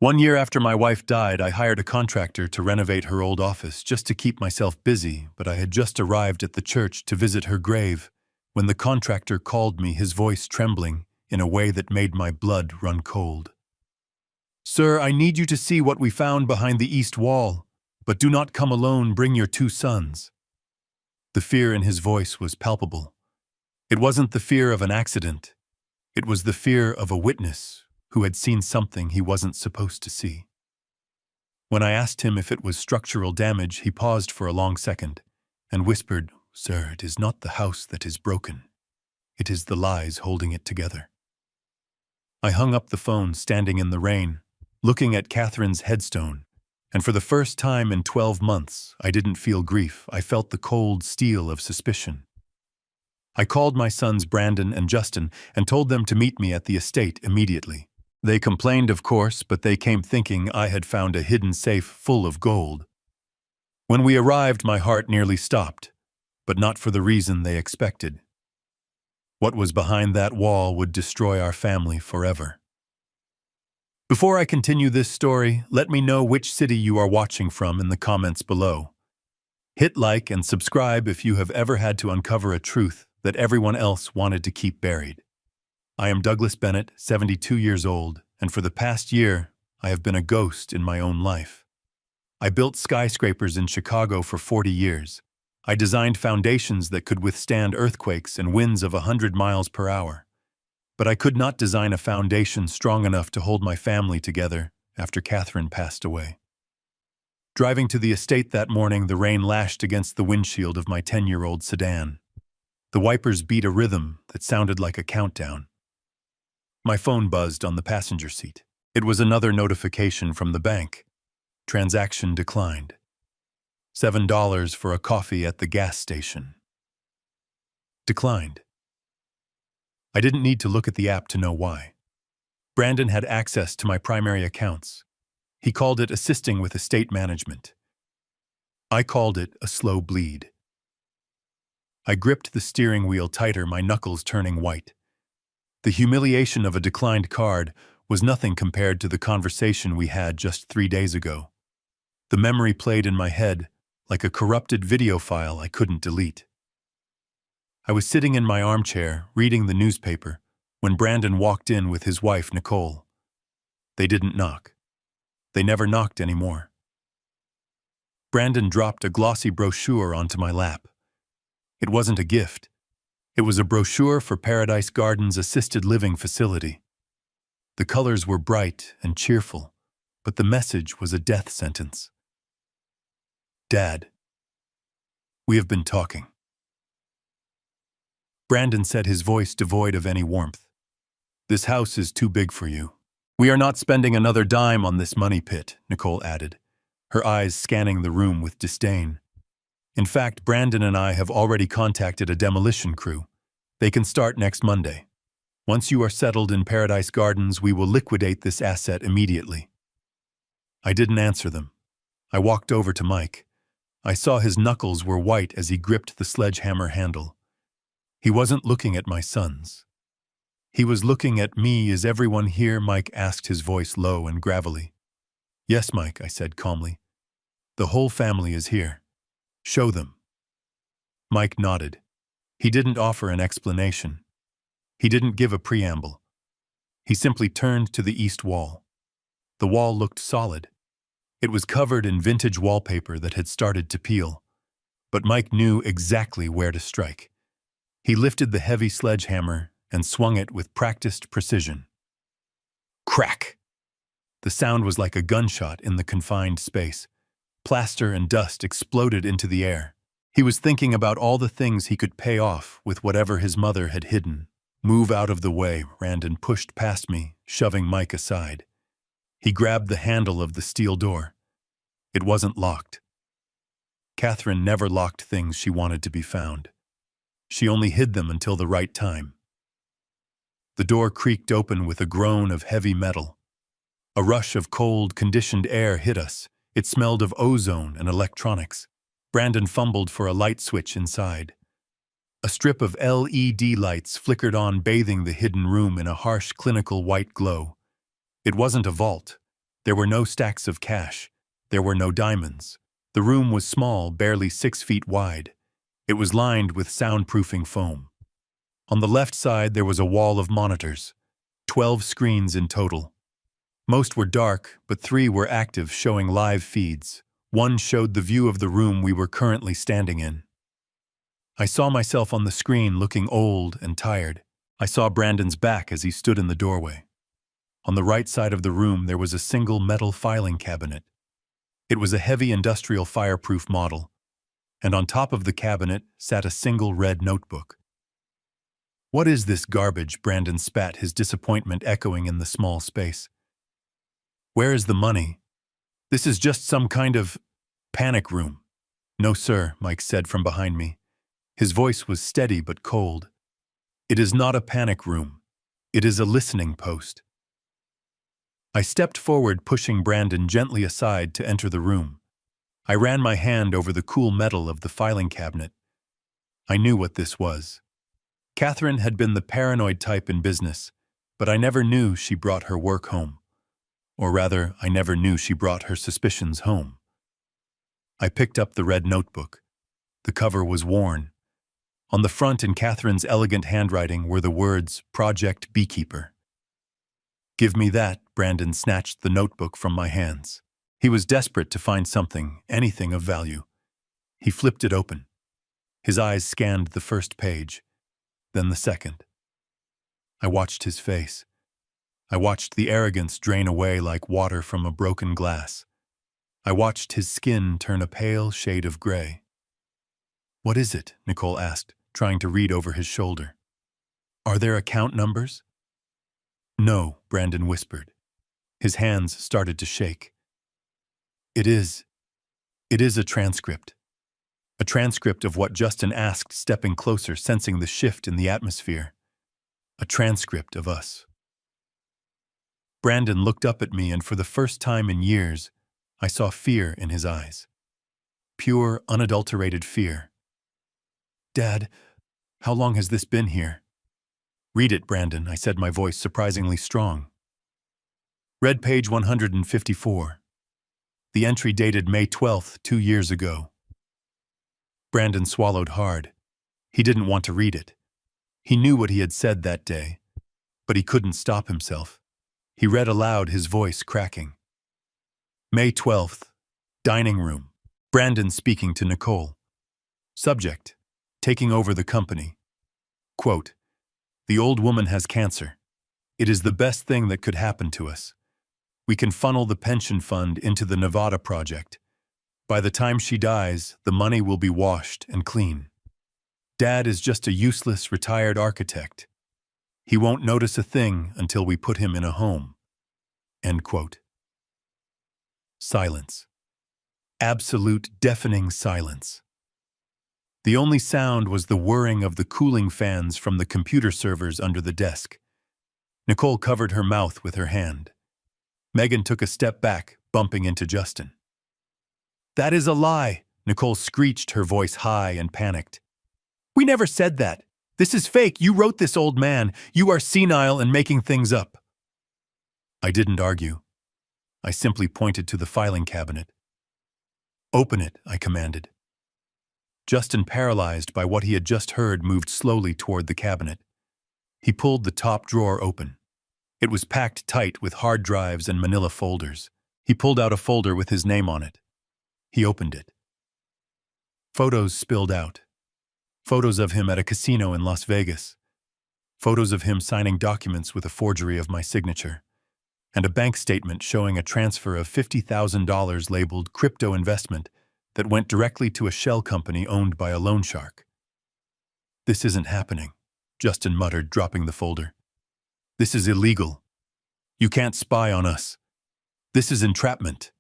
1 year after my wife died, I hired a contractor to renovate her old office just to keep myself busy, but I had just arrived at the church to visit her grave when the contractor called me, his voice trembling in a way that made my blood run cold. "Sir, I need you to see what we found behind the east wall, but do not come alone, bring your 2 sons." The fear in his voice was palpable. It wasn't the fear of an accident. It was the fear of a witness who had seen something he wasn't supposed to see. When I asked him if it was structural damage, he paused for a long second and whispered, "Sir, it is not the house that is broken. It is the lies holding it together." I hung up the phone, standing in the rain, looking at Catherine's headstone, and for the first time in 12 months, I didn't feel grief. I felt the cold steel of suspicion. I called my sons Brandon and Justin and told them to meet me at the estate immediately. They complained, of course, but they came thinking I had found a hidden safe full of gold. When we arrived, my heart nearly stopped, but not for the reason they expected. What was behind that wall would destroy our family forever. Before I continue this story, let me know which city you are watching from in the comments below. Hit like and subscribe if you have ever had to uncover a truth that everyone else wanted to keep buried. I am Douglas Bennett, 72 years old, and for the past year, I have been a ghost in my own life. I built skyscrapers in Chicago for 40 years. I designed foundations that could withstand earthquakes and winds of 100 miles per hour. But I could not design a foundation strong enough to hold my family together after Catherine passed away. Driving to the estate that morning, the rain lashed against the windshield of my 10-year-old sedan. The wipers beat a rhythm that sounded like a countdown. My phone buzzed on the passenger seat. It was another notification from the bank. Transaction declined. $7 for a coffee at the gas station. Declined. I didn't need to look at the app to know why. Brandon had access to my primary accounts. He called it assisting with estate management. I called it a slow bleed. I gripped the steering wheel tighter, my knuckles turning white. The humiliation of a declined card was nothing compared to the conversation we had just 3 days ago. The memory played in my head like a corrupted video file I couldn't delete. I was sitting in my armchair, reading the newspaper, when Brandon walked in with his wife, Nicole. They didn't knock. They never knocked anymore. Brandon dropped a glossy brochure onto my lap. It wasn't a gift. It was a brochure for Paradise Gardens assisted living facility. The colors were bright and cheerful, but the message was a death sentence. "Dad, we have been talking." Brandon said, his voice devoid of any warmth. "This house is too big for you. We are not spending another dime on this money pit," Nicole added, her eyes scanning the room with disdain. "In fact, Brandon and I have already contacted a demolition crew. They can start next Monday. Once you are settled in Paradise Gardens, we will liquidate this asset immediately." I didn't answer them. I walked over to Mike. I saw his knuckles were white as he gripped the sledgehammer handle. He wasn't looking at my sons. He was looking at me. "Is everyone here?" Mike asked, his voice low and gravelly. "Yes, Mike," I said calmly. "The whole family is here. Show them." Mike nodded. He didn't offer an explanation. He didn't give a preamble. He simply turned to the east wall. The wall looked solid. It was covered in vintage wallpaper that had started to peel. But Mike knew exactly where to strike. He lifted the heavy sledgehammer and swung it with practiced precision. Crack! The sound was like a gunshot in the confined space. Plaster and dust exploded into the air. He was thinking about all the things he could pay off with whatever his mother had hidden. "Move out of the way," Brandon pushed past me, shoving Mike aside. He grabbed the handle of the steel door. It wasn't locked. Catherine never locked things she wanted to be found. She only hid them until the right time. The door creaked open with a groan of heavy metal. A rush of cold, conditioned air hit us. It smelled of ozone and electronics. Brandon fumbled for a light switch inside. A strip of LED lights flickered on, bathing the hidden room in a harsh, clinical white glow. It wasn't a vault. There were no stacks of cash. There were no diamonds. The room was small, barely 6 feet wide. It was lined with soundproofing foam. On the left side, there was a wall of monitors, 12 screens in total. Most were dark, but 3 were active, showing live feeds. One showed the view of the room we were currently standing in. I saw myself on the screen looking old and tired. I saw Brandon's back as he stood in the doorway. On the right side of the room, there was a single metal filing cabinet. It was a heavy industrial fireproof model, and on top of the cabinet sat a single red notebook. "What is this garbage?" Brandon spat, his disappointment echoing in the small space. "Where is the money? This is just some kind of panic room." "No, sir," Mike said from behind me. His voice was steady but cold. "It is not a panic room. It is a listening post." I stepped forward, pushing Brandon gently aside to enter the room. I ran my hand over the cool metal of the filing cabinet. I knew what this was. Catherine had been the paranoid type in business, but I never knew she brought her work home. Or rather, I never knew she brought her suspicions home. I picked up the red notebook. The cover was worn. On the front, in Catherine's elegant handwriting, were the words, "Project Beekeeper." "Give me that." Brandon snatched the notebook from my hands. He was desperate to find something, anything of value. He flipped it open. His eyes scanned the first page, then the second. I watched his face. I watched the arrogance drain away like water from a broken glass. I watched his skin turn a pale shade of gray. "What is it?" Nicole asked, trying to read over his shoulder. "Are there account numbers?" "No," Brandon whispered. His hands started to shake. It is a transcript. A transcript of what Justin asked, stepping closer, sensing the shift in the atmosphere. A transcript of us." Brandon looked up at me, and for the first time in years, I saw fear in his eyes. Pure, unadulterated fear. "Dad, how long has this been here?" "Read it, Brandon," I said, my voice surprisingly strong. Read page 154. The entry dated May 12th, 2 years ago. Brandon swallowed hard. He didn't want to read it. He knew what he had said that day, but he couldn't stop himself. He read aloud, his voice cracking. May 12th, dining room. Brandon speaking to Nicole. Subject, taking over the company. Quote, "The old woman has cancer. It is the best thing that could happen to us. We can funnel the pension fund into the Nevada project. By the time she dies, the money will be washed and clean. Dad is just a useless retired architect. He won't notice a thing until we put him in a home." End quote. Silence. Absolute, deafening silence. The only sound was the whirring of the cooling fans from the computer servers under the desk. Nicole covered her mouth with her hand. Megan took a step back, bumping into Justin. "That is a lie," Nicole screeched, her voice high and panicked. "We never said that. This is fake. You wrote this, old man. You are senile and making things up." I didn't argue. I simply pointed to the filing cabinet. "Open it," I commanded. Justin, paralyzed by what he had just heard, moved slowly toward the cabinet. He pulled the top drawer open. It was packed tight with hard drives and manila folders. He pulled out a folder with his name on it. He opened it. Photos spilled out. Photos of him at a casino in Las Vegas. Photos of him signing documents with a forgery of my signature. And a bank statement showing a transfer of $50,000 labeled crypto investment that went directly to a shell company owned by a loan shark. "This isn't happening," Justin muttered, dropping the folder. "This is illegal. You can't spy on us. This is entrapment."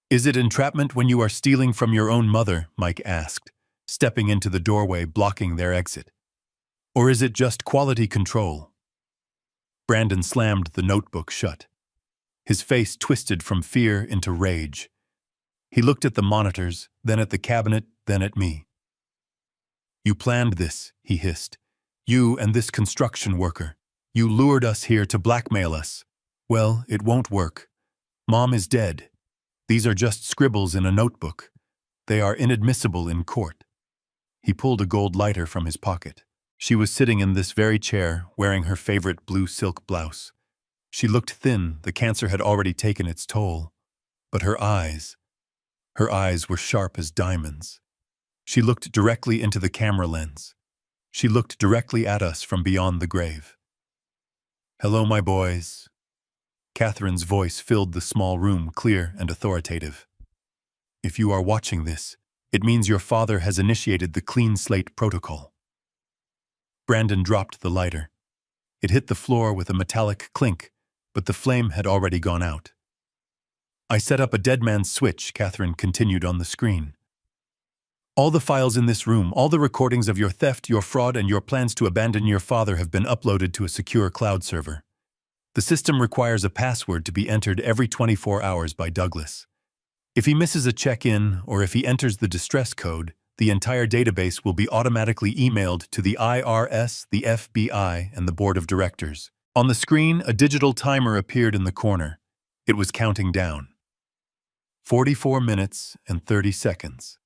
"Is it entrapment when you are stealing from your own mother?" Mike asked, stepping into the doorway, blocking their exit. "Or is it just quality control?" Brandon slammed the notebook shut. His face twisted from fear into rage. He looked at the monitors, then at the cabinet, then at me. "You planned this," he hissed. "You and this construction worker. You lured us here to blackmail us. Well, it won't work. Mom is dead. These are just scribbles in a notebook. They are inadmissible in court. He pulled a gold lighter from his pocket. She was sitting in this very chair, wearing her favorite blue silk blouse. She looked thin, the cancer had already taken its toll. But her eyes were sharp as diamonds. She looked directly into the camera lens. She looked directly at us from beyond the grave. "Hello, my boys." Catherine's voice filled the small room, clear and authoritative. "If you are watching this, it means your father has initiated the clean slate protocol." Brandon dropped the lighter. It hit the floor with a metallic clink, but the flame had already gone out. "I set up a dead man's switch," Catherine continued on the screen. "All the files in this room, all the recordings of your theft, your fraud, and your plans to abandon your father have been uploaded to a secure cloud server. The system requires a password to be entered every 24 hours by Douglas. If he misses a check-in or if he enters the distress code, the entire database will be automatically emailed to the IRS, the FBI, and the board of directors." On the screen, a digital timer appeared in the corner. It was counting down. 44 minutes and 30 seconds.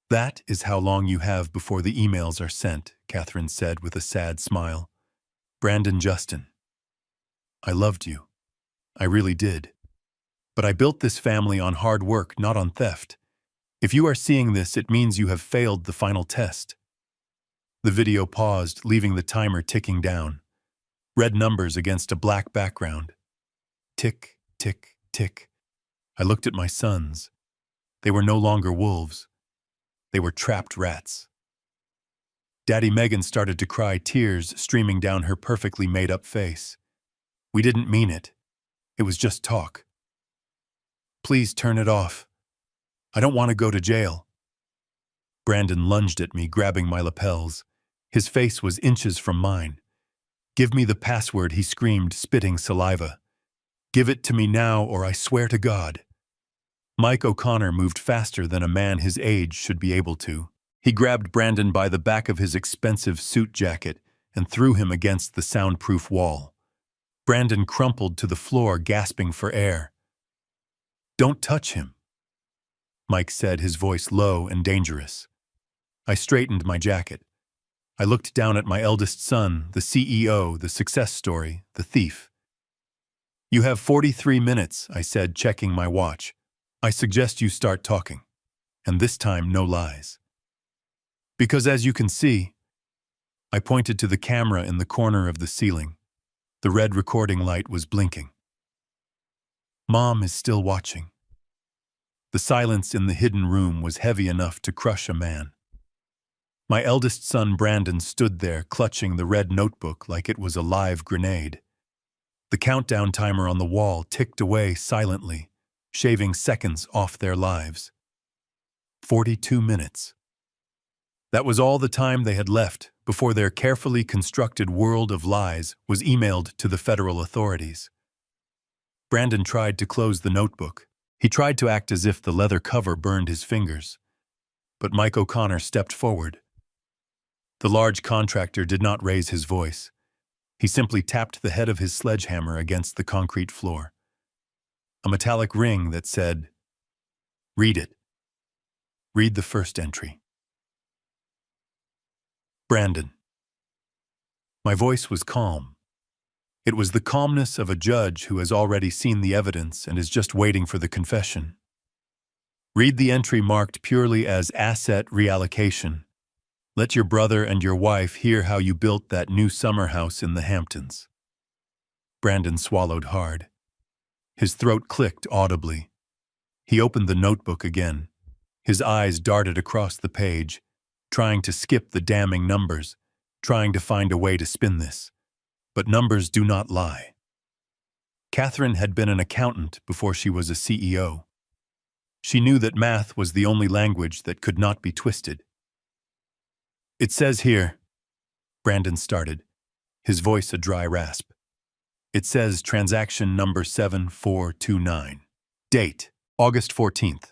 "That is how long you have before the emails are sent," Catherine said with a sad smile. "Brandon Justin, I loved you. I really did. But I built this family on hard work, not on theft. If you are seeing this, it means you have failed the final test." The video paused, leaving the timer ticking down. Red numbers against a black background. Tick, tick, tick. I looked at my sons. They were no longer wolves. They were trapped rats. Daddy Megan started to cry, tears streaming down her perfectly made-up face. "We didn't mean it. It was just talk. Please turn it off. I don't want to go to jail." Brandon lunged at me, grabbing my lapels. His face was inches from mine. "Give me the password," he screamed, spitting saliva. "Give it to me now, or I swear to God." Mike O'Connor moved faster than a man his age should be able to. He grabbed Brandon by the back of his expensive suit jacket and threw him against the soundproof wall. Brandon crumpled to the floor, gasping for air. "Don't touch him," Mike said, his voice low and dangerous. I straightened my jacket. I looked down at my eldest son, the CEO, the success story, the thief. "You have 43 minutes, I said, checking my watch. "I suggest you start talking. And this time, no lies. Because as you can see," I pointed to the camera in the corner of the ceiling. The red recording light was blinking. "Mom is still watching." The silence in the hidden room was heavy enough to crush a man. My eldest son Brandon stood there, clutching the red notebook like it was a live grenade. The countdown timer on the wall ticked away silently, shaving seconds off their lives. 42 minutes. That was all the time they had left before their carefully constructed world of lies was emailed to the federal authorities. Brandon tried to close the notebook. He tried to act as if the leather cover burned his fingers. But Mike O'Connor stepped forward. The large contractor did not raise his voice. He simply tapped the head of his sledgehammer against the concrete floor. A metallic ring that said, "Read it. Read the first entry." Brandon. My voice was calm. It was the calmness of a judge who has already seen the evidence and is just waiting for the confession. "Read the entry marked purely as asset reallocation. Let your brother and your wife hear how you built that new summer house in the Hamptons." Brandon swallowed hard. His throat clicked audibly. He opened the notebook again. His eyes darted across the page, trying to skip the damning numbers, trying to find a way to spin this. But numbers do not lie. Catherine had been an accountant before she was a CEO. She knew that math was the only language that could not be twisted. "It says here," Brandon started, his voice a dry rasp. "It says transaction number 7429. Date, August 14th.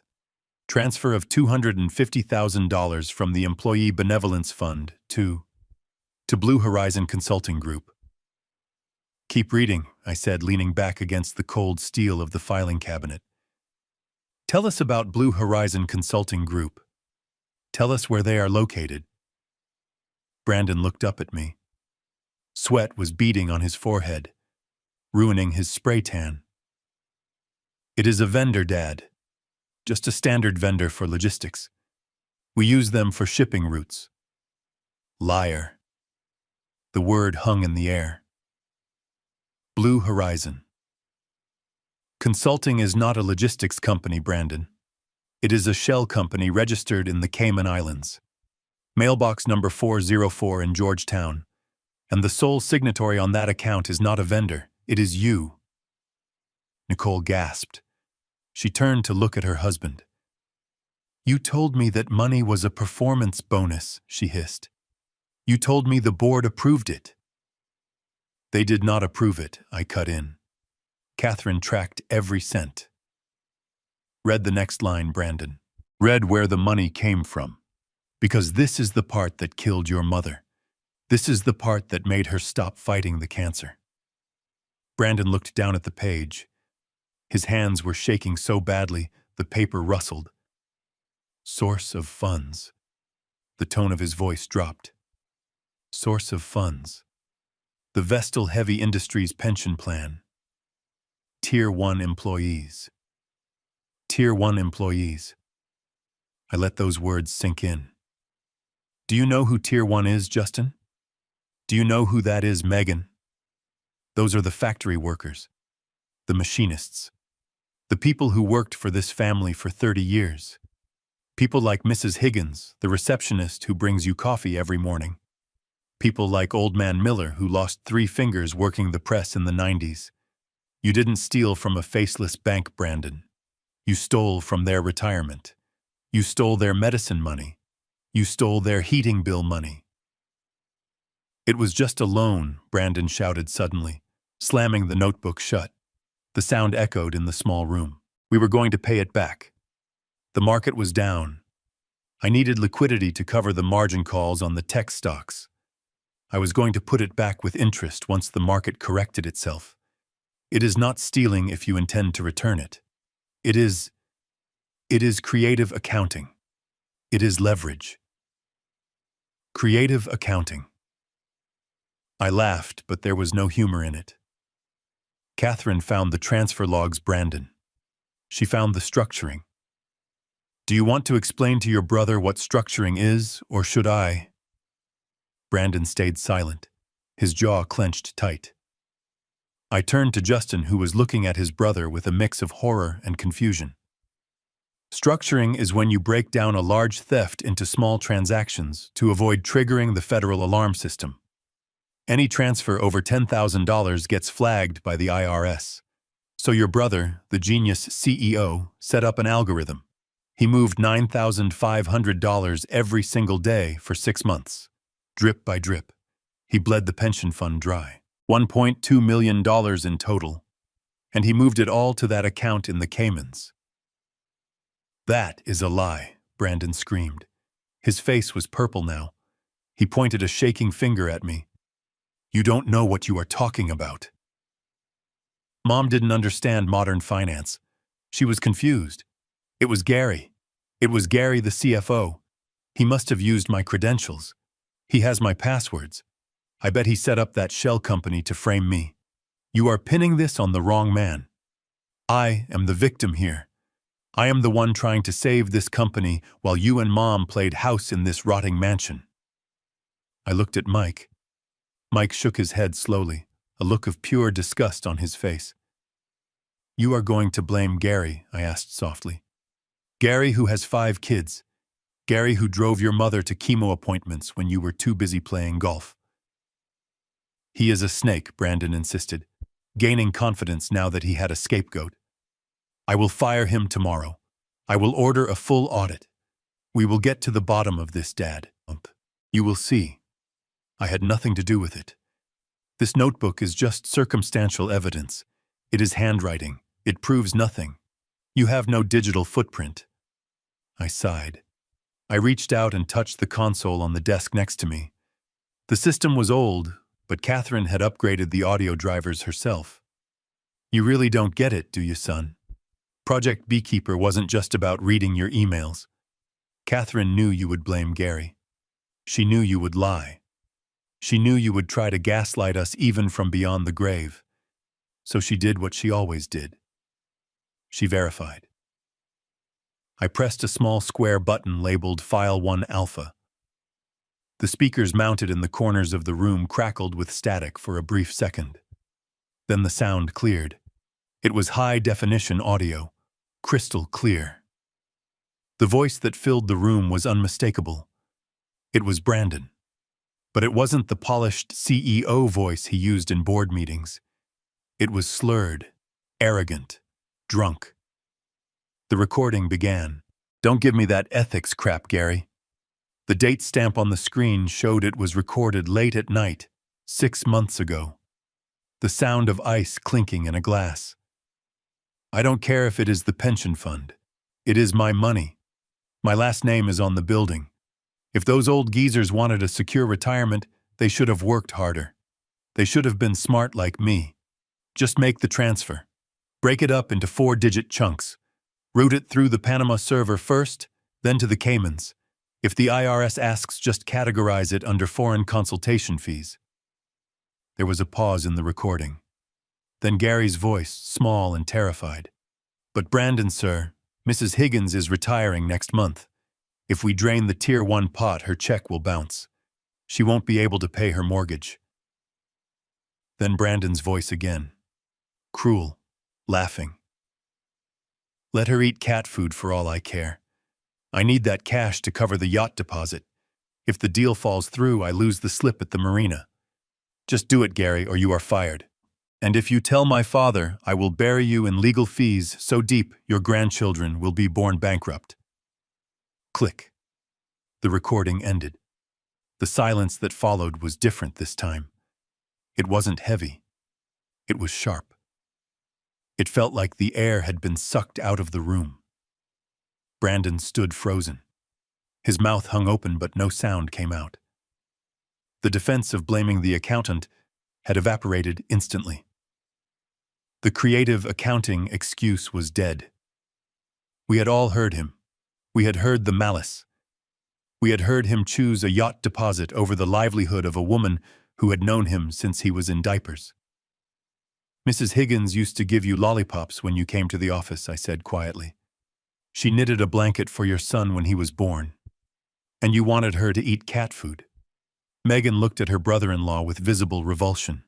Transfer of $250,000 from the Employee Benevolence Fund to Blue Horizon Consulting Group." Keep reading, I said, leaning back against the cold steel of the filing cabinet. Tell us about Blue Horizon Consulting Group. Tell us where they are located. Brandon looked up at me. Sweat was beading on his forehead, ruining his spray tan. It is a vendor, Dad. Just a standard vendor for logistics. We use them for shipping routes. Liar. The word hung in the air. Blue Horizon. Consulting is not a logistics company, Brandon. It is a shell company registered in the Cayman Islands. Mailbox number 404 in Georgetown. And the sole signatory on that account is not a vendor, it is you. Nicole gasped. She turned to look at her husband. You told me that money was a performance bonus, she hissed. You told me the board approved it. They did not approve it, I cut in. Catherine tracked every cent. Read the next line, Brandon. Read where the money came from. Because this is the part that killed your mother. This is the part that made her stop fighting the cancer. Brandon looked down at the page. His hands were shaking so badly, the paper rustled. Source of funds. The tone of his voice dropped. Source of funds. The Vestal Heavy Industries Pension Plan. Tier 1 employees. Tier 1 employees. I let those words sink in. Do you know who Tier 1 is, Justin? Do you know who that is, Megan? Those are the factory workers, the machinists, the people who worked for this family for 30 years. People like Mrs. Higgins, the receptionist who brings you coffee every morning. People like Old Man Miller, who lost 3 fingers working the press in the 90s. You didn't steal from a faceless bank, Brandon. You stole from their retirement. You stole their medicine money. You stole their heating bill money. It was just a loan, Brandon shouted suddenly, slamming the notebook shut. The sound echoed in the small room. We were going to pay it back. The market was down. I needed liquidity to cover the margin calls on the tech stocks. I was going to put it back with interest once the market corrected itself. It is not stealing if you intend to return it. It is creative accounting. It is leverage. Creative accounting. I laughed, but there was no humor in it. Catherine found the transfer logs, Brandon. She found the structuring. Do you want to explain to your brother what structuring is, or should I? Brandon stayed silent, his jaw clenched tight. I turned to Justin, who was looking at his brother with a mix of horror and confusion. Structuring is when you break down a large theft into small transactions to avoid triggering the federal alarm system. Any transfer over $10,000 gets flagged by the IRS. So your brother, the genius CEO, set up an algorithm. He moved $9,500 every single day for 6 months. Drip by drip. He bled the pension fund dry. $1.2 million in total. And he moved it all to that account in the Caymans. That is a lie, Brandon screamed. His face was purple now. He pointed a shaking finger at me. You don't know what you are talking about. Mom didn't understand modern finance. She was confused. It was Gary. It was Gary, the CFO. He must have used my credentials. He has my passwords. I bet he set up that shell company to frame me. You are pinning this on the wrong man. I am the victim here. I am the one trying to save this company while you and Mom played house in this rotting mansion. I looked at Mike. Mike shook his head slowly, a look of pure disgust on his face. You are going to blame Gary, I asked softly. Gary, who has 5 kids. Gary, who drove your mother to chemo appointments when you were too busy playing golf. He is a snake, Brandon insisted, gaining confidence now that he had a scapegoat. I will fire him tomorrow. I will order a full audit. We will get to the bottom of this, Dad. You will see. I had nothing to do with it. This notebook is just circumstantial evidence. It is handwriting. It proves nothing. You have no digital footprint. I sighed. I reached out and touched the console on the desk next to me. The system was old, but Catherine had upgraded the audio drivers herself. You really don't get it, do you, son? Project Beekeeper wasn't just about reading your emails. Catherine knew you would blame Gary. She knew you would lie. She knew you would try to gaslight us even from beyond the grave. So she did what she always did. She verified. I pressed a small square button labeled File 1 Alpha. The speakers mounted in the corners of the room crackled with static for a brief second. Then the sound cleared. It was high-definition audio, crystal clear. The voice that filled the room was unmistakable. It was Brandon. But it wasn't the polished CEO voice he used in board meetings. It was slurred, arrogant, drunk. The recording began. Don't give me that ethics crap, Gary. The date stamp on the screen showed it was recorded late at night, 6 months ago. The sound of ice clinking in a glass. I don't care if it is the pension fund. It is my money. My last name is on the building. If those old geezers wanted a secure retirement, they should have worked harder. They should have been smart like me. Just make the transfer. Break it up into 4-digit chunks. Route it through the Panama server first, then to the Caymans. If the IRS asks, just categorize it under foreign consultation fees. There was a pause in the recording. Then Gary's voice, small and terrified. But Brandon, sir, Mrs. Higgins is retiring next month. If we drain the Tier 1 pot, her check will bounce. She won't be able to pay her mortgage. Then Brandon's voice again. Cruel, laughing. Let her eat cat food for all I care. I need that cash to cover the yacht deposit. If the deal falls through, I lose the slip at the marina. Just do it, Gary, or you are fired. And if you tell my father, I will bury you in legal fees so deep your grandchildren will be born bankrupt. Click. The recording ended. The silence that followed was different this time. It wasn't heavy. It was sharp. It felt like the air had been sucked out of the room. Brandon stood frozen. His mouth hung open, but no sound came out. The defense of blaming the accountant had evaporated instantly. The creative accounting excuse was dead. We had all heard him. We had heard the malice. We had heard him choose a yacht deposit over the livelihood of a woman who had known him since he was in diapers. Mrs. Higgins used to give you lollipops when you came to the office, I said quietly. She knitted a blanket for your son when he was born. And you wanted her to eat cat food. Megan looked at her brother-in-law with visible revulsion.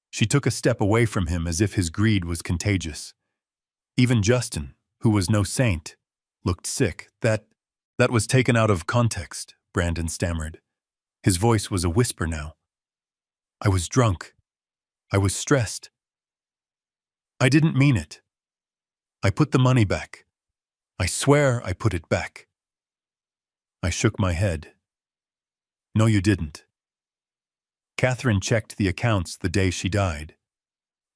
She took a step away from him as if his greed was contagious. Even Justin, who was no saint, looked sick. That was taken out of context, Brandon stammered. His voice was a whisper now. I was drunk. I was stressed. I didn't mean it. I put the money back. I swear I put it back. I shook my head. No, you didn't. Catherine checked the accounts the day she died.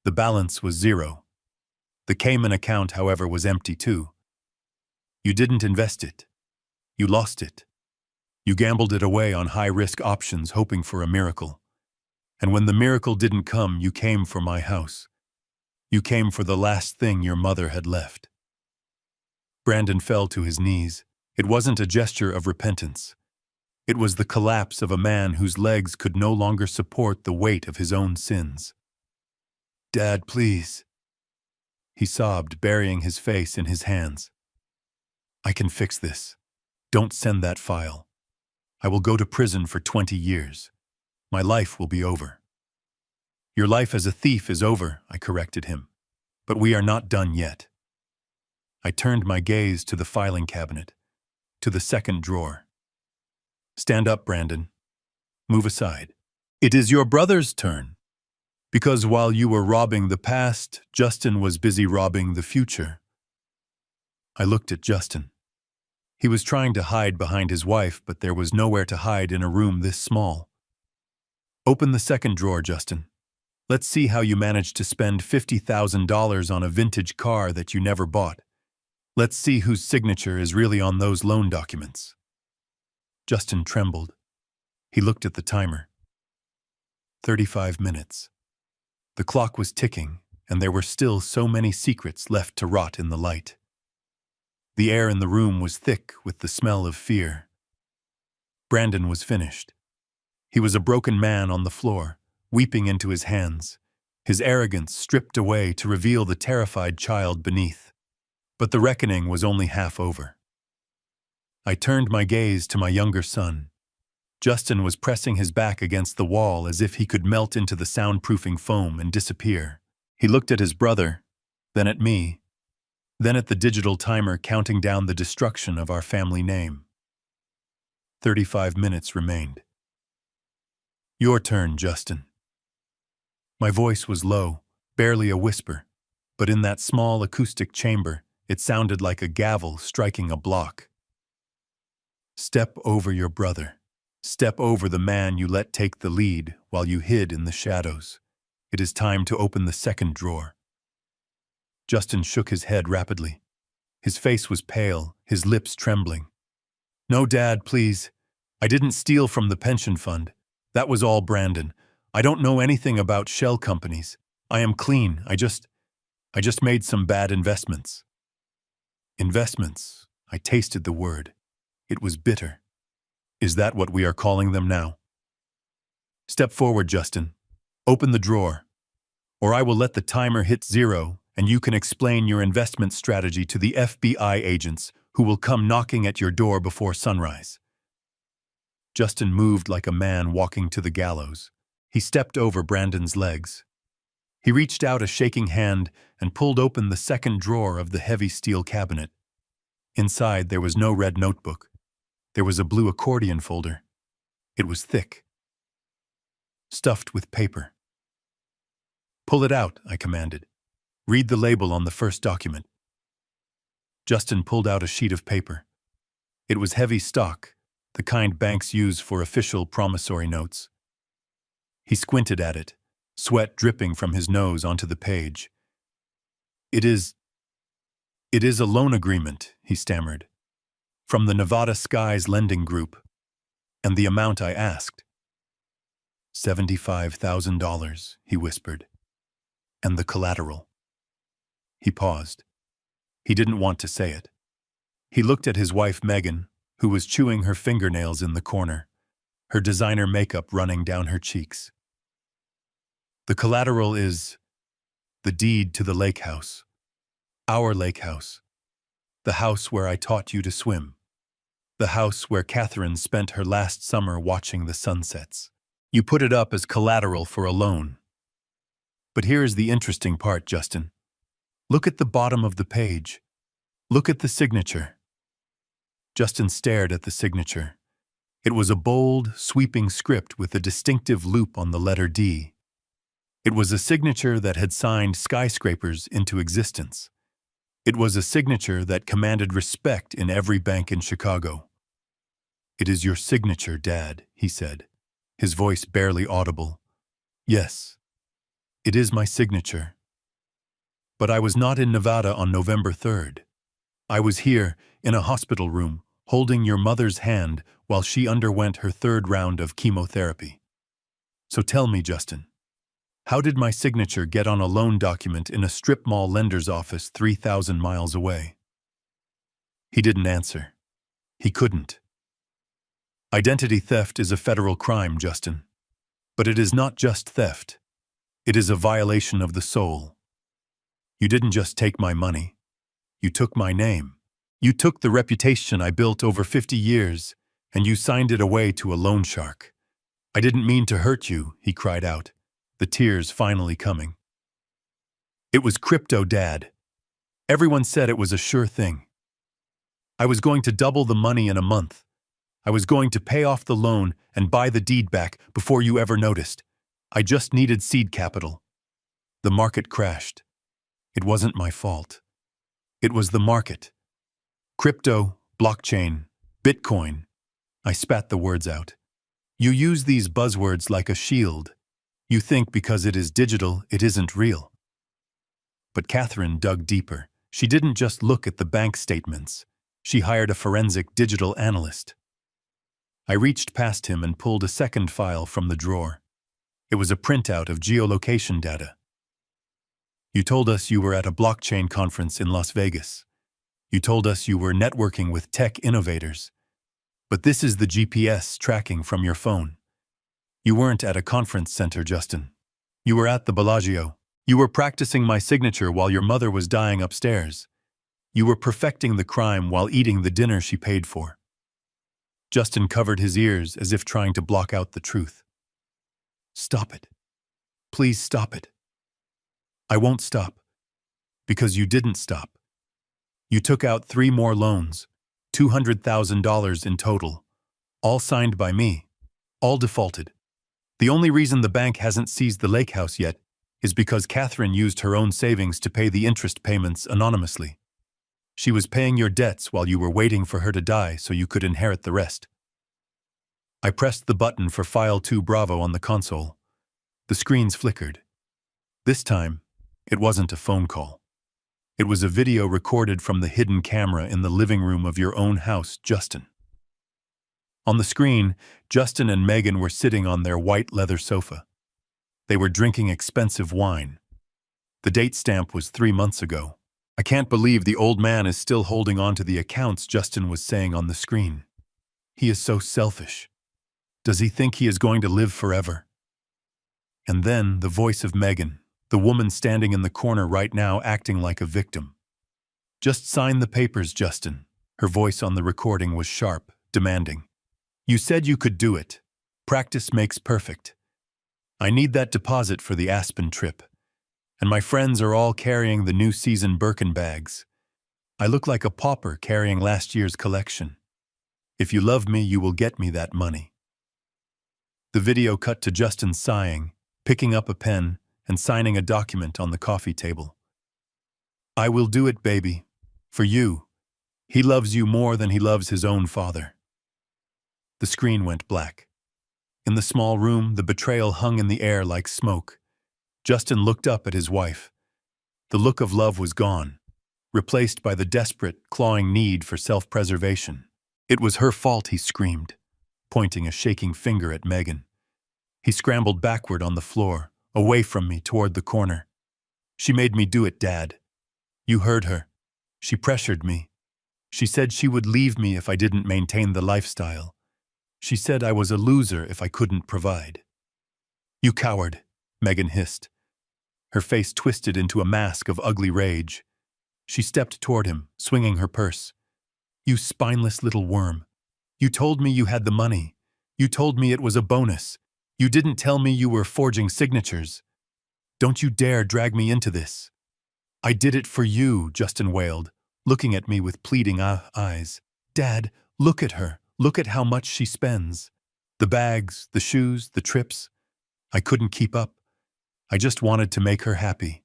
The balance was 0. The Cayman account, however, was empty too. You didn't invest it. You lost it. You gambled it away on high-risk options hoping for a miracle. And when the miracle didn't come, you came for my house. You came for the last thing your mother had left. Brandon fell to his knees. It wasn't a gesture of repentance. It was the collapse of a man whose legs could no longer support the weight of his own sins. Dad, please. He sobbed, burying his face in his hands. I can fix this. Don't send that file. I will go to prison for 20 years. My life will be over. Your life as a thief is over, I corrected him. But we are not done yet. I turned my gaze to the filing cabinet, to the second drawer. Stand up, Brandon. Move aside. It is your brother's turn. Because while you were robbing the past, Justin was busy robbing the future. I looked at Justin. He was trying to hide behind his wife, but there was nowhere to hide in a room this small. Open the second drawer, Justin. Let's see how you managed to spend $50,000 on a vintage car that you never bought. Let's see whose signature is really on those loan documents. Justin trembled. He looked at the timer. 35 minutes. The clock was ticking, and there were still so many secrets left to rot in the light. The air in the room was thick with the smell of fear. Brandon was finished. He was a broken man on the floor, weeping into his hands, his arrogance stripped away to reveal the terrified child beneath. But the reckoning was only half over. I turned my gaze to my younger son. Justin was pressing his back against the wall as if he could melt into the soundproofing foam and disappear. He looked at his brother, then at me, then at the digital timer counting down the destruction of our family name. 35 minutes remained. Your turn, Justin. My voice was low, barely a whisper, but in that small acoustic chamber, it sounded like a gavel striking a block. Step over your brother. Step over the man you let take the lead while you hid in the shadows. It is time to open the second drawer. Justin shook his head rapidly. His face was pale, his lips trembling. No, Dad, please. I didn't steal from the pension fund. That was all Brandon. I don't know anything about shell companies. I am clean. I just made some bad investments. Investments. I tasted the word. It was bitter. Is that what we are calling them now? Step forward, Justin. Open the drawer. Or I will let the timer hit 0 and you can explain your investment strategy to the FBI agents who will come knocking at your door before sunrise. Justin moved like a man walking to the gallows. He stepped over Brandon's legs. He reached out a shaking hand and pulled open the second drawer of the heavy steel cabinet. Inside, there was no red notebook. There was a blue accordion folder. It was thick, stuffed with paper. Pull it out, I commanded. Read the label on the first document. Justin pulled out a sheet of paper. It was heavy stock, the kind banks use for official promissory notes. He squinted at it, sweat dripping from his nose onto the page. It is a loan agreement, he stammered, from the Nevada Skies Lending Group, and the amount I asked. $75,000, he whispered. And the collateral. He paused. He didn't want to say it. He looked at his wife Megan, who was chewing her fingernails in the corner, her designer makeup running down her cheeks. The collateral is the deed to the lake house. Our lake house. The house where I taught you to swim. The house where Catherine spent her last summer watching the sunsets. You put it up as collateral for a loan. But here is the interesting part, Justin. Look at the bottom of the page. Look at the signature. Justin stared at the signature. It was a bold, sweeping script with a distinctive loop on the letter D. It was a signature that had signed skyscrapers into existence. It was a signature that commanded respect in every bank in Chicago. It is your signature, Dad, he said, his voice barely audible. Yes, it is my signature. But I was not in Nevada on November 3rd. I was here, in a hospital room, holding your mother's hand while she underwent her third round of chemotherapy. So tell me, Justin, how did my signature get on a loan document in a strip mall lender's office 3,000 miles away? He didn't answer. He couldn't. Identity theft is a federal crime, Justin. But it is not just theft. It is a violation of the soul. You didn't just take my money. You took my name. You took the reputation I built over 50 years, and you signed it away to a loan shark. I didn't mean to hurt you, he cried out, the tears finally coming. It was crypto, Dad. Everyone said it was a sure thing. I was going to double the money in a month. I was going to pay off the loan and buy the deed back before you ever noticed. I just needed seed capital. The market crashed. It wasn't my fault. It was the market. Crypto, blockchain, Bitcoin. I spat the words out. You use these buzzwords like a shield. You think because it is digital, it isn't real. But Catherine dug deeper. She didn't just look at the bank statements. She hired a forensic digital analyst. I reached past him and pulled a second file from the drawer. It was a printout of geolocation data. You told us you were at a blockchain conference in Las Vegas. You told us you were networking with tech innovators. But this is the GPS tracking from your phone. You weren't at a conference center, Justin. You were at the Bellagio. You were practicing my signature while your mother was dying upstairs. You were perfecting the crime while eating the dinner she paid for. Justin covered his ears as if trying to block out the truth. Stop it. Please stop it. I won't stop. Because you didn't stop. You took out 3 more loans, $200,000 in total, all signed by me, all defaulted. The only reason the bank hasn't seized the lake house yet is because Catherine used her own savings to pay the interest payments anonymously. She was paying your debts while you were waiting for her to die so you could inherit the rest. I pressed the button for File 2 Bravo on the console. The screens flickered. This time, it wasn't a phone call. It was a video recorded from the hidden camera in the living room of your own house, Justin. On the screen, Justin and Megan were sitting on their white leather sofa. They were drinking expensive wine. The date stamp was 3 months ago. I can't believe the old man is still holding on to the accounts, Justin was saying on the screen. He is so selfish. Does he think he is going to live forever? And then the voice of Megan, the woman standing in the corner right now acting like a victim. Just sign the papers, Justin. Her voice on the recording was sharp, demanding. You said you could do it. Practice makes perfect. I need that deposit for the Aspen trip. And my friends are all carrying the new season Birkin bags. I look like a pauper carrying last year's collection. If you love me, you will get me that money. The video cut to Justin sighing, picking up a pen, and signing a document on the coffee table. I will do it, baby. For you. He loves you more than he loves his own father. The screen went black. In the small room, the betrayal hung in the air like smoke. Justin looked up at his wife. The look of love was gone, replaced by the desperate, clawing need for self-preservation. It was her fault, he screamed, pointing a shaking finger at Megan. He scrambled backward on the floor, away from me toward the corner. She made me do it, Dad. You heard her. She pressured me. She said she would leave me if I didn't maintain the lifestyle. She said I was a loser if I couldn't provide. You coward, Megan hissed. Her face twisted into a mask of ugly rage. She stepped toward him, swinging her purse. You spineless little worm. You told me you had the money. You told me it was a bonus. You didn't tell me you were forging signatures. Don't you dare drag me into this. I did it for you, Justin wailed, looking at me with pleading eyes. Dad, look at her. Look at how much she spends. The bags, the shoes, the trips. I couldn't keep up. I just wanted to make her happy.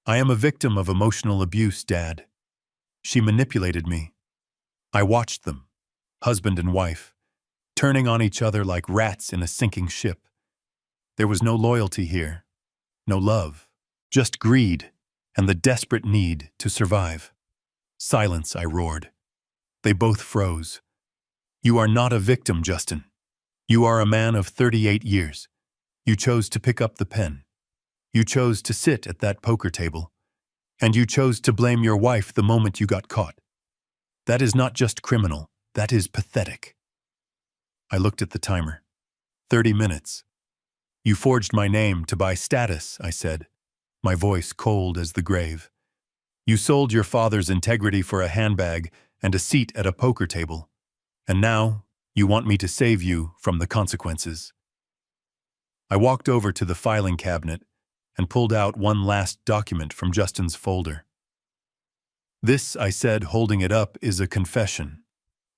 I am a victim of emotional abuse, Dad. She manipulated me. I watched them, husband and wife, turning on each other like rats in a sinking ship. There was no loyalty here, no love, just greed and the desperate need to survive. Silence, I roared. They both froze. You are not a victim, Justin. You are a man of 38 years. You chose to pick up the pen. You chose to sit at that poker table. And you chose to blame your wife the moment you got caught. That is not just criminal, that is pathetic. I looked at the timer. 30 minutes. You forged my name to buy status, I said, my voice cold as the grave. You sold your father's integrity for a handbag and a seat at a poker table. And now, you want me to save you from the consequences. I walked over to the filing cabinet and pulled out one last document from Justin's folder. This, I said, holding it up, is a confession.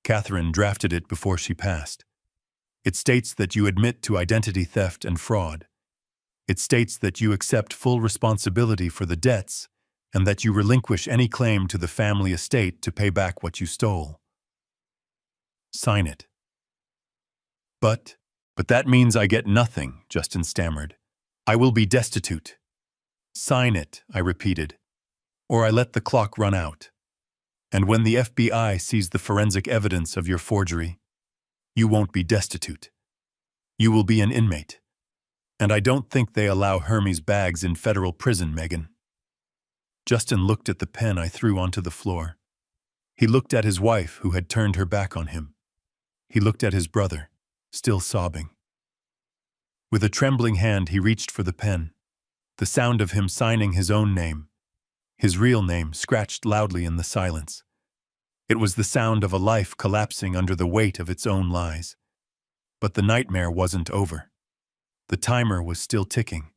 Catherine drafted it before she passed. It states that you admit to identity theft and fraud. It states that you accept full responsibility for the debts and that you relinquish any claim to the family estate to pay back what you stole. Sign it. But that means I get nothing, Justin stammered. I will be destitute. Sign it, I repeated, or I let the clock run out. And when the FBI sees the forensic evidence of your forgery, you won't be destitute. You will be an inmate. And I don't think they allow Hermes bags in federal prison, Megan. Justin looked at the pen I threw onto the floor. He looked at his wife, who had turned her back on him. He looked at his brother, still sobbing. With a trembling hand, he reached for the pen. The sound of him signing his own name, his real name, scratched loudly in the silence. It was the sound of a life collapsing under the weight of its own lies. But the nightmare wasn't over. The timer was still ticking,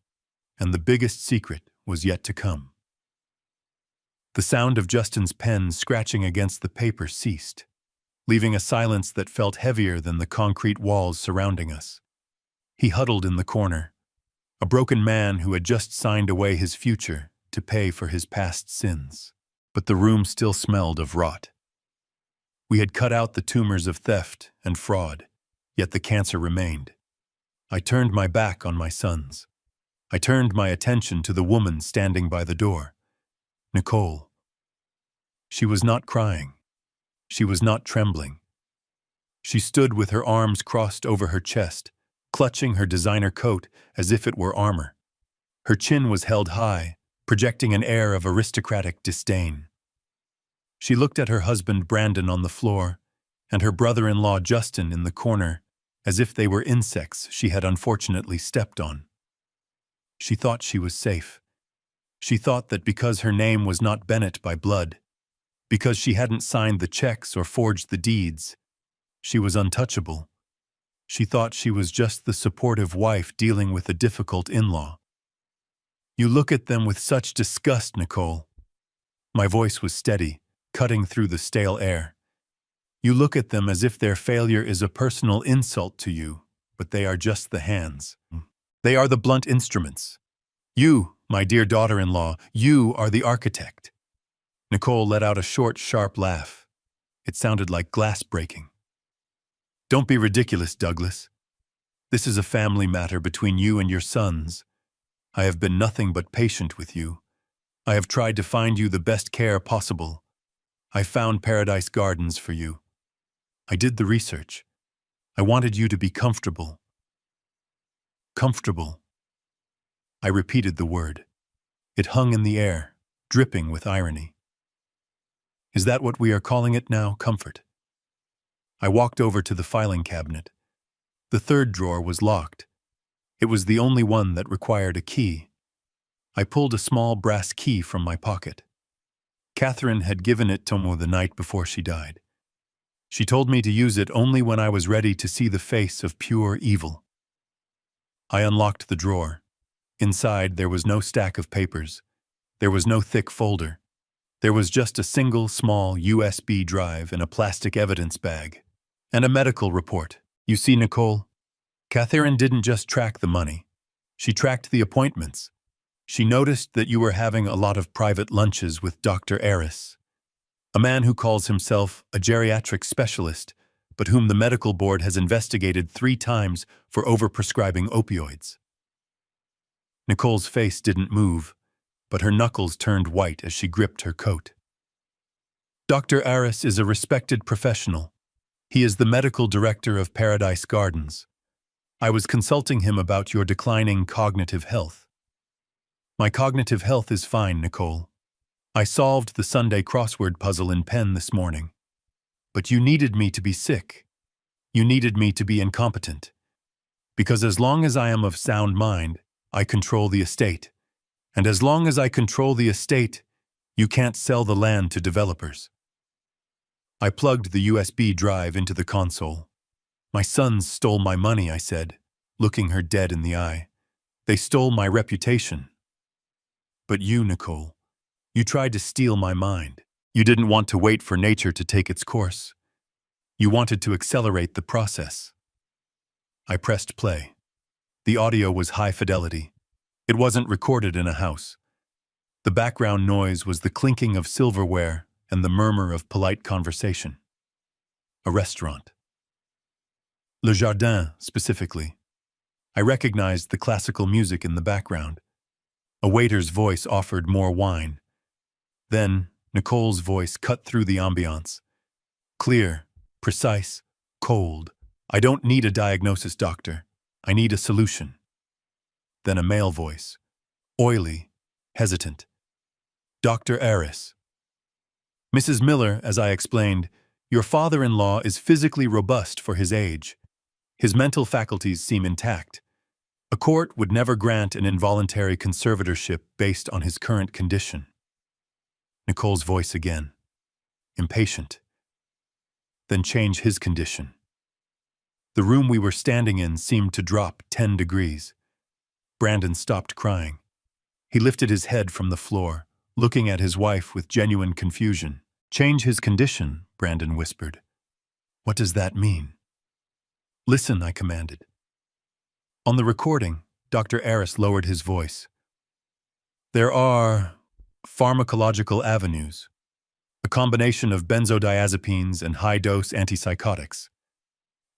and the biggest secret was yet to come. The sound of Justin's pen scratching against the paper ceased, leaving a silence that felt heavier than the concrete walls surrounding us. He huddled in the corner, a broken man who had just signed away his future to pay for his past sins. But the room still smelled of rot. We had cut out the tumors of theft and fraud, yet the cancer remained. I turned my back on my sons. I turned my attention to the woman standing by the door. Nicole. She was not crying. She was not trembling. She stood with her arms crossed over her chest, clutching her designer coat as if it were armor. Her chin was held high, projecting an air of aristocratic disdain. She looked at her husband Brandon on the floor, and her brother-in-law Justin in the corner, as if they were insects she had unfortunately stepped on. She thought she was safe. She thought that because her name was not Bennett by blood, because she hadn't signed the checks or forged the deeds, she was untouchable. She thought she was just the supportive wife dealing with a difficult in-law. You look at them with such disgust, Nicole. My voice was steady, cutting through the stale air. You look at them as if their failure is a personal insult to you, but they are just the hands. They are the blunt instruments. You, my dear daughter-in-law, you are the architect. Nicole let out a short, sharp laugh. It sounded like glass breaking. Don't be ridiculous, Douglas. This is a family matter between you and your sons. I have been nothing but patient with you. I have tried to find you the best care possible. I found Paradise Gardens for you. I did the research. I wanted you to be comfortable. Comfortable. I repeated the word. It hung in the air, dripping with irony. Is that what we are calling it now, comfort? I walked over to the filing cabinet. The third drawer was locked. It was the only one that required a key. I pulled a small brass key from my pocket. Catherine had given it to me the night before she died. She told me to use it only when I was ready to see the face of pure evil. I unlocked the drawer. Inside, there was no stack of papers. There was no thick folder. There was just a single small USB drive in a plastic evidence bag. And a medical report. You see, Nicole? Catherine didn't just track the money. She tracked the appointments. She noticed that you were having a lot of private lunches with Dr. Aris, a man who calls himself a geriatric specialist, but whom the medical board has investigated 3 times for overprescribing opioids. Nicole's face didn't move, but her knuckles turned white as she gripped her coat. Dr. Aris is a respected professional. He is the medical director of Paradise Gardens. I was consulting him about your declining cognitive health. My cognitive health is fine, Nicole. I solved the Sunday crossword puzzle in pen this morning. But you needed me to be sick. You needed me to be incompetent. Because as long as I am of sound mind, I control the estate. And as long as I control the estate, you can't sell the land to developers. I plugged the USB drive into the console. My sons stole my money, I said, looking her dead in the eye. They stole my reputation. But you, Nicole, you tried to steal my mind. You didn't want to wait for nature to take its course. You wanted to accelerate the process. I pressed play. The audio was high fidelity. It wasn't recorded in a house. The background noise was the clinking of silverware and the murmur of polite conversation. A restaurant. Le Jardin, specifically. I recognized the classical music in the background. A waiter's voice offered more wine. Then, Nicole's voice cut through the ambiance. Clear, precise, cold. I don't need a diagnosis, doctor. I need a solution. Then a male voice. Oily, hesitant. Dr. Aris. Mrs. Miller, as I explained, your father-in-law is physically robust for his age. His mental faculties seem intact. A court would never grant an involuntary conservatorship based on his current condition. Nicole's voice again. Impatient. Then change his condition. The room we were standing in seemed to drop 10 degrees. Brandon stopped crying. He lifted his head from the floor, looking at his wife with genuine confusion. Change his condition, Brandon whispered. What does that mean? Listen, I commanded. On the recording, Dr. Aris lowered his voice. There are pharmacological avenues, a combination of benzodiazepines and high-dose antipsychotics.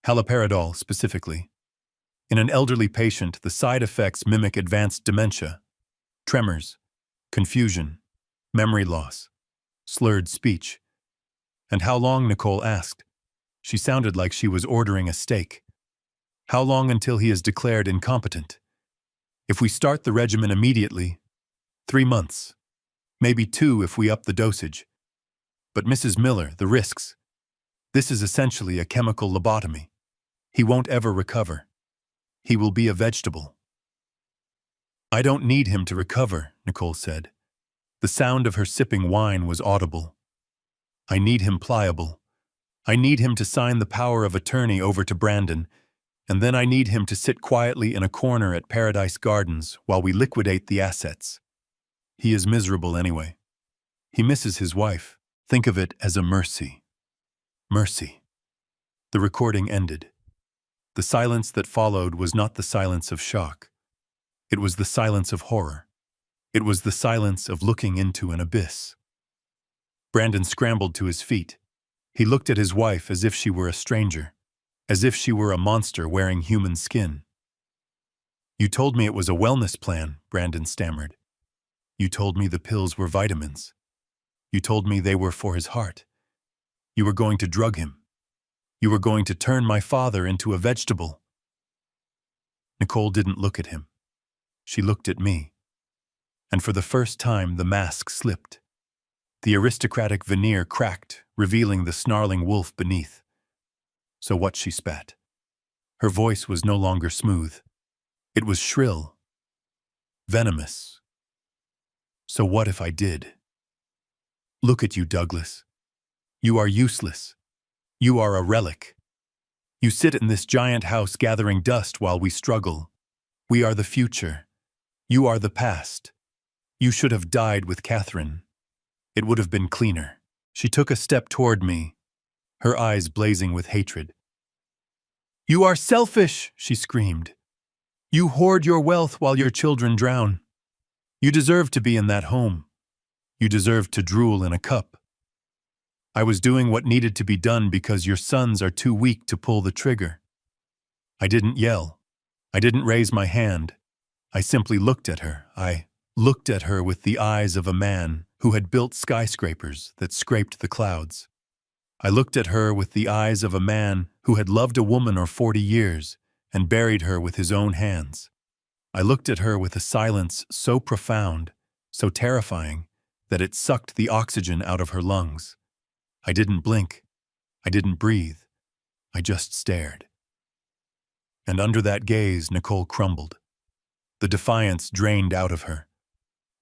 Haloperidol, specifically. In an elderly patient, the side effects mimic advanced dementia, tremors, confusion, memory loss, slurred speech. And how long, Nicole asked. She sounded like she was ordering a steak. How long until he is declared incompetent? If we start the regimen immediately, 3 months. Maybe 2 if we up the dosage. But Mrs. Miller, the risks. This is essentially a chemical lobotomy. He won't ever recover. He will be a vegetable. I don't need him to recover, Nicole said. The sound of her sipping wine was audible. I need him pliable. I need him to sign the power of attorney over to Brandon, and then I need him to sit quietly in a corner at Paradise Gardens while we liquidate the assets. He is miserable anyway. He misses his wife. Think of it as a mercy. Mercy. The recording ended. The silence that followed was not the silence of shock. It was the silence of horror. It was the silence of looking into an abyss. Brandon scrambled to his feet. He looked at his wife as if she were a stranger, as if she were a monster wearing human skin. You told me it was a wellness plan, Brandon stammered. You told me the pills were vitamins. You told me they were for his heart. You were going to drug him. You were going to turn my father into a vegetable. Nicole didn't look at him. She looked at me. And for the first time, the mask slipped. The aristocratic veneer cracked, revealing the snarling wolf beneath. So what, she spat. Her voice was no longer smooth. It was shrill, venomous. So what if I did? Look at you, Douglas. You are useless. You are a relic. You sit in this giant house gathering dust while we struggle. We are the future. You are the past. You should have died with Catherine. It would have been cleaner. She took a step toward me, her eyes blazing with hatred. You are selfish, she screamed. You hoard your wealth while your children drown. You deserve to be in that home. You deserve to drool in a cup. I was doing what needed to be done because your sons are too weak to pull the trigger. I didn't yell. I didn't raise my hand. I simply looked at her. I looked at her with the eyes of a man who had built skyscrapers that scraped the clouds. I looked at her with the eyes of a man who had loved a woman for 40 years and buried her with his own hands. I looked at her with a silence so profound, so terrifying, that it sucked the oxygen out of her lungs. I didn't blink. I didn't breathe. I just stared. And under that gaze, Nicole crumbled. The defiance drained out of her.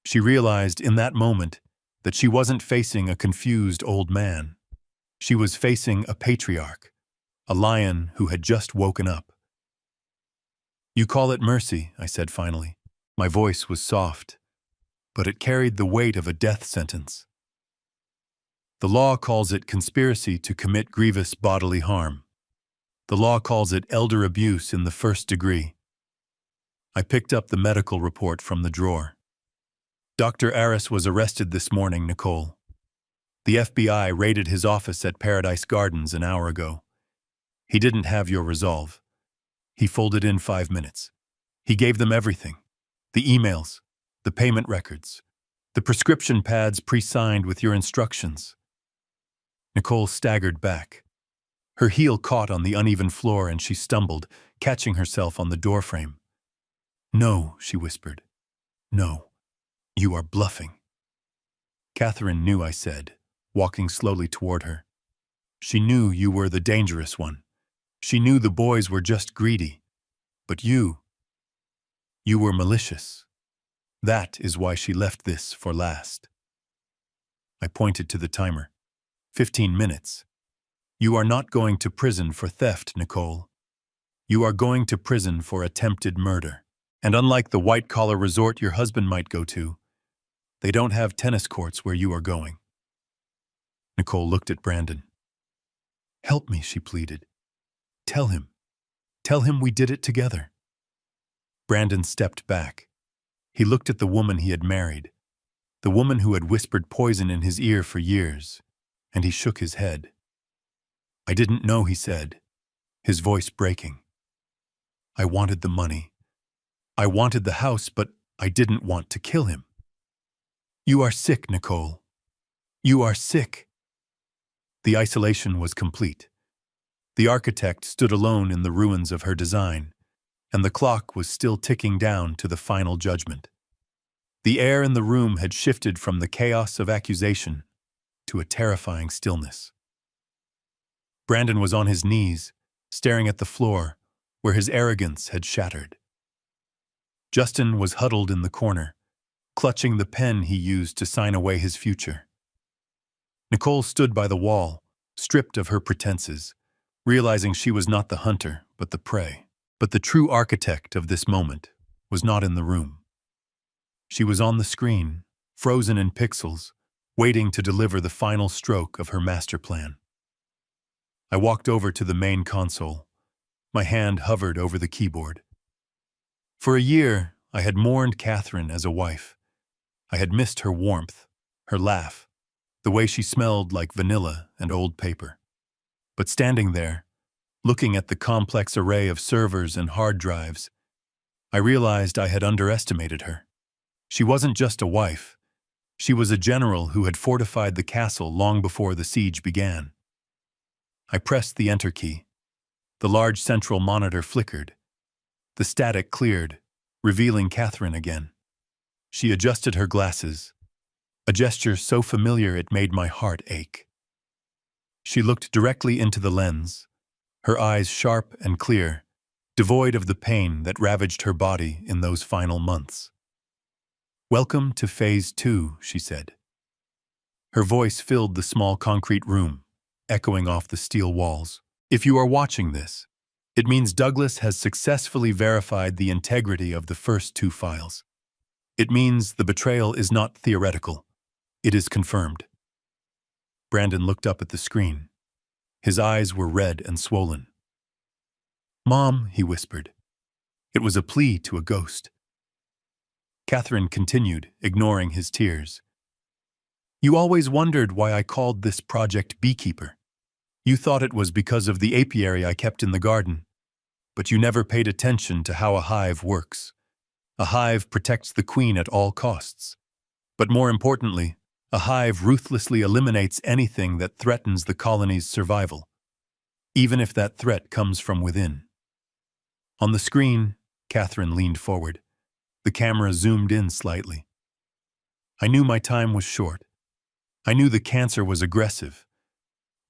She realized in that moment that she wasn't facing a confused old man. She was facing a patriarch, a lion who had just woken up. You call it mercy, I said finally. My voice was soft, but it carried the weight of a death sentence. The law calls it conspiracy to commit grievous bodily harm. The law calls it elder abuse in the first degree. I picked up the medical report from the drawer. Dr. Aris was arrested this morning, Nicole. The FBI raided his office at Paradise Gardens an hour ago. He didn't have your resolve. He folded in 5 minutes. He gave them everything. The emails, the payment records, the prescription pads pre-signed with your instructions. Nicole staggered back. Her heel caught on the uneven floor and she stumbled, catching herself on the doorframe. No, she whispered. No, you are bluffing. Catherine knew, I said, walking slowly toward her. She knew you were the dangerous one. She knew the boys were just greedy. But you were malicious. That is why she left this for last. I pointed to the timer. 15 minutes. You are not going to prison for theft, Nicole. You are going to prison for attempted murder. And unlike the white-collar resort your husband might go to, they don't have tennis courts where you are going. Nicole looked at Brandon. Help me, she pleaded. Tell him. Tell him we did it together. Brandon stepped back. He looked at the woman he had married, the woman who had whispered poison in his ear for years, and he shook his head. I didn't know, he said, his voice breaking. I wanted the money. I wanted the house, but I didn't want to kill him. You are sick, Nicole. You are sick. The isolation was complete. The architect stood alone in the ruins of her design, and the clock was still ticking down to the final judgment. The air in the room had shifted from the chaos of accusation to a terrifying stillness. Brandon was on his knees, staring at the floor, where his arrogance had shattered. Justin was huddled in the corner, clutching the pen he used to sign away his future. Nicole stood by the wall, stripped of her pretenses, realizing she was not the hunter, but the prey. But the true architect of this moment was not in the room. She was on the screen, frozen in pixels, waiting to deliver the final stroke of her master plan. I walked over to the main console. My hand hovered over the keyboard. For a year, I had mourned Catherine as a wife. I had missed her warmth, her laugh, the way she smelled like vanilla and old paper. But standing there, looking at the complex array of servers and hard drives, I realized I had underestimated her. She wasn't just a wife. She was a general who had fortified the castle long before the siege began. I pressed the enter key. The large central monitor flickered. The static cleared, revealing Catherine again. She adjusted her glasses, a gesture so familiar it made my heart ache. She looked directly into the lens, her eyes sharp and clear, devoid of the pain that ravaged her body in those final months. Welcome to Phase 2, she said. Her voice filled the small concrete room, echoing off the steel walls. If you are watching this, it means Douglas has successfully verified the integrity of the first 2 files. It means the betrayal is not theoretical. It is confirmed. Brandon looked up at the screen. His eyes were red and swollen. Mom, he whispered. It was a plea to a ghost. Catherine continued, ignoring his tears. You always wondered why I called this project Beekeeper. You thought it was because of the apiary I kept in the garden, but you never paid attention to how a hive works. A hive protects the queen at all costs. But more importantly, a hive ruthlessly eliminates anything that threatens the colony's survival, even if that threat comes from within. On the screen, Catherine leaned forward. The camera zoomed in slightly. I knew my time was short. I knew the cancer was aggressive,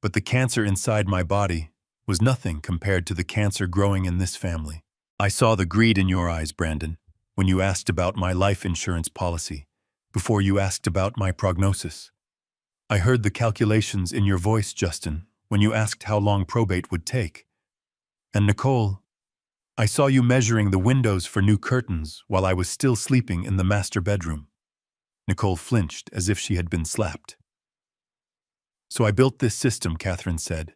but the cancer inside my body was nothing compared to the cancer growing in this family. I saw the greed in your eyes, Brandon, when you asked about my life insurance policy, before you asked about my prognosis. I heard the calculations in your voice, Justin, when you asked how long probate would take. And Nicole, I saw you measuring the windows for new curtains while I was still sleeping in the master bedroom. Nicole flinched as if she had been slapped. So I built this system, Catherine said.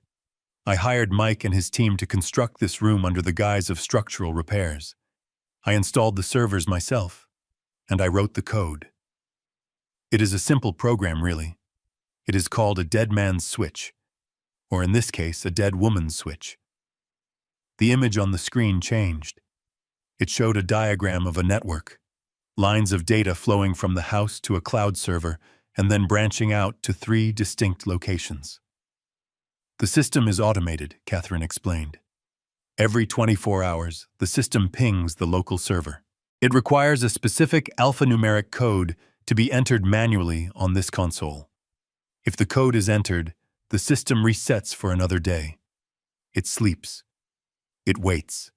I hired Mike and his team to construct this room under the guise of structural repairs. I installed the servers myself, and I wrote the code. It is a simple program, really. It is called a dead man's switch, or in this case, a dead woman's switch. The image on the screen changed. It showed a diagram of a network, lines of data flowing from the house to a cloud server and then branching out to 3 distinct locations. The system is automated, Catherine explained. Every 24 hours, the system pings the local server. It requires a specific alphanumeric code to be entered manually on this console. If the code is entered, the system resets for another day. It sleeps. It waits.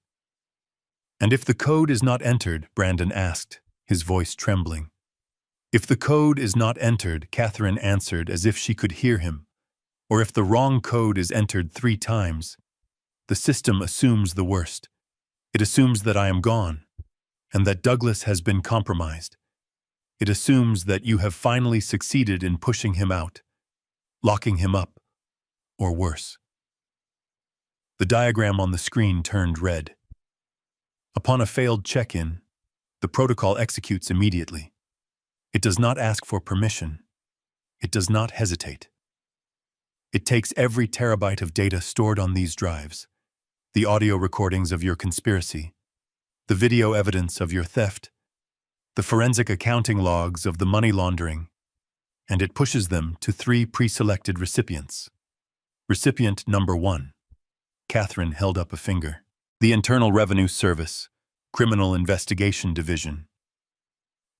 And if the code is not entered, Brandon asked, his voice trembling. If the code is not entered, Catherine answered as if she could hear him. Or if the wrong code is entered 3 times, the system assumes the worst. It assumes that I am gone, and that Douglas has been compromised. It assumes that you have finally succeeded in pushing him out, locking him up, or worse. The diagram on the screen turned red. Upon a failed check-in, the protocol executes immediately. It does not ask for permission. It does not hesitate. It takes every terabyte of data stored on these drives, the audio recordings of your conspiracy, the video evidence of your theft, the forensic accounting logs of the money laundering, and it pushes them to 3 pre-selected recipients. Recipient number 1. Catherine held up a finger. The Internal Revenue Service, Criminal Investigation Division.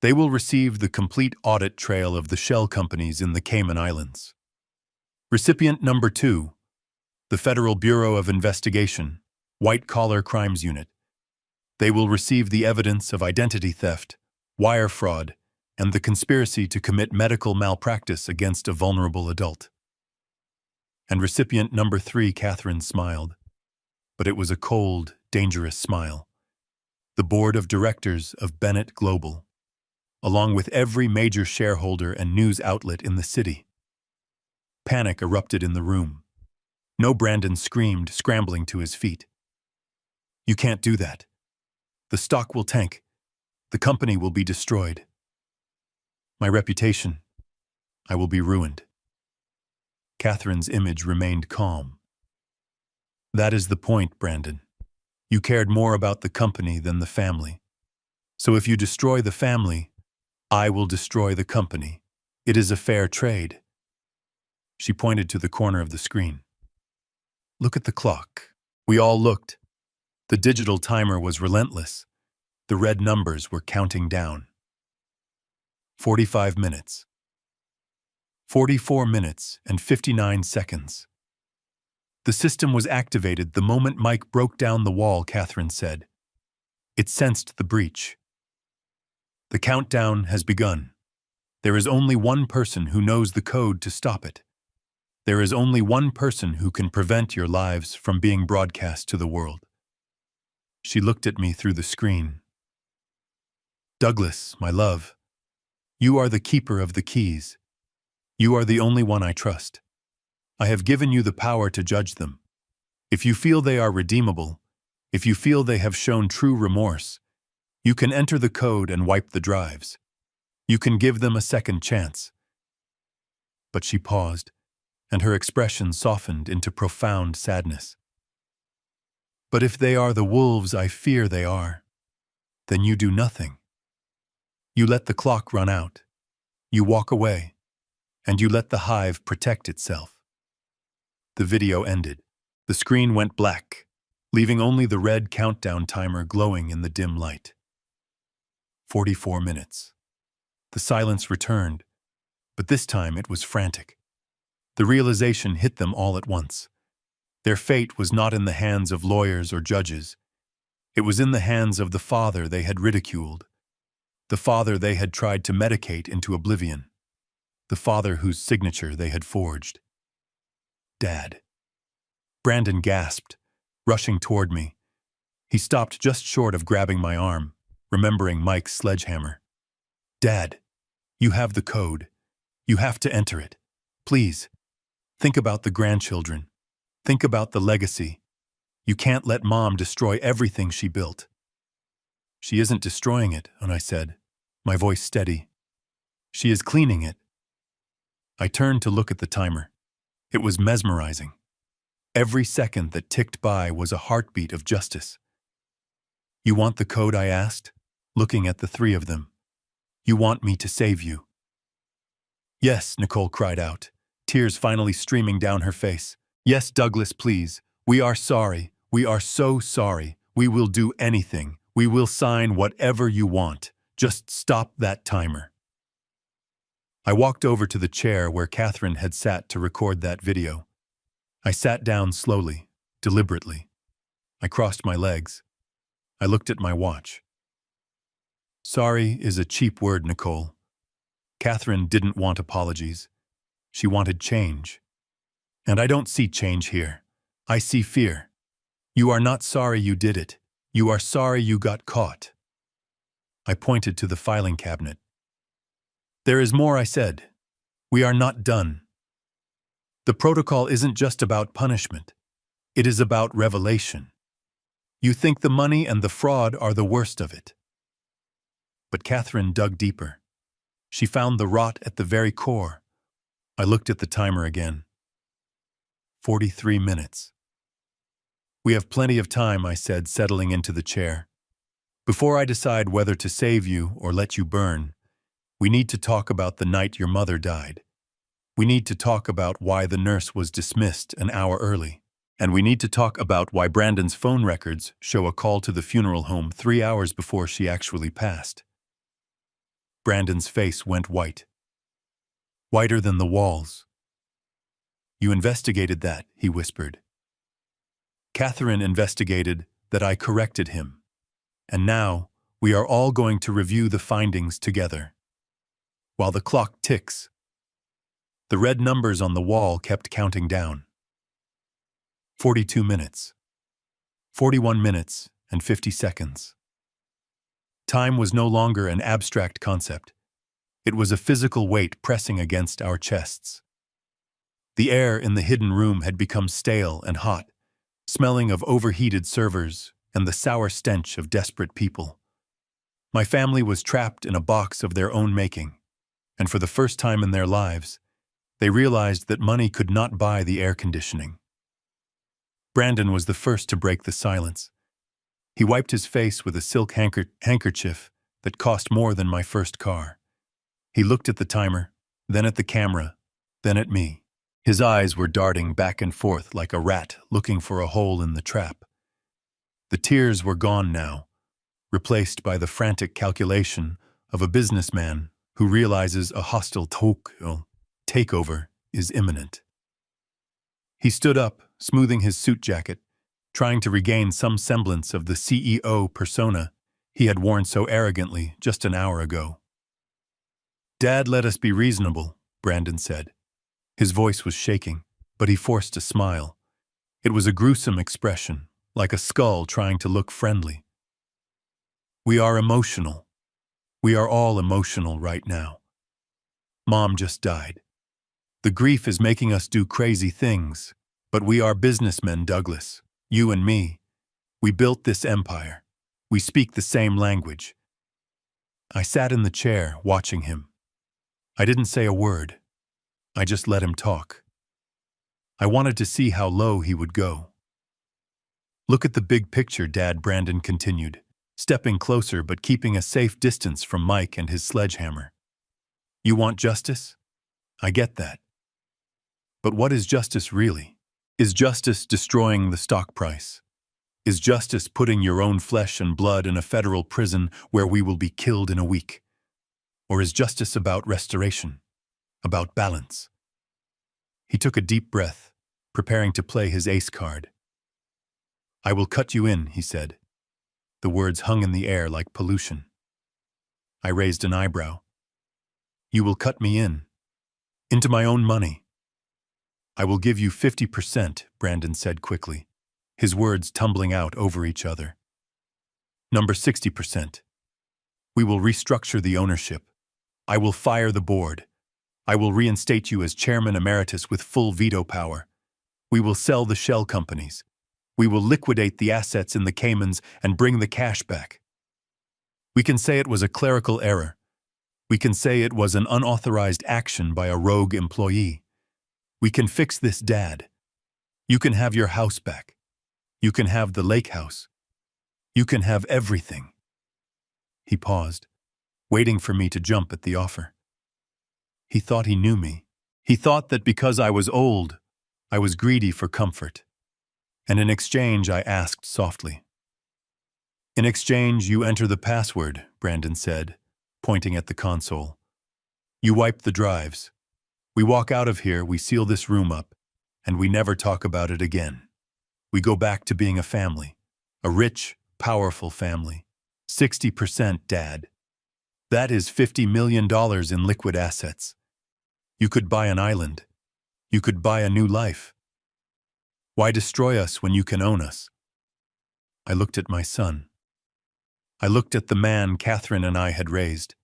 They will receive the complete audit trail of the shell companies in the Cayman Islands. Recipient number 2. The Federal Bureau of Investigation, White-Collar Crimes Unit. They will receive the evidence of identity theft, wire fraud, and the conspiracy to commit medical malpractice against a vulnerable adult. And recipient number 3, Catherine smiled. But it was a cold, dangerous smile. The board of directors of Bennett Global, along with every major shareholder and news outlet in the city. Panic erupted in the room. No, Brandon screamed, scrambling to his feet. You can't do that. The stock will tank. The company will be destroyed. My reputation. I will be ruined. Catherine's image remained calm. That is the point, Brandon. You cared more about the company than the family. So if you destroy the family, I will destroy the company. It is a fair trade. She pointed to the corner of the screen. Look at the clock. We all looked. The digital timer was relentless. The red numbers were counting down. 45 minutes. 44 minutes and 59 seconds. The system was activated the moment Mike broke down the wall, Catherine said. It sensed the breach. The countdown has begun. There is only one person who knows the code to stop it. There is only one person who can prevent your lives from being broadcast to the world. She looked at me through the screen. Douglas, my love, you are the keeper of the keys. You are the only one I trust. I have given you the power to judge them. If you feel they are redeemable, if you feel they have shown true remorse, you can enter the code and wipe the drives. You can give them a second chance. But she paused, and her expression softened into profound sadness. But if they are the wolves I fear they are, then you do nothing. You let the clock run out. You walk away, and you let the hive protect itself. The video ended. The screen went black, leaving only the red countdown timer glowing in the dim light. 44 minutes. The silence returned, but this time it was frantic. The realization hit them all at once. Their fate was not in the hands of lawyers or judges. It was in the hands of the father they had ridiculed, the father they had tried to medicate into oblivion, the father whose signature they had forged. Dad. Brandon gasped, rushing toward me. He stopped just short of grabbing my arm, remembering Mike's sledgehammer. Dad, you have the code. You have to enter it. Please. Think about the grandchildren. Think about the legacy. You can't let Mom destroy everything she built. She isn't destroying it, and I said, my voice steady. She is cleaning it. I turned to look at the timer. It was mesmerizing. Every second that ticked by was a heartbeat of justice. You want the code, I asked, looking at the 3 of them. You want me to save you. Yes, Nicole cried out, tears finally streaming down her face. Yes, Douglas, please. We are sorry. We are so sorry. We will do anything. We will sign whatever you want. Just stop that timer. I walked over to the chair where Catherine had sat to record that video. I sat down slowly, deliberately. I crossed my legs. I looked at my watch. Sorry is a cheap word, Nicole. Catherine didn't want apologies. She wanted change. And I don't see change here. I see fear. You are not sorry you did it. You are sorry you got caught. I pointed to the filing cabinet. There is more, I said. We are not done. The protocol isn't just about punishment. It is about revelation. You think the money and the fraud are the worst of it. But Catherine dug deeper. She found the rot at the very core. I looked at the timer again. 43 minutes. We have plenty of time, I said, settling into the chair. Before I decide whether to save you or let you burn, we need to talk about the night your mother died. We need to talk about why the nurse was dismissed an hour early. And we need to talk about why Brandon's phone records show a call to the funeral home 3 hours before she actually passed. Brandon's face went white. Whiter than the walls. You investigated that, he whispered. Catherine investigated that I corrected him. And now, we are all going to review the findings together. While the clock ticks, the red numbers on the wall kept counting down. 42 minutes. 41 minutes and 50 seconds. Time was no longer an abstract concept. It was a physical weight pressing against our chests. The air in the hidden room had become stale and hot, smelling of overheated servers and the sour stench of desperate people. My family was trapped in a box of their own making, and for the first time in their lives, they realized that money could not buy the air conditioning. Brandon was the first to break the silence. He wiped his face with a silk handkerchief that cost more than my first car. He looked at the timer, then at the camera, then at me. His eyes were darting back and forth like a rat looking for a hole in the trap. The tears were gone now, replaced by the frantic calculation of a businessman who realizes a hostile takeover is imminent. He stood up, smoothing his suit jacket, trying to regain some semblance of the CEO persona he had worn so arrogantly just an hour ago. Dad, let us be reasonable, Brandon said. His voice was shaking, but he forced a smile. It was a gruesome expression, like a skull trying to look friendly. We are emotional. We are all emotional right now. Mom just died. The grief is making us do crazy things, but we are businessmen, Douglas. You and me. We built this empire. We speak the same language. I sat in the chair, watching him. I didn't say a word. I just let him talk. I wanted to see how low he would go. Look at the big picture, Dad, Brandon continued, stepping closer but keeping a safe distance from Mike and his sledgehammer. You want justice? I get that. But what is justice really? Is justice destroying the stock price? Is justice putting your own flesh and blood in a federal prison where we will be killed in a week? Or is justice about restoration? About balance? He took a deep breath, preparing to play his ace card. I will cut you in, he said. The words hung in the air like pollution. I raised an eyebrow. You will cut me in? Into my own money? I will give you 50%, Brandon said quickly, his words tumbling out over each other. Number 60%. We will restructure the ownership. I will fire the board. I will reinstate you as chairman emeritus with full veto power. We will sell the shell companies. We will liquidate the assets in the Caymans and bring the cash back. We can say it was a clerical error. We can say it was an unauthorized action by a rogue employee. We can fix this, Dad. You can have your house back. You can have the lake house. You can have everything. He paused, waiting for me to jump at the offer. He thought he knew me. He thought that because I was old, I was greedy for comfort. And in exchange, I asked softly, In exchange, you enter the password, Brandon said, pointing at the console. You wipe the drives. We walk out of here, we seal this room up, and we never talk about it again. We go back to being a family. A rich, powerful family. 60% dad. That is $50 million in liquid assets. You could buy an island. You could buy a new life. Why destroy us when you can own us? I looked at my son. I looked at the man Catherine and I had raised.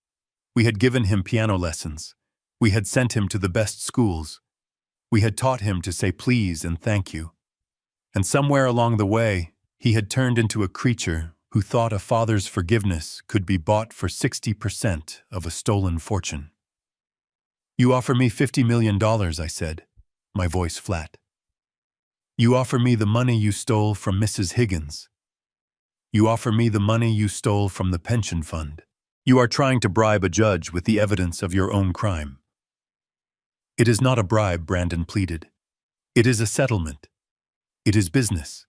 We had given him piano lessons. We had sent him to the best schools. We had taught him to say please and thank you. And somewhere along the way, he had turned into a creature who thought a father's forgiveness could be bought for 60% of a stolen fortune. You offer me $50 million, I said, my voice flat. You offer me the money you stole from Mrs. Higgins. You offer me the money you stole from the pension fund. You are trying to bribe a judge with the evidence of your own crime. It is not a bribe, Brandon pleaded. It is a settlement. It is business.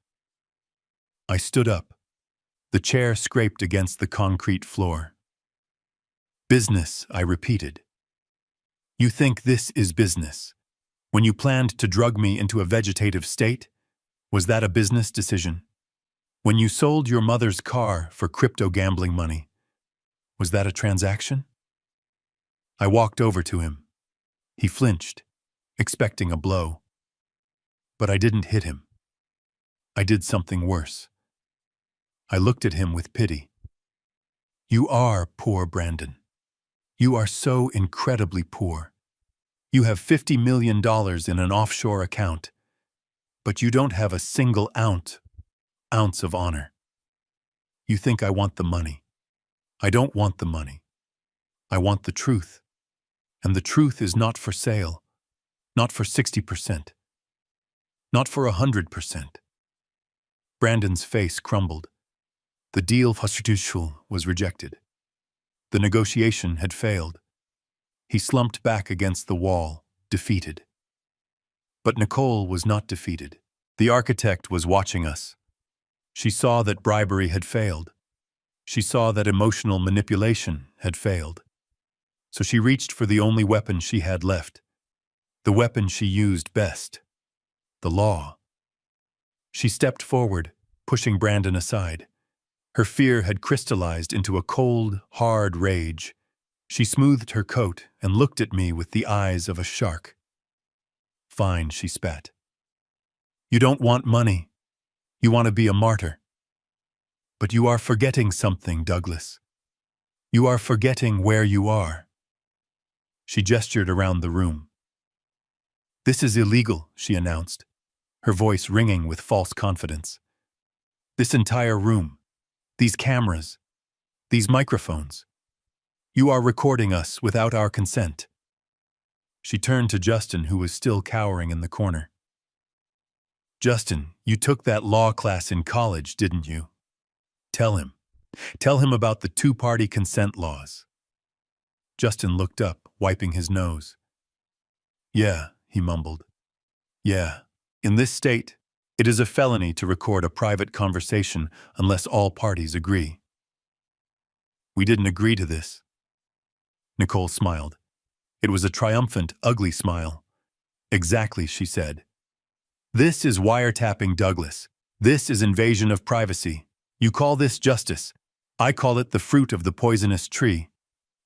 I stood up. The chair scraped against the concrete floor. Business, I repeated. You think this is business? When you planned to drug me into a vegetative state, was that a business decision? When you sold your mother's car for crypto gambling money, was that a transaction? I walked over to him. He flinched, expecting a blow. But I didn't hit him. I did something worse. I looked at him with pity. You are poor, Brandon. You are so incredibly poor. You have $50 million in an offshore account, but you don't have a single ounce of honor. You think I want the money. I don't want the money. I want the truth. And the truth is not for sale, not for 60%, not for 100%. Brandon's face crumbled. The deal was rejected. The negotiation had failed. He slumped back against the wall, defeated. But Nicole was not defeated. The architect was watching us. She saw that bribery had failed. She saw that emotional manipulation had failed. So she reached for the only weapon she had left, the weapon she used best, the law. She stepped forward, pushing Brandon aside. Her fear had crystallized into a cold, hard rage. She smoothed her coat and looked at me with the eyes of a shark. Fine, she spat. You don't want money. You want to be a martyr. But you are forgetting something, Douglas. You are forgetting where you are. She gestured around the room. This is illegal, she announced, her voice ringing with false confidence. This entire room, these cameras, these microphones. You are recording us without our consent. She turned to Justin, who was still cowering in the corner. Justin, you took that law class in college, didn't you? Tell him. Tell him about the two-party consent laws. Justin looked up, wiping his nose. Yeah, he mumbled. Yeah, in this state, it is a felony to record a private conversation unless all parties agree. We didn't agree to this. Nicole smiled. It was a triumphant, ugly smile. Exactly, she said. This is wiretapping, Douglas. This is invasion of privacy. You call this justice. I call it the fruit of the poisonous tree.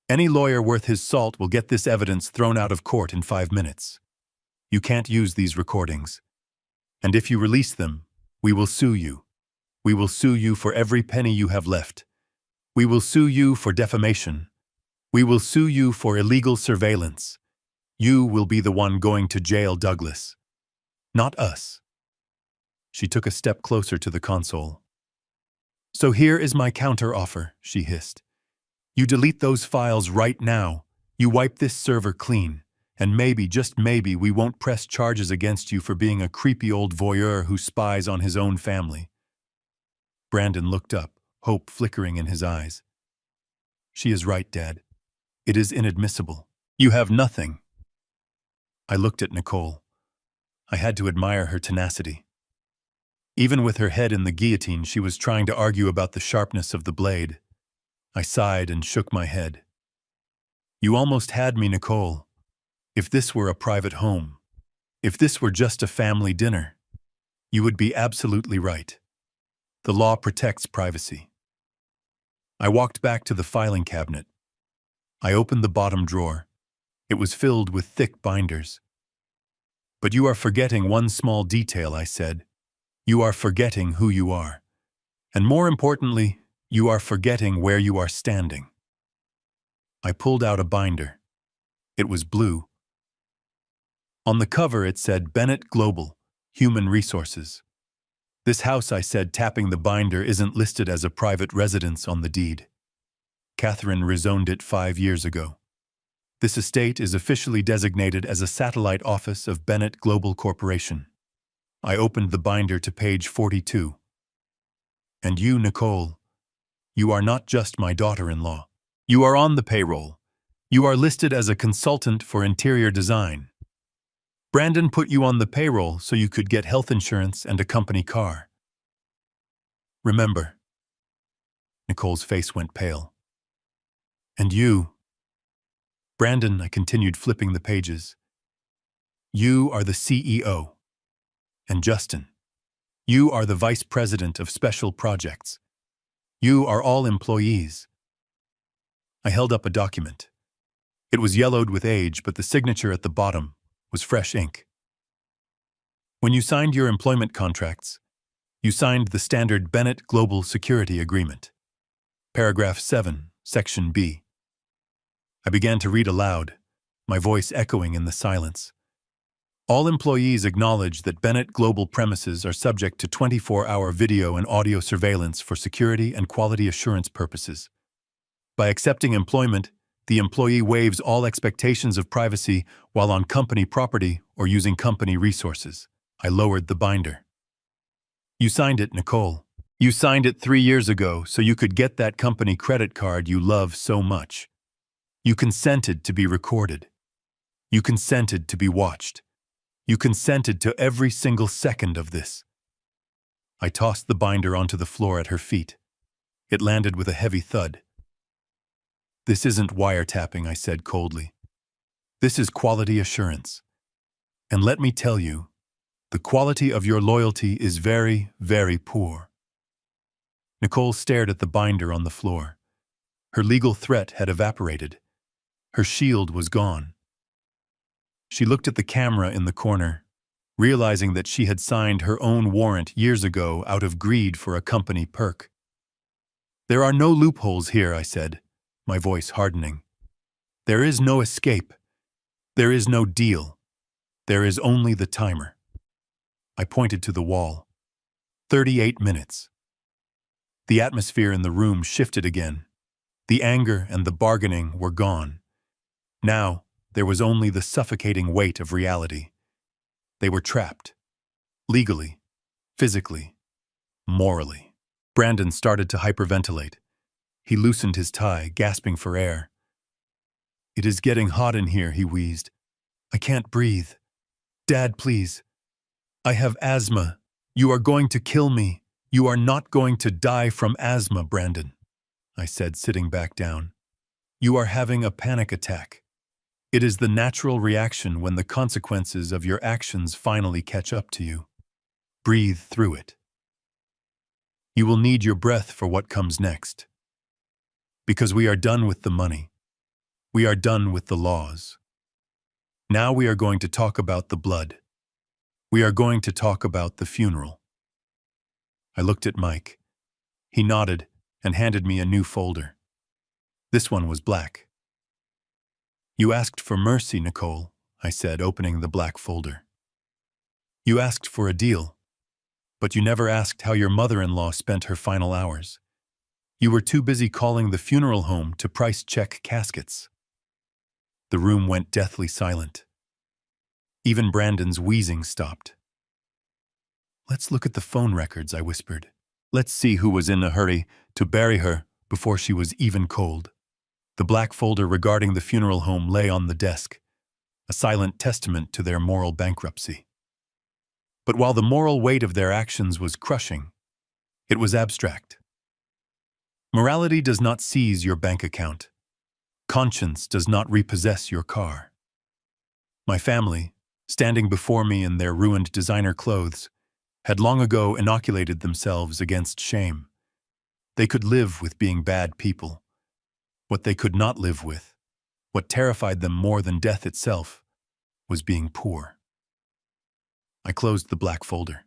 Any lawyer worth his salt will get this evidence thrown out of court in 5 minutes. You can't use these recordings. And if you release them, we will sue you. We will sue you for every penny you have left. We will sue you for defamation. We will sue you for illegal surveillance. You will be the one going to jail, Douglas. Not us. She took a step closer to the console. So here is my counter-offer, she hissed. You delete those files right now. You wipe this server clean. And maybe, just maybe, we won't press charges against you for being a creepy old voyeur who spies on his own family. Brandon looked up, hope flickering in his eyes. She is right, Dad. It is inadmissible. You have nothing. I looked at Nicole. I had to admire her tenacity. Even with her head in the guillotine, she was trying to argue about the sharpness of the blade. I sighed and shook my head. You almost had me, Nicole. If this were a private home, if this were just a family dinner, you would be absolutely right. The law protects privacy. I walked back to the filing cabinet. I opened the bottom drawer. It was filled with thick binders. But you are forgetting one small detail, I said. You are forgetting who you are. And more importantly, you are forgetting where you are standing. I pulled out a binder. It was blue. On the cover it said Bennett Global, Human Resources. This house, I said, tapping the binder, isn't listed as a private residence on the deed. Catherine rezoned it 5 years ago. This estate is officially designated as a satellite office of Bennett Global Corporation. I opened the binder to page 42. And you, Nicole, you are not just my daughter-in-law. You are on the payroll. You are listed as a consultant for interior design. Brandon put you on the payroll so you could get health insurance and a company car. Remember. Nicole's face went pale. And you, Brandon, I continued flipping the pages. You are the CEO. And Justin, you are the Vice President of Special Projects. You are all employees. I held up a document. It was yellowed with age, but the signature at the bottom was fresh ink. When you signed your employment contracts, you signed the standard Bennett Global Security Agreement. Paragraph 7, Section B. I began to read aloud, my voice echoing in the silence. All employees acknowledge that Bennett Global premises are subject to 24-hour video and audio surveillance for security and quality assurance purposes. By accepting employment, the employee waives all expectations of privacy while on company property or using company resources. I lowered the binder. You signed it, Nicole. You signed it 3 years ago so you could get that company credit card you love so much. You consented to be recorded. You consented to be watched. You consented to every single second of this. I tossed the binder onto the floor at her feet. It landed with a heavy thud. This isn't wiretapping, I said coldly. This is quality assurance. And let me tell you, the quality of your loyalty is very, very poor. Nicole stared at the binder on the floor. Her legal threat had evaporated. Her shield was gone. She looked at the camera in the corner, realizing that she had signed her own warrant years ago out of greed for a company perk. There are no loopholes here, I said, my voice hardening. There is no escape. There is no deal. There is only the timer. I pointed to the wall. 38 minutes. The atmosphere in the room shifted again. The anger and the bargaining were gone. Now, there was only the suffocating weight of reality. They were trapped. Legally, physically, morally. Brandon started to hyperventilate. He loosened his tie, gasping for air. It is getting hot in here, he wheezed. I can't breathe. Dad, please. I have asthma. You are going to kill me. You are not going to die from asthma, Brandon, I said, sitting back down. You are having a panic attack. It is the natural reaction when the consequences of your actions finally catch up to you. Breathe through it. You will need your breath for what comes next. Because we are done with the money. We are done with the laws. Now we are going to talk about the blood. We are going to talk about the funeral. I looked at Mike. He nodded and handed me a new folder. This one was black. You asked for mercy, Nicole, I said, opening the black folder. You asked for a deal, but you never asked how your mother-in-law spent her final hours. You were too busy calling the funeral home to price-check caskets. The room went deathly silent. Even Brandon's wheezing stopped. Let's look at the phone records, I whispered. Let's see who was in a hurry to bury her before she was even cold. The black folder regarding the funeral home lay on the desk, a silent testament to their moral bankruptcy. But while the moral weight of their actions was crushing, it was abstract. Morality does not seize your bank account. Conscience does not repossess your car. My family, standing before me in their ruined designer clothes, had long ago inoculated themselves against shame. They could live with being bad people. What they could not live with, what terrified them more than death itself, was being poor. I closed the black folder.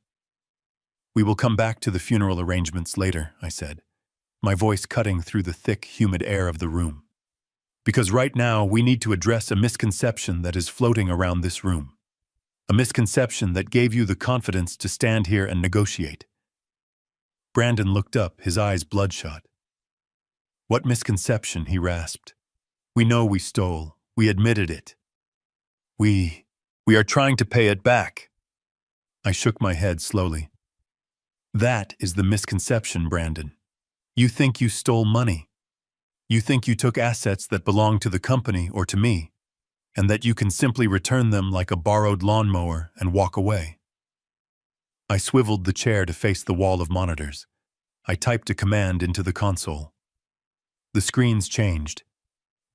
"We will come back to the funeral arrangements later," I said, my voice cutting through the thick, humid air of the room. "Because right now we need to address a misconception that is floating around this room. A misconception that gave you the confidence to stand here and negotiate." Brandon looked up, his eyes bloodshot. "What misconception?" he rasped. "We know we stole. We admitted it. We are trying to pay it back." I shook my head slowly. "That is the misconception, Brandon. You think you stole money. You think you took assets that belong to the company or to me, and that you can simply return them like a borrowed lawnmower and walk away." I swiveled the chair to face the wall of monitors. I typed a command into the console. The screens changed.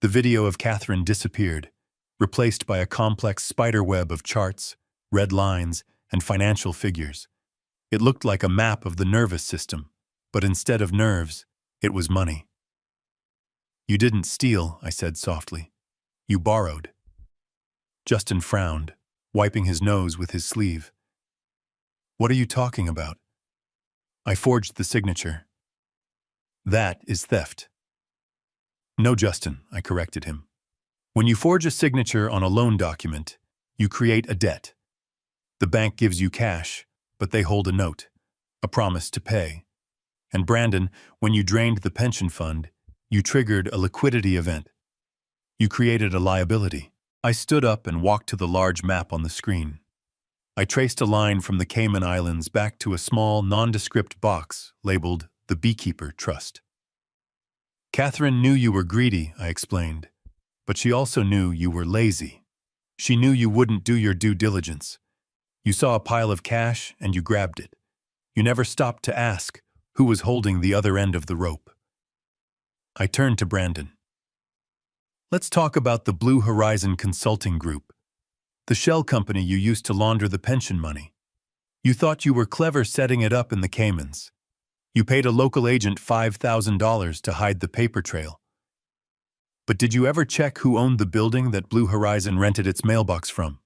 The video of Catherine disappeared, replaced by a complex spiderweb of charts, red lines, and financial figures. It looked like a map of the nervous system, but instead of nerves, it was money. "You didn't steal," I said softly. "You borrowed." Justin frowned, wiping his nose with his sleeve. "What are you talking about?" "I forged the signature." "That is theft." "No, Justin," I corrected him. "When you forge a signature on a loan document, you create a debt. The bank gives you cash, but they hold a note, a promise to pay. And Brandon, when you drained the pension fund, you triggered a liquidity event. You created a liability." I stood up and walked to the large map on the screen. I traced a line from the Cayman Islands back to a small, nondescript box labeled the Beekeeper Trust. "Catherine knew you were greedy," I explained, "but she also knew you were lazy. She knew you wouldn't do your due diligence. You saw a pile of cash and you grabbed it. You never stopped to ask who was holding the other end of the rope." I turned to Brandon. "Let's talk about the Blue Horizon Consulting Group, the shell company you used to launder the pension money. You thought you were clever setting it up in the Caymans. You paid a local agent $5,000 to hide the paper trail. But did you ever check who owned the building that Blue Horizon rented its mailbox from?"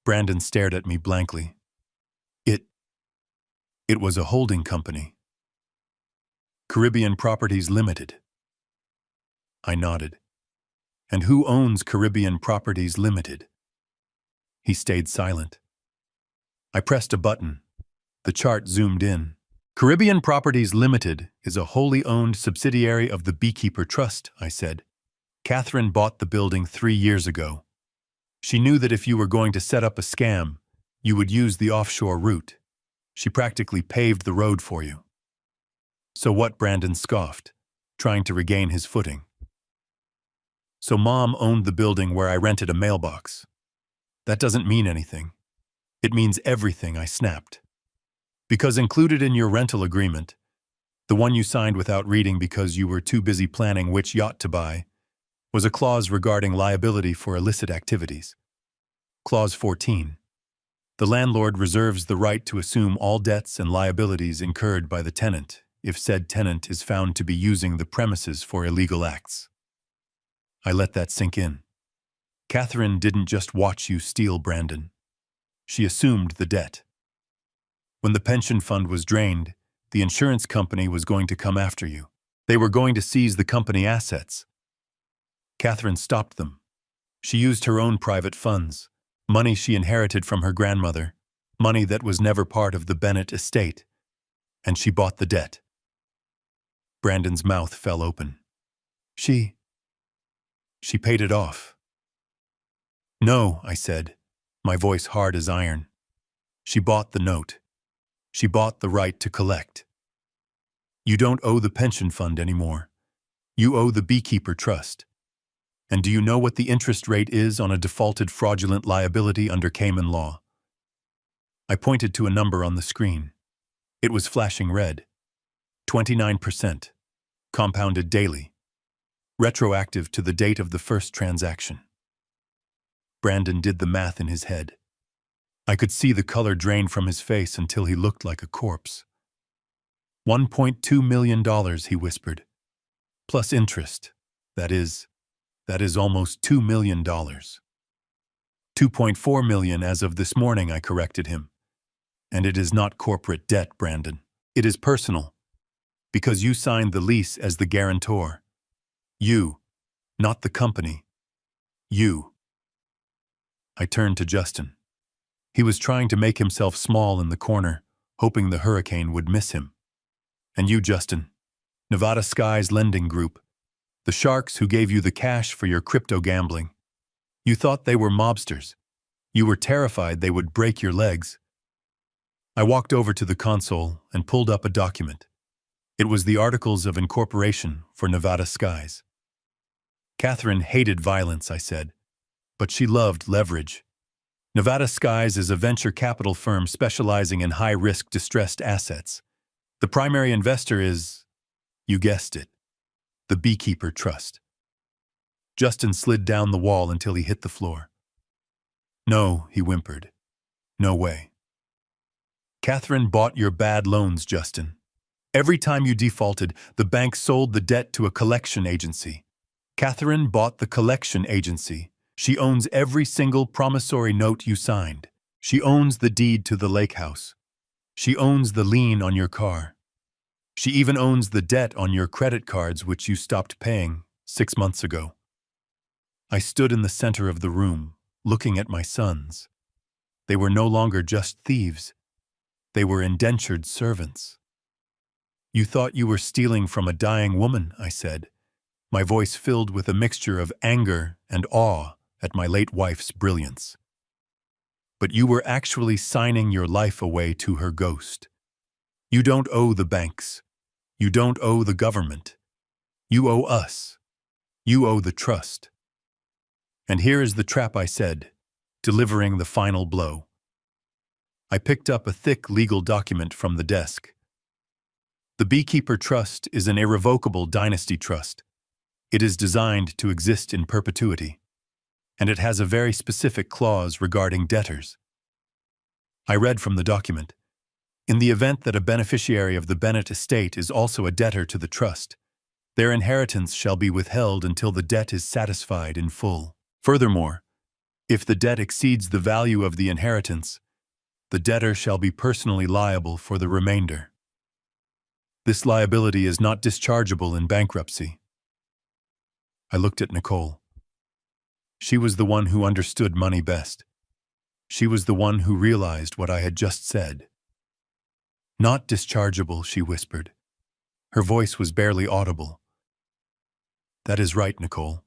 Brandon stared at me blankly. It was a holding company. Caribbean Properties Limited." I nodded. "And who owns Caribbean Properties Limited?" He stayed silent. I pressed a button. The chart zoomed in. "Caribbean Properties Limited is a wholly owned subsidiary of the Beekeeper Trust," I said. "Catherine bought the building 3 years ago. She knew that if you were going to set up a scam, you would use the offshore route. She practically paved the road for you." "So what?" Brandon scoffed, trying to regain his footing. "So Mom owned the building where I rented a mailbox." "That doesn't mean anything." "It means everything," I snapped. "Because included in your rental agreement, the one you signed without reading because you were too busy planning which yacht to buy, was a clause regarding liability for illicit activities. Clause 14. The landlord reserves the right to assume all debts and liabilities incurred by the tenant if said tenant is found to be using the premises for illegal acts." I let that sink in. Catherine didn't just watch you steal, Brandon. She assumed the debt. When the pension fund was drained, the insurance company was going to come after you. They were going to seize the company assets. Catherine stopped them. She used her own private funds, money she inherited from her grandmother, money that was never part of the Bennett estate, and she bought the debt. Brandon's mouth fell open. She paid it off. No, I said, my voice hard as iron. She bought the note. She bought the right to collect. You don't owe the pension fund anymore. You owe the Beekeeper Trust. And do you know what the interest rate is on a defaulted fraudulent liability under Cayman law? I pointed to a number on the screen. It was flashing red. 29%. Compounded daily. Retroactive to the date of the first transaction. Brandon did the math in his head. I could see the color drain from his face until he looked like a corpse. $1.2 million, he whispered. Plus interest. That is almost $2 million. $2.4 million as of this morning, I corrected him. And it is not corporate debt, Brandon. It is personal. Because you signed the lease as the guarantor. You, not the company. You. I turned to Justin. He was trying to make himself small in the corner, hoping the hurricane would miss him. And you, Justin. Nevada Sky's lending group. The sharks who gave you the cash for your crypto gambling. You thought they were mobsters. You were terrified they would break your legs. I walked over to the console and pulled up a document. It was the Articles of Incorporation for Nevada Skies. Catherine hated violence, I said, but she loved leverage. Nevada Skies is a venture capital firm specializing in high-risk distressed assets. The primary investor is, you guessed it, the Beekeeper Trust. Justin slid down the wall until he hit the floor. No, he whimpered. No way. Catherine bought your bad loans, Justin. Every time you defaulted, the bank sold the debt to a collection agency. Catherine bought the collection agency. She owns every single promissory note you signed. She owns the deed to the lake house. She owns the lien on your car. She even owns the debt on your credit cards which you stopped paying 6 months ago. I stood in the center of the room, looking at my sons. They were no longer just thieves. They were indentured servants. You thought you were stealing from a dying woman, I said, my voice filled with a mixture of anger and awe at my late wife's brilliance. But you were actually signing your life away to her ghost. You don't owe the banks. You don't owe the government. You owe us. You owe the trust. And here is the trap, I said, delivering the final blow. I picked up a thick legal document from the desk. The Beekeeper Trust is an irrevocable dynasty trust. It is designed to exist in perpetuity, and it has a very specific clause regarding debtors. I read from the document. In the event that a beneficiary of the Bennett estate is also a debtor to the trust, their inheritance shall be withheld until the debt is satisfied in full. Furthermore, if the debt exceeds the value of the inheritance, the debtor shall be personally liable for the remainder. This liability is not dischargeable in bankruptcy. I looked at Nicole. She was the one who understood money best. She was the one who realized what I had just said. Not dischargeable, she whispered. Her voice was barely audible. That is right, Nicole.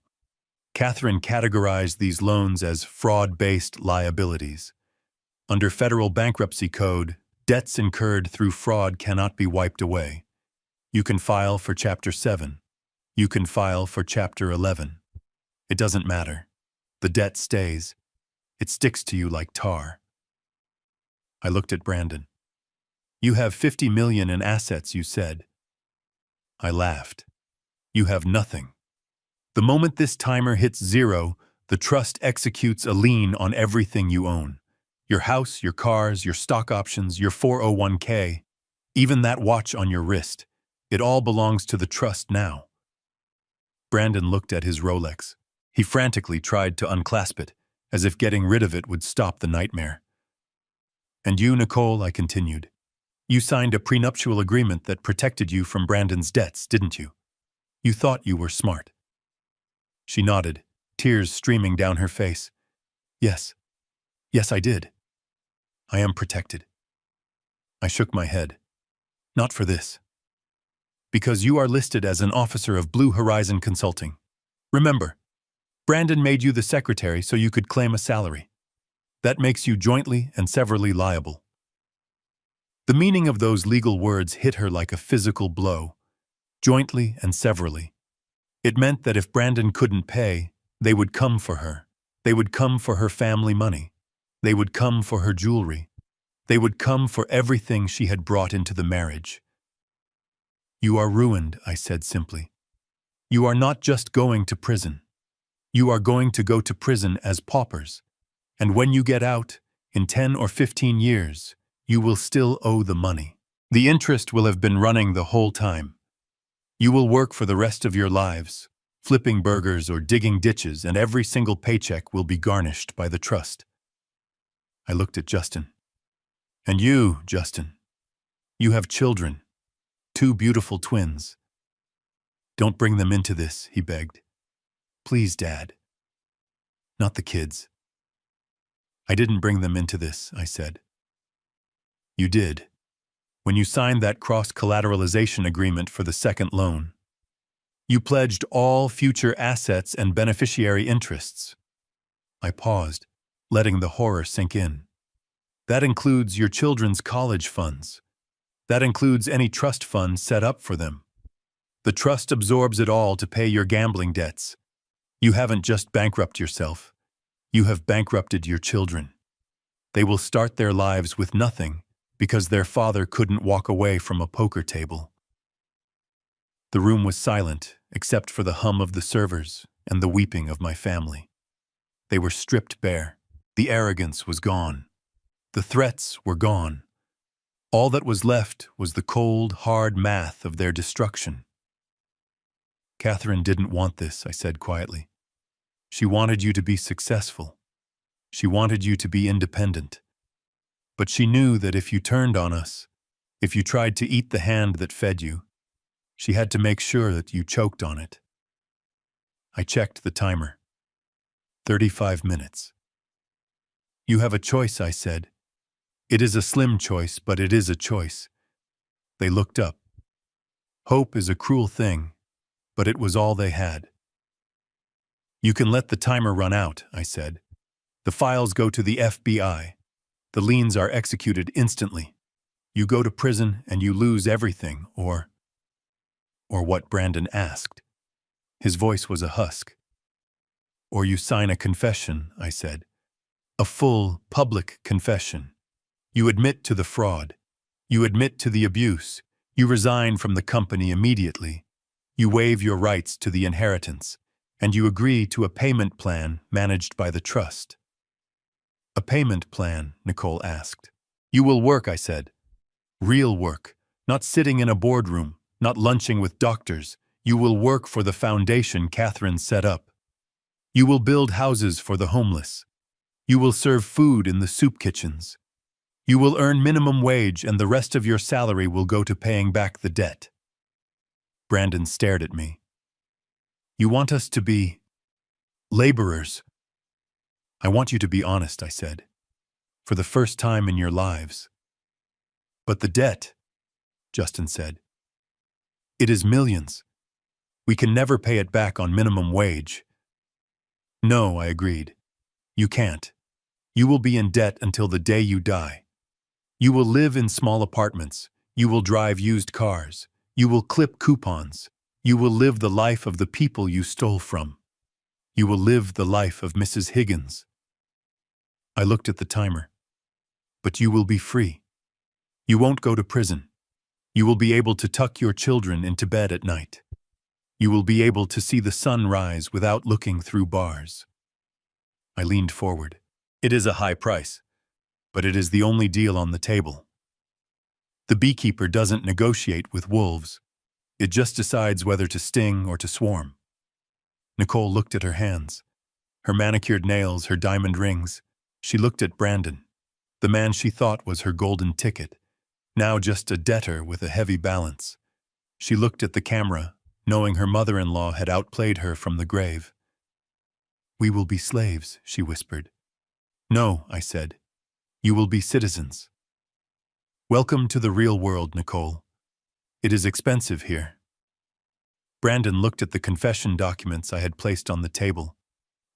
Catherine categorized these loans as fraud-based liabilities. Under federal bankruptcy code, debts incurred through fraud cannot be wiped away. You can file for Chapter 7. You can file for Chapter 11. It doesn't matter. The debt stays. It sticks to you like tar. I looked at Brandon. You have $50 million in assets, you said. I laughed. You have nothing. The moment this timer hits 0, the trust executes a lien on everything you own. Your house, your cars, your stock options, your 401k, even that watch on your wrist. It all belongs to the trust now. Brandon looked at his Rolex. He frantically tried to unclasp it, as if getting rid of it would stop the nightmare. And you, Nicole, I continued. You signed a prenuptial agreement that protected you from Brandon's debts, didn't you? You thought you were smart. She nodded, tears streaming down her face. Yes. Yes, I did. I am protected. I shook my head. Not for this. Because you are listed as an officer of Blue Horizon Consulting. Remember, Brandon made you the secretary so you could claim a salary. That makes you jointly and severally liable. The meaning of those legal words hit her like a physical blow. Jointly and severally. It meant that if Brandon couldn't pay, they would come for her. They would come for her family money. They would come for her jewelry. They would come for everything she had brought into the marriage. "You are ruined," I said simply. "You are not just going to prison. You are going to go to prison as paupers. And when you get out, in 10 or 15 years, you will still owe the money. The interest will have been running the whole time. You will work for the rest of your lives, flipping burgers or digging ditches, and every single paycheck will be garnished by the trust." I looked at Justin. "And you, Justin, you have children, 2 beautiful twins. Don't bring them into this," he begged. "Please, Dad." "Not the kids." "I didn't bring them into this," I said. "You did. When you signed that cross-collateralization agreement for the second loan. You pledged all future assets and beneficiary interests." I paused, letting the horror sink in. "That includes your children's college funds. That includes any trust fund set up for them. The trust absorbs it all to pay your gambling debts. You haven't just bankrupted yourself. You have bankrupted your children. They will start their lives with nothing because their father couldn't walk away from a poker table." The room was silent, except for the hum of the servers and the weeping of my family. They were stripped bare. The arrogance was gone. The threats were gone. All that was left was the cold, hard math of their destruction. "Catherine didn't want this," I said quietly. "She wanted you to be successful. She wanted you to be independent. But she knew that if you turned on us, if you tried to eat the hand that fed you, she had to make sure that you choked on it." I checked the timer. 35 minutes. "You have a choice," I said. "It is a slim choice, but it is a choice." They looked up. Hope is a cruel thing, but it was all they had. "You can let the timer run out," I said. "The files go to the FBI. The liens are executed instantly. You go to prison and you lose everything, or what?" Brandon asked. His voice was a husk. "Or you sign a confession," I said. "A full, public confession. You admit to the fraud. You admit to the abuse. You resign from the company immediately. You waive your rights to the inheritance. And you agree to a payment plan managed by the trust." "A payment plan?" Nicole asked. "You will work," I said. "Real work. Not sitting in a boardroom, not lunching with doctors. You will work for the foundation Catherine set up. You will build houses for the homeless. You will serve food in the soup kitchens. You will earn minimum wage, and the rest of your salary will go to paying back the debt." Brandon stared at me. "You want us to be laborers?" "I want you to be honest," I said. "For the first time in your lives." "But the debt," Justin said. "It is millions. We can never pay it back on minimum wage." "No," I agreed. "You can't. You will be in debt until the day you die. You will live in small apartments. You will drive used cars. You will clip coupons. You will live the life of the people you stole from. You will live the life of Mrs. Higgins." I looked at the timer. "But you will be free. You won't go to prison. You will be able to tuck your children into bed at night. You will be able to see the sun rise without looking through bars." I leaned forward. "It is a high price, but it is the only deal on the table. The beekeeper doesn't negotiate with wolves. It just decides whether to sting or to swarm." Nicole looked at her hands, her manicured nails, her diamond rings. She looked at Brandon, the man she thought was her golden ticket, now just a debtor with a heavy balance. She looked at the camera, knowing her mother-in-law had outplayed her from the grave. "We will be slaves," she whispered. "No," I said. "You will be citizens. Welcome to the real world, Nicole. It is expensive here." Brandon looked at the confession documents I had placed on the table.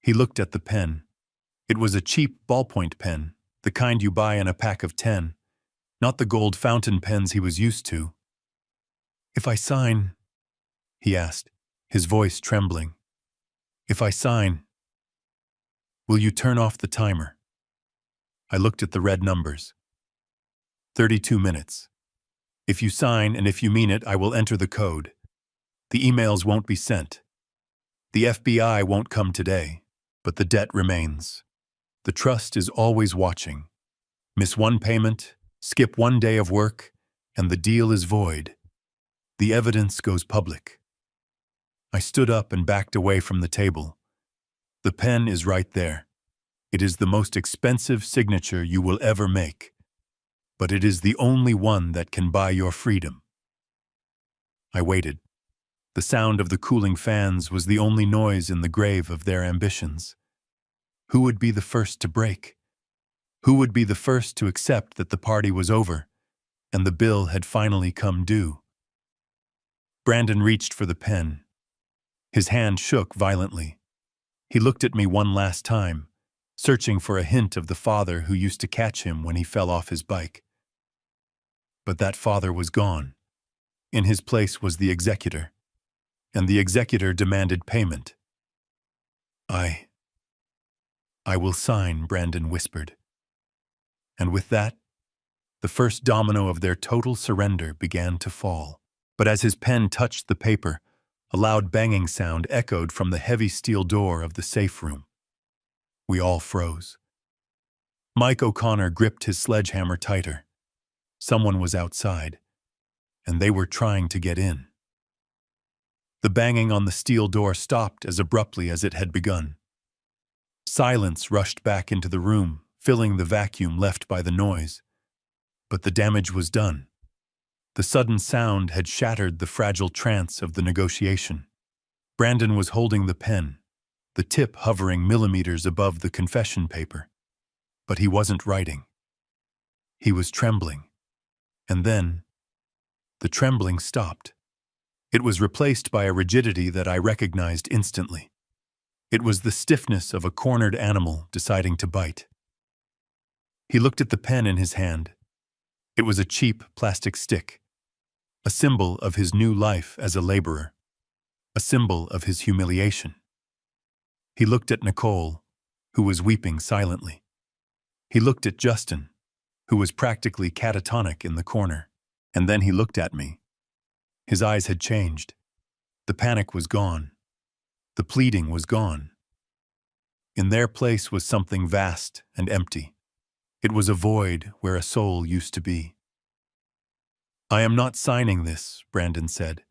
He looked at the pen. It was a cheap ballpoint pen, the kind you buy in a pack of 10, not the gold fountain pens he was used to. "If I sign," he asked, his voice trembling. "If I sign, will you turn off the timer?" I looked at the red numbers. 32 minutes. If you sign and if you mean it, I will enter the code. The emails won't be sent. The FBI won't come today, but the debt remains. The trust is always watching. Miss one payment, skip one day of work, and the deal is void. The evidence goes public. I stood up and backed away from the table. The pen is right there. It is the most expensive signature you will ever make, but it is the only one that can buy your freedom. I waited. The sound of the cooling fans was the only noise in the grave of their ambitions. Who would be the first to break? Who would be the first to accept that the party was over and the bill had finally come due? Brandon reached for the pen. His hand shook violently. He looked at me one last time, searching for a hint of the father who used to catch him when he fell off his bike. But that father was gone. In his place was the executor, and the executor demanded payment. I will sign, Brandon whispered. And with that, the first domino of their total surrender began to fall. But as his pen touched the paper, a loud banging sound echoed from the heavy steel door of the safe room. We all froze. Mike O'Connor gripped his sledgehammer tighter. Someone was outside, and they were trying to get in. The banging on the steel door stopped as abruptly as it had begun. Silence rushed back into the room, filling the vacuum left by the noise. But the damage was done. The sudden sound had shattered the fragile trance of the negotiation. Brandon was holding the pen, the tip hovering millimeters above the confession paper. But he wasn't writing. He was trembling. And then, the trembling stopped. It was replaced by a rigidity that I recognized instantly. It was the stiffness of a cornered animal deciding to bite. He looked at the pen in his hand. It was a cheap plastic stick, a symbol of his new life as a laborer, a symbol of his humiliation. He looked at Nicole, who was weeping silently. He looked at Justin, who was practically catatonic in the corner. And then he looked at me. His eyes had changed. The panic was gone. The pleading was gone. In their place was something vast and empty. It was a void where a soul used to be. I am not signing this, Brandon said.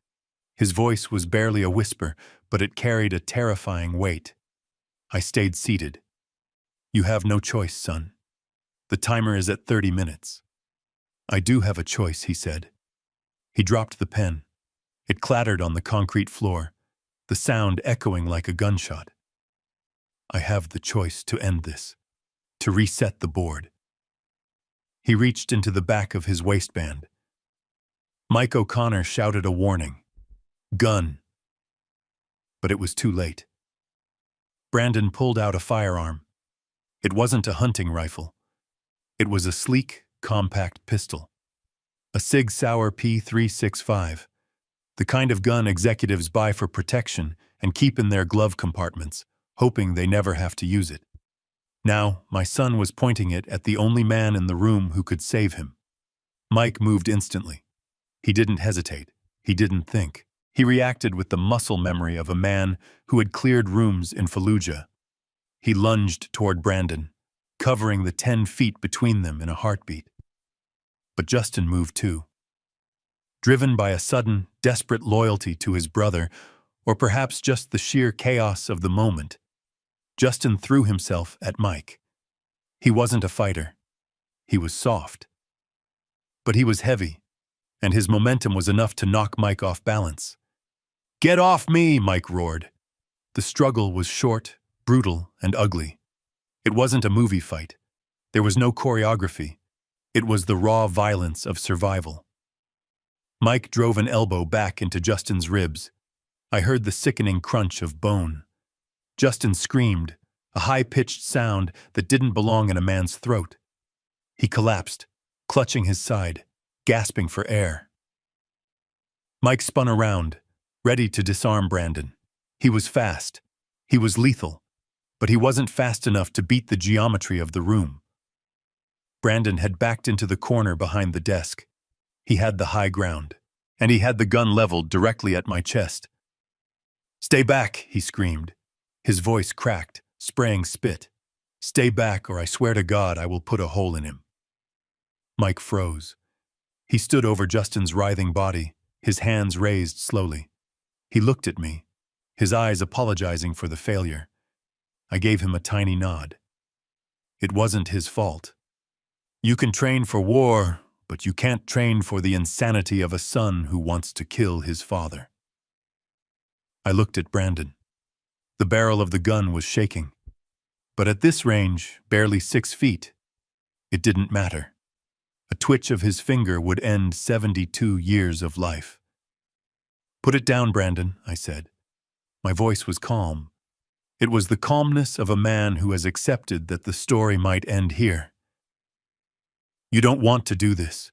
His voice was barely a whisper, but it carried a terrifying weight. I stayed seated. You have no choice, son. The timer is at 30 minutes. I do have a choice, he said. He dropped the pen. It clattered on the concrete floor, the sound echoing like a gunshot. I have the choice to end this, to reset the board. He reached into the back of his waistband. Mike O'Connor shouted a warning. Gun. But it was too late. Brandon pulled out a firearm. It wasn't a hunting rifle. It was a sleek, compact pistol. A Sig Sauer P365, the kind of gun executives buy for protection and keep in their glove compartments, hoping they never have to use it. Now, my son was pointing it at the only man in the room who could save him. Mike moved instantly. He didn't hesitate. He didn't think. He reacted with the muscle memory of a man who had cleared rooms in Fallujah. He lunged toward Brandon, covering the 10 feet between them in a heartbeat. But Justin moved too. Driven by a sudden, desperate loyalty to his brother, or perhaps just the sheer chaos of the moment, Justin threw himself at Mike. He wasn't a fighter. He was soft. But he was heavy, and his momentum was enough to knock Mike off balance. "Get off me!" Mike roared. The struggle was short, brutal, and ugly. It wasn't a movie fight. There was no choreography. It was the raw violence of survival. Mike drove an elbow back into Justin's ribs. I heard the sickening crunch of bone. Justin screamed, a high-pitched sound that didn't belong in a man's throat. He collapsed, clutching his side, gasping for air. Mike spun around, ready to disarm Brandon. He was fast. He was lethal. But he wasn't fast enough to beat the geometry of the room. Brandon had backed into the corner behind the desk. He had the high ground, and he had the gun leveled directly at my chest. "Stay back," he screamed. His voice cracked, spraying spit. "Stay back, or I swear to God I will put a hole in him." Mike froze. He stood over Justin's writhing body, his hands raised slowly. He looked at me, his eyes apologizing for the failure. I gave him a tiny nod. It wasn't his fault. You can train for war, but you can't train for the insanity of a son who wants to kill his father. I looked at Brandon. The barrel of the gun was shaking. But at this range, barely 6 feet, it didn't matter. A twitch of his finger would end 72 years of life. "Put it down, Brandon," I said. My voice was calm. It was the calmness of a man who has accepted that the story might end here. "You don't want to do this.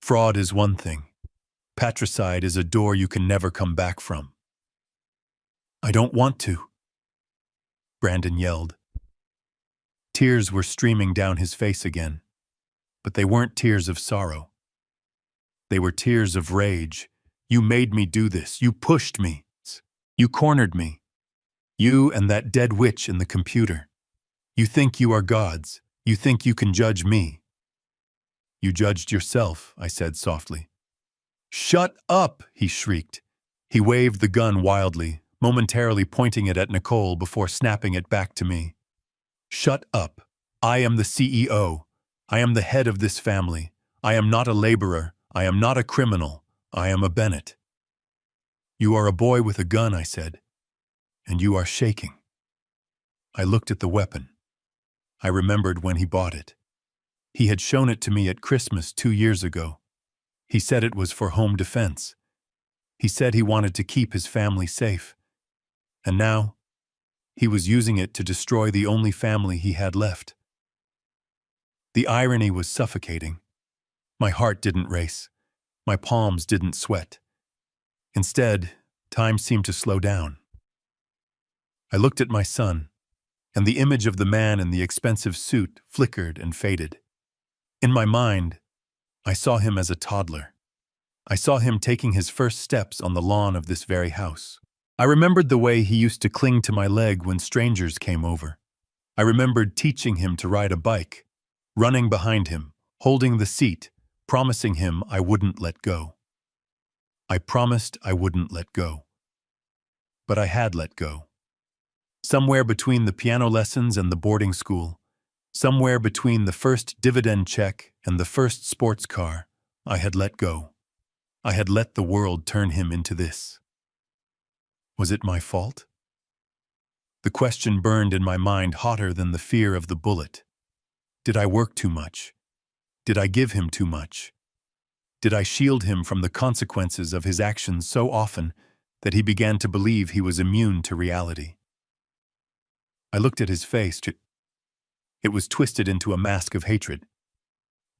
Fraud is one thing. Patricide is a door you can never come back from." "I don't want to," Brandon yelled. Tears were streaming down his face again, but they weren't tears of sorrow. They were tears of rage. "You made me do this. You pushed me. You cornered me. You and that dead witch in the computer. You think you are gods. You think you can judge me." "You judged yourself," I said softly. "Shut up," he shrieked. He waved the gun wildly, momentarily pointing it at Nicole before snapping it back to me. "Shut up. I am the CEO. I am the head of this family. I am not a laborer. I am not a criminal. I am a Bennett." "You are a boy with a gun," I said, "and you are shaking." I looked at the weapon. I remembered when he bought it. He had shown it to me at Christmas 2 years ago. He said it was for home defense. He said he wanted to keep his family safe. And now, he was using it to destroy the only family he had left. The irony was suffocating. My heart didn't race. My palms didn't sweat. Instead, time seemed to slow down. I looked at my son, and the image of the man in the expensive suit flickered and faded. In my mind, I saw him as a toddler. I saw him taking his first steps on the lawn of this very house. I remembered the way he used to cling to my leg when strangers came over. I remembered teaching him to ride a bike, running behind him, holding the seat, promising him I wouldn't let go. I promised I wouldn't let go. But I had let go. Somewhere between the piano lessons and the boarding school, somewhere between the first dividend check and the first sports car, I had let go. I had let the world turn him into this. Was it my fault? The question burned in my mind hotter than the fear of the bullet. Did I work too much? Did I give him too much? Did I shield him from the consequences of his actions so often that he began to believe he was immune to reality? I looked at his face. It was twisted into a mask of hatred.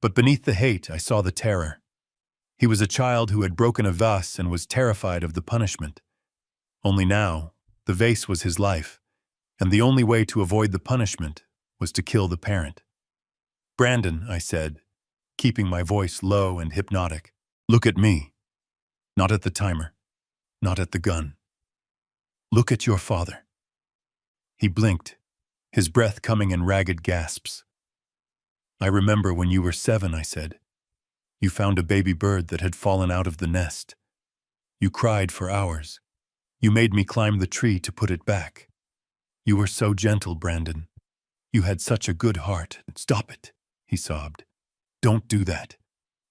But beneath the hate, I saw the terror. He was a child who had broken a vase and was terrified of the punishment. Only now, the vase was his life, and the only way to avoid the punishment was to kill the parent. "Brandon," I said, keeping my voice low and hypnotic, "look at me. Not at the timer. Not at the gun. Look at your father." He blinked, his breath coming in ragged gasps. "I remember when you were 7, I said. You found a baby bird that had fallen out of the nest. You cried for hours. You made me climb the tree to put it back. You were so gentle, Brandon. You had such a good heart." "Stop it," he sobbed. "Don't do that.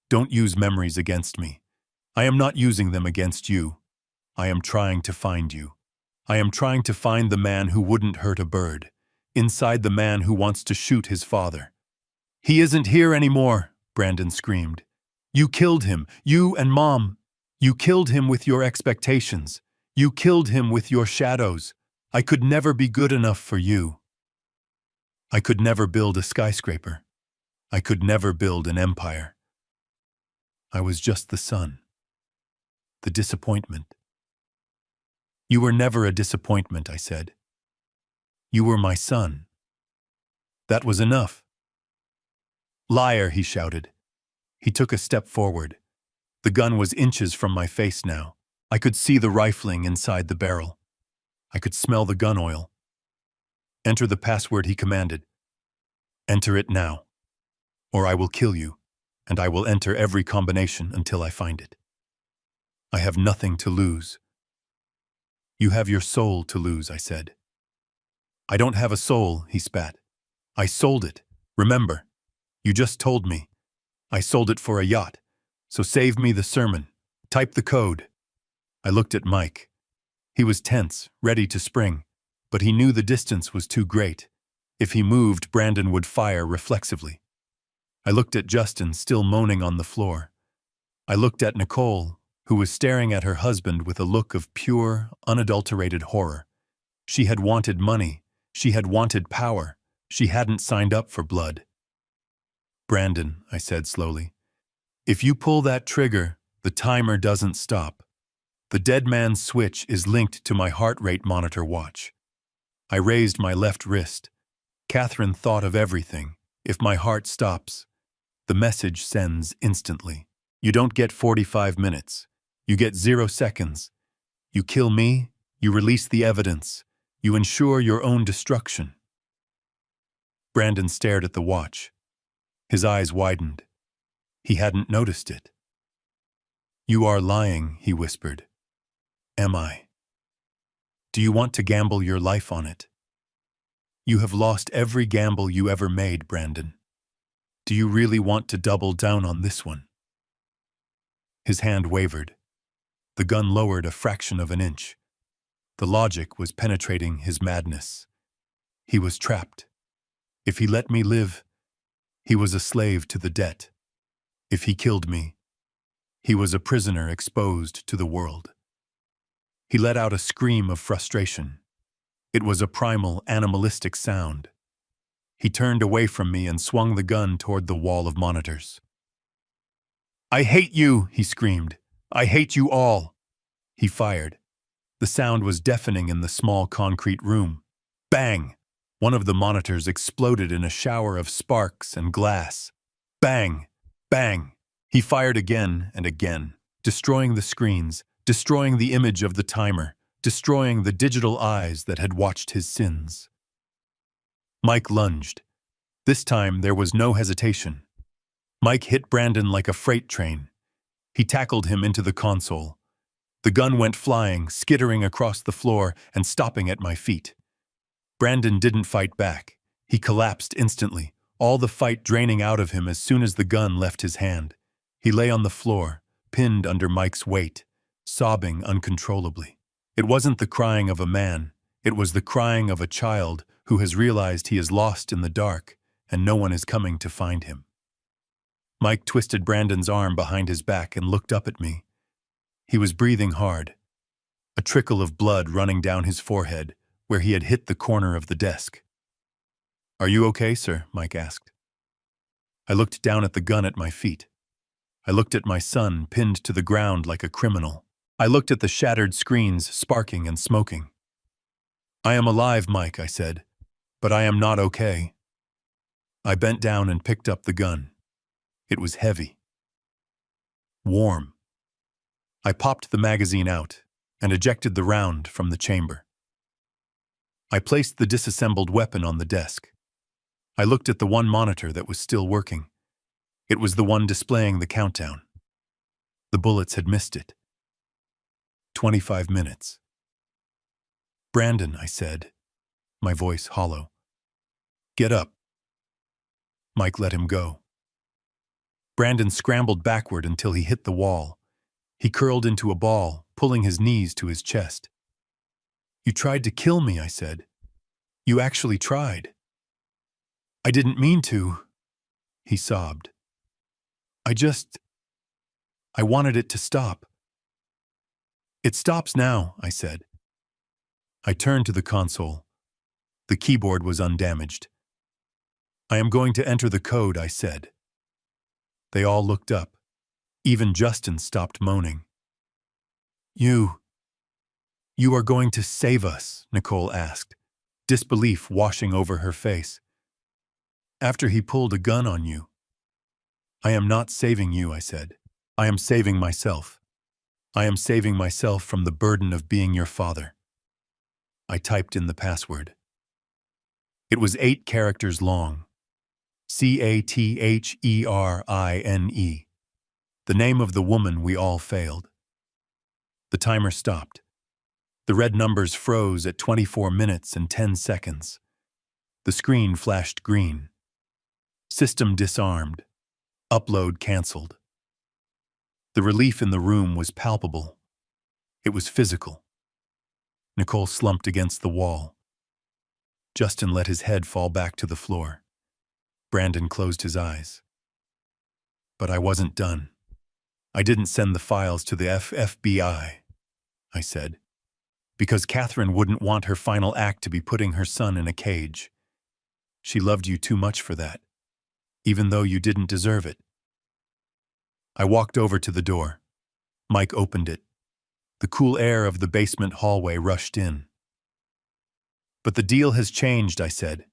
Don't use memories against me. I am not using them against you. I am trying to find you. I am trying to find the man who wouldn't hurt a bird, inside the man who wants to shoot his father." "He isn't here anymore," Brandon screamed. "You killed him, you and Mom. You killed him with your expectations. You killed him with your shadows. I could never be good enough for you. I could never build a skyscraper. I could never build an empire. I was just the son. The disappointment." "You were never a disappointment," I said. "You were my son. That was enough." Liar, he shouted. He took a step forward. The gun was inches from my face now. I could see the rifling inside the barrel. I could smell the gun oil. Enter the password, he commanded. Enter it now, or I will kill you, and I will enter every combination until I find it. I have nothing to lose. You have your soul to lose, I said. I don't have a soul, he spat. I sold it. Remember, you just told me. I sold it for a yacht, so save me the sermon. Type the code. I looked at Mike. He was tense, ready to spring, but he knew the distance was too great. If he moved, Brandon would fire reflexively. I looked at Justin, still moaning on the floor. I looked at Nicole, who was staring at her husband with a look of pure, unadulterated horror. She had wanted money. She had wanted power. She hadn't signed up for blood. Brandon, I said slowly, if you pull that trigger, the timer doesn't stop. The dead man's switch is linked to my heart rate monitor watch. I raised my left wrist. Catherine thought of everything. If my heart stops, the message sends instantly. You don't get 45 minutes. You get 0 seconds. You kill me, you release the evidence. You ensure your own destruction. Brandon stared at the watch. His eyes widened. He hadn't noticed it. You are lying, he whispered. Am I? Do you want to gamble your life on it? You have lost every gamble you ever made, Brandon. Do you really want to double down on this one? His hand wavered. The gun lowered a fraction of an inch. The logic was penetrating his madness. He was trapped. If he let me live, he was a slave to the debt. If he killed me, he was a prisoner exposed to the world. He let out a scream of frustration. It was a primal, animalistic sound. He turned away from me and swung the gun toward the wall of monitors. I hate you, he screamed. I hate you all. He fired. The sound was deafening in the small concrete room. Bang! One of the monitors exploded in a shower of sparks and glass. Bang! Bang! He fired again and again, destroying the screens, destroying the image of the timer, destroying the digital eyes that had watched his sins. Mike lunged. This time there was no hesitation. Mike hit Brandon like a freight train. He tackled him into the console. The gun went flying, skittering across the floor and stopping at my feet. Brandon didn't fight back. He collapsed instantly, all the fight draining out of him as soon as the gun left his hand. He lay on the floor, pinned under Mike's weight, sobbing uncontrollably. It wasn't the crying of a man. It was the crying of a child who has realized he is lost in the dark and no one is coming to find him. Mike twisted Brandon's arm behind his back and looked up at me. He was breathing hard, a trickle of blood running down his forehead where he had hit the corner of the desk. Are you okay, sir? Mike asked. I looked down at the gun at my feet. I looked at my son pinned to the ground like a criminal. I looked at the shattered screens sparking and smoking. I am alive, Mike, I said, but I am not okay. I bent down and picked up the gun. It was heavy. Warm. I popped the magazine out and ejected the round from the chamber. I placed the disassembled weapon on the desk. I looked at the one monitor that was still working. It was the one displaying the countdown. The bullets had missed it. 25 minutes. Brandon, I said, my voice hollow. Get up. Mike let him go. Brandon scrambled backward until he hit the wall. He curled into a ball, pulling his knees to his chest. You tried to kill me, I said. You actually tried. I didn't mean to, he sobbed. I wanted it to stop. It stops now, I said. I turned to the console. The keyboard was undamaged. I am going to enter the code, I said. They all looked up. Even Justin stopped moaning. You are going to save us, Nicole asked, disbelief washing over her face. After he pulled a gun on you. I am not saving you, I said. I am saving myself. I am saving myself from the burden of being your father. I typed in the password. It was 8 characters long. CATHERINE. The name of the woman we all failed. The timer stopped. The red numbers froze at 24 minutes and 10 seconds. The screen flashed green. System disarmed. Upload canceled. The relief in the room was palpable. It was physical. Nicole slumped against the wall. Justin let his head fall back to the floor. Brandon closed his eyes. But I wasn't done. I didn't send the files to the FBI, I said, because Catherine wouldn't want her final act to be putting her son in a cage. She loved you too much for that, even though you didn't deserve it. I walked over to the door. Mike opened it. The cool air of the basement hallway rushed in. But the deal has changed, I said.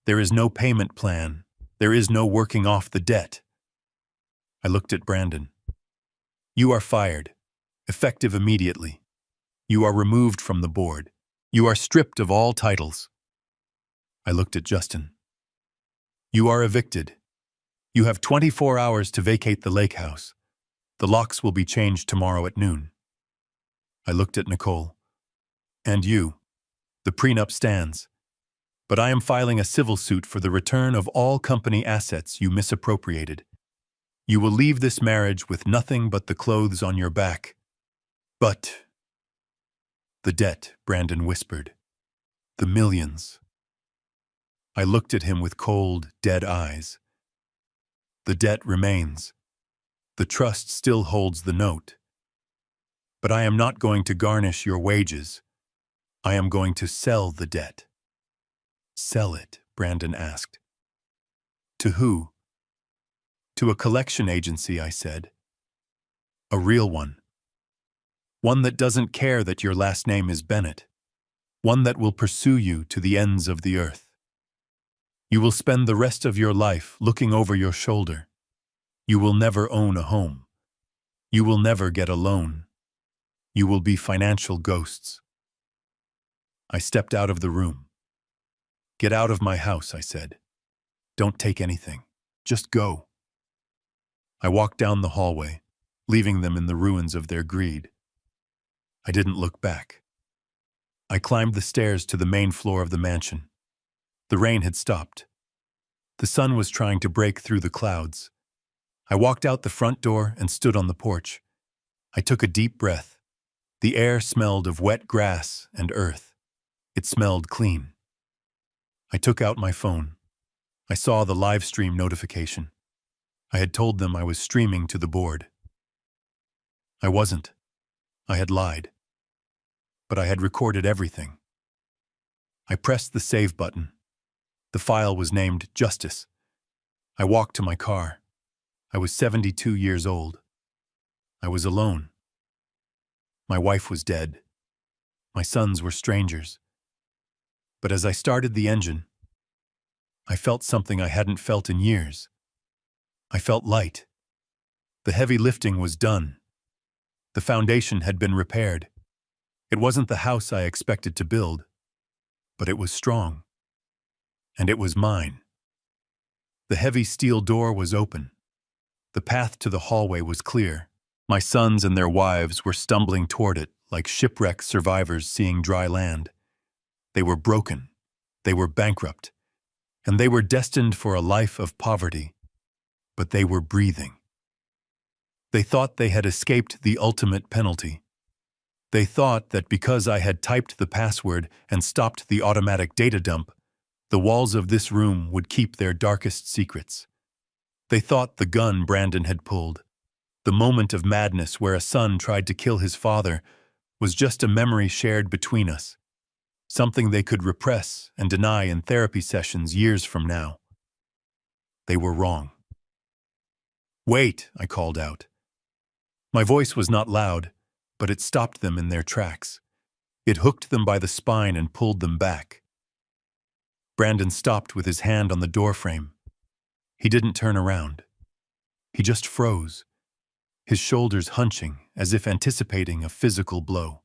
There is no payment plan. There is no working off the debt. I looked at Brandon. You are fired, effective immediately. You are removed from the board. You are stripped of all titles. I looked at Justin. You are evicted. You have 24 hours to vacate the lake house. The locks will be changed tomorrow at noon. I looked at Nicole. And you. The prenup stands. But I am filing a civil suit for the return of all company assets you misappropriated. You will leave this marriage with nothing but the clothes on your back. But the debt, Brandon whispered. The millions. I looked at him with cold, dead eyes. The debt remains. The trust still holds the note. But I am not going to garnish your wages. I am going to sell the debt. Sell it, Brandon asked. To who? To a collection agency, I said. A real one. One that doesn't care that your last name is Bennett. One that will pursue you to the ends of the earth. You will spend the rest of your life looking over your shoulder. You will never own a home. You will never get a loan. You will be financial ghosts. I stepped out of the room. Get out of my house, I said. Don't take anything. Just go. I walked down the hallway, leaving them in the ruins of their greed. I didn't look back. I climbed the stairs to the main floor of the mansion. The rain had stopped. The sun was trying to break through the clouds. I walked out the front door and stood on the porch. I took a deep breath. The air smelled of wet grass and earth. It smelled clean. I took out my phone. I saw the live stream notification. I had told them I was streaming to the board. I wasn't. I had lied. But I had recorded everything. I pressed the save button. The file was named Justice. I walked to my car. I was 72 years old. I was alone. My wife was dead. My sons were strangers. But as I started the engine, I felt something I hadn't felt in years. I felt light. The heavy lifting was done. The foundation had been repaired. It wasn't the house I expected to build, but it was strong. And it was mine. The heavy steel door was open. The path to the hallway was clear. My sons and their wives were stumbling toward it like shipwreck survivors seeing dry land. They were broken. They were bankrupt. And they were destined for a life of poverty. But they were breathing. They thought they had escaped the ultimate penalty. They thought that because I had typed the password and stopped the automatic data dump, the walls of this room would keep their darkest secrets. They thought the gun Brandon had pulled, the moment of madness where a son tried to kill his father, was just a memory shared between us, something they could repress and deny in therapy sessions years from now. They were wrong. "Wait," I called out. My voice was not loud, but it stopped them in their tracks. It hooked them by the spine and pulled them back. Brandon stopped with his hand on the doorframe. He didn't turn around. He just froze, his shoulders hunching as if anticipating a physical blow.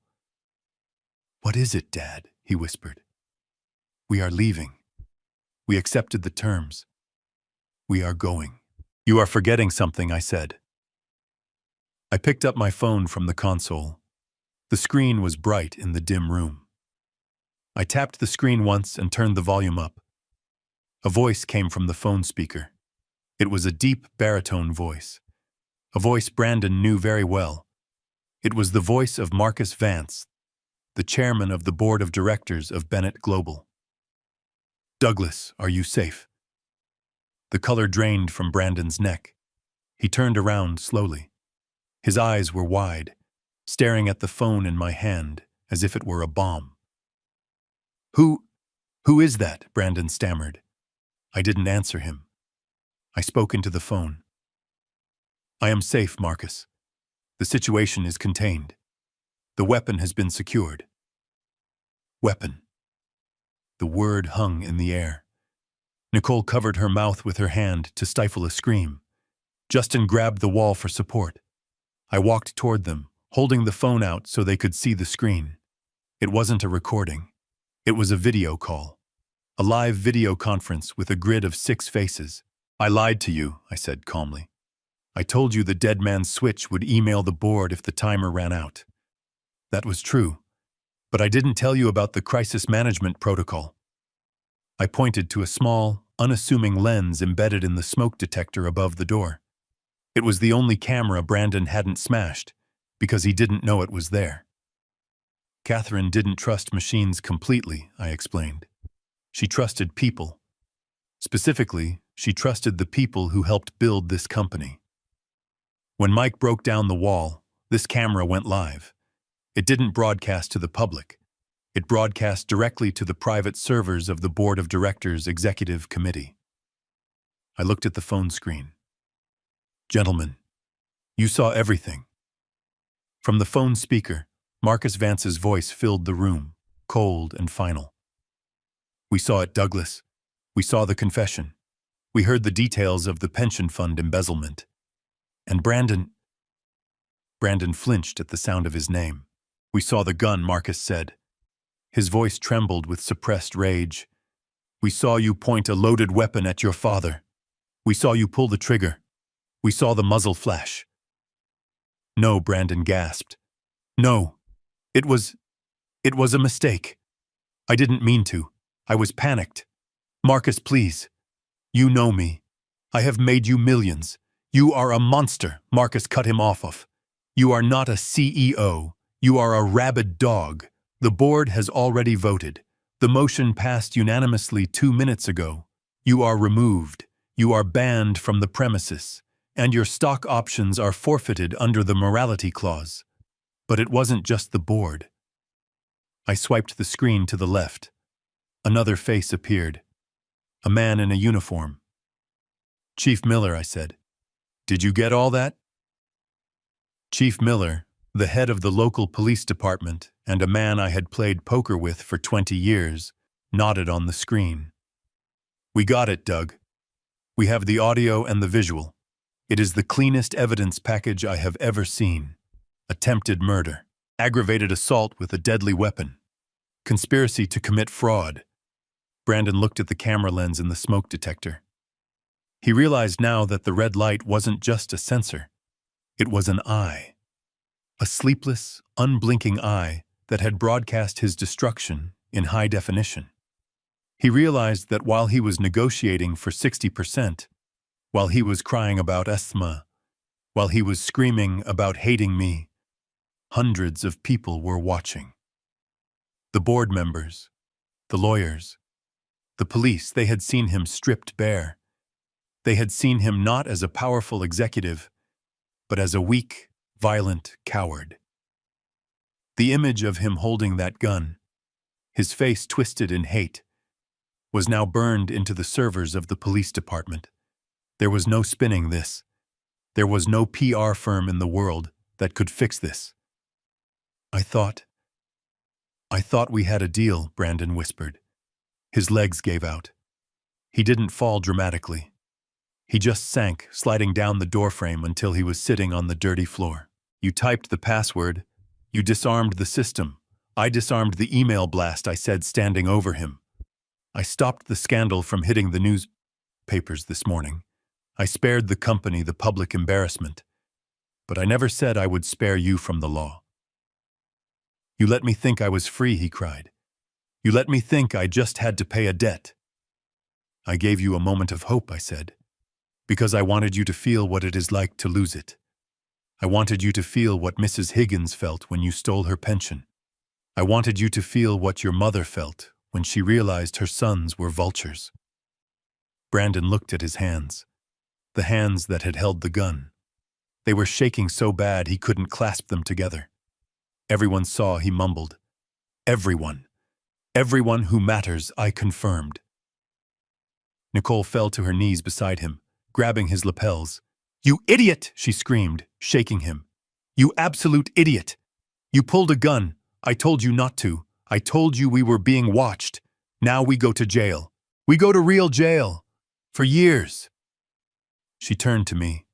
"What is it, Dad?" he whispered. "We are leaving. We accepted the terms. We are going." "You are forgetting something," I said. I picked up my phone from the console. The screen was bright in the dim room. I tapped the screen once and turned the volume up. A voice came from the phone speaker. It was a deep baritone voice, a voice Brandon knew very well. It was the voice of Marcus Vance, the chairman of the board of directors of Bennett Global. "Douglas, are you safe?" The color drained from Brandon's neck. He turned around slowly. His eyes were wide, staring at the phone in my hand as if it were a bomb. Who is that?" Brandon stammered. I didn't answer him. I spoke into the phone. "I am safe, Marcus. The situation is contained. The weapon has been secured." Weapon. The word hung in the air. Nicole covered her mouth with her hand to stifle a scream. Justin grabbed the wall for support. I walked toward them, holding the phone out so they could see the screen. It wasn't a recording. It was a video call. A live video conference with a grid of 6 faces. "I lied to you," I said calmly. "I told you the dead man's switch would email the board if the timer ran out. That was true. But I didn't tell you about the crisis management protocol." I pointed to a small, unassuming lens embedded in the smoke detector above the door. It was the only camera Brandon hadn't smashed, because he didn't know it was there. "Catherine didn't trust machines completely," I explained. "She trusted people. Specifically, she trusted the people who helped build this company." When Mike broke down the wall, this camera went live. It didn't broadcast to the public. It broadcast directly to the private servers of the Board of Directors Executive Committee. I looked at the phone screen. "Gentlemen, you saw everything." From the phone speaker, Marcus Vance's voice filled the room, cold and final. "We saw it, Douglas. We saw the confession. We heard the details of the pension fund embezzlement. And Brandon flinched at the sound of his name. "We saw the gun," Marcus said. His voice trembled with suppressed rage. "We saw you point a loaded weapon at your father. We saw you pull the trigger. We saw the muzzle flash." "No," Brandon gasped. "No. It was a mistake. I didn't mean to. I was panicked. Marcus, please. You know me. I have made you millions. You are a monster," Marcus cut him off. "You are not a CEO. You are a rabid dog. The board has already voted. The motion passed unanimously 2 minutes ago. You are removed. You are banned from the premises. And your stock options are forfeited under the morality clause." But it wasn't just the board. I swiped the screen to the left. Another face appeared. A man in a uniform. "Chief Miller," I said. "Did you get all that?" Chief Miller, the head of the local police department and a man I had played poker with for 20 years, nodded on the screen. "We got it, Doug. We have the audio and the visual. It is the cleanest evidence package I have ever seen. Attempted murder, aggravated assault with a deadly weapon, conspiracy to commit fraud." Brandon looked at the camera lens in the smoke detector. He realized now that the red light wasn't just a sensor. It was an eye. A sleepless, unblinking eye that had broadcast his destruction in high definition. He realized that while he was negotiating for 60%, while he was crying about asthma, while he was screaming about hating me, hundreds of people were watching. The board members, the lawyers, the police, they had seen him stripped bare. They had seen him not as a powerful executive, but as a weak, violent coward. The image of him holding that gun, his face twisted in hate, was now burned into the servers of the police department. There was no spinning this. There was no PR firm in the world that could fix this. I thought we had a deal," Brandon whispered. His legs gave out. He didn't fall dramatically. He just sank, sliding down the doorframe until he was sitting on the dirty floor. You typed the password. You disarmed the system. I disarmed the email blast, I said, standing over him. I stopped the scandal from hitting the newspapers this morning. I spared the company the public embarrassment. But I never said I would spare you from the law. You let me think I was free, he cried. You let me think I just had to pay a debt. I gave you a moment of hope, I said, because I wanted you to feel what it is like to lose it. I wanted you to feel what Mrs. Higgins felt when you stole her pension. I wanted you to feel what your mother felt when she realized her sons were vultures. Brandon looked at his hands, the hands that had held the gun. They were shaking so bad he couldn't clasp them together. Everyone saw, he mumbled. Everyone. Everyone who matters, I confirmed. Nicole fell to her knees beside him, grabbing his lapels. You idiot, she screamed, shaking him. You absolute idiot. You pulled a gun. I told you not to. I told you we were being watched. Now we go to jail. We go to real jail. For years. She turned to me,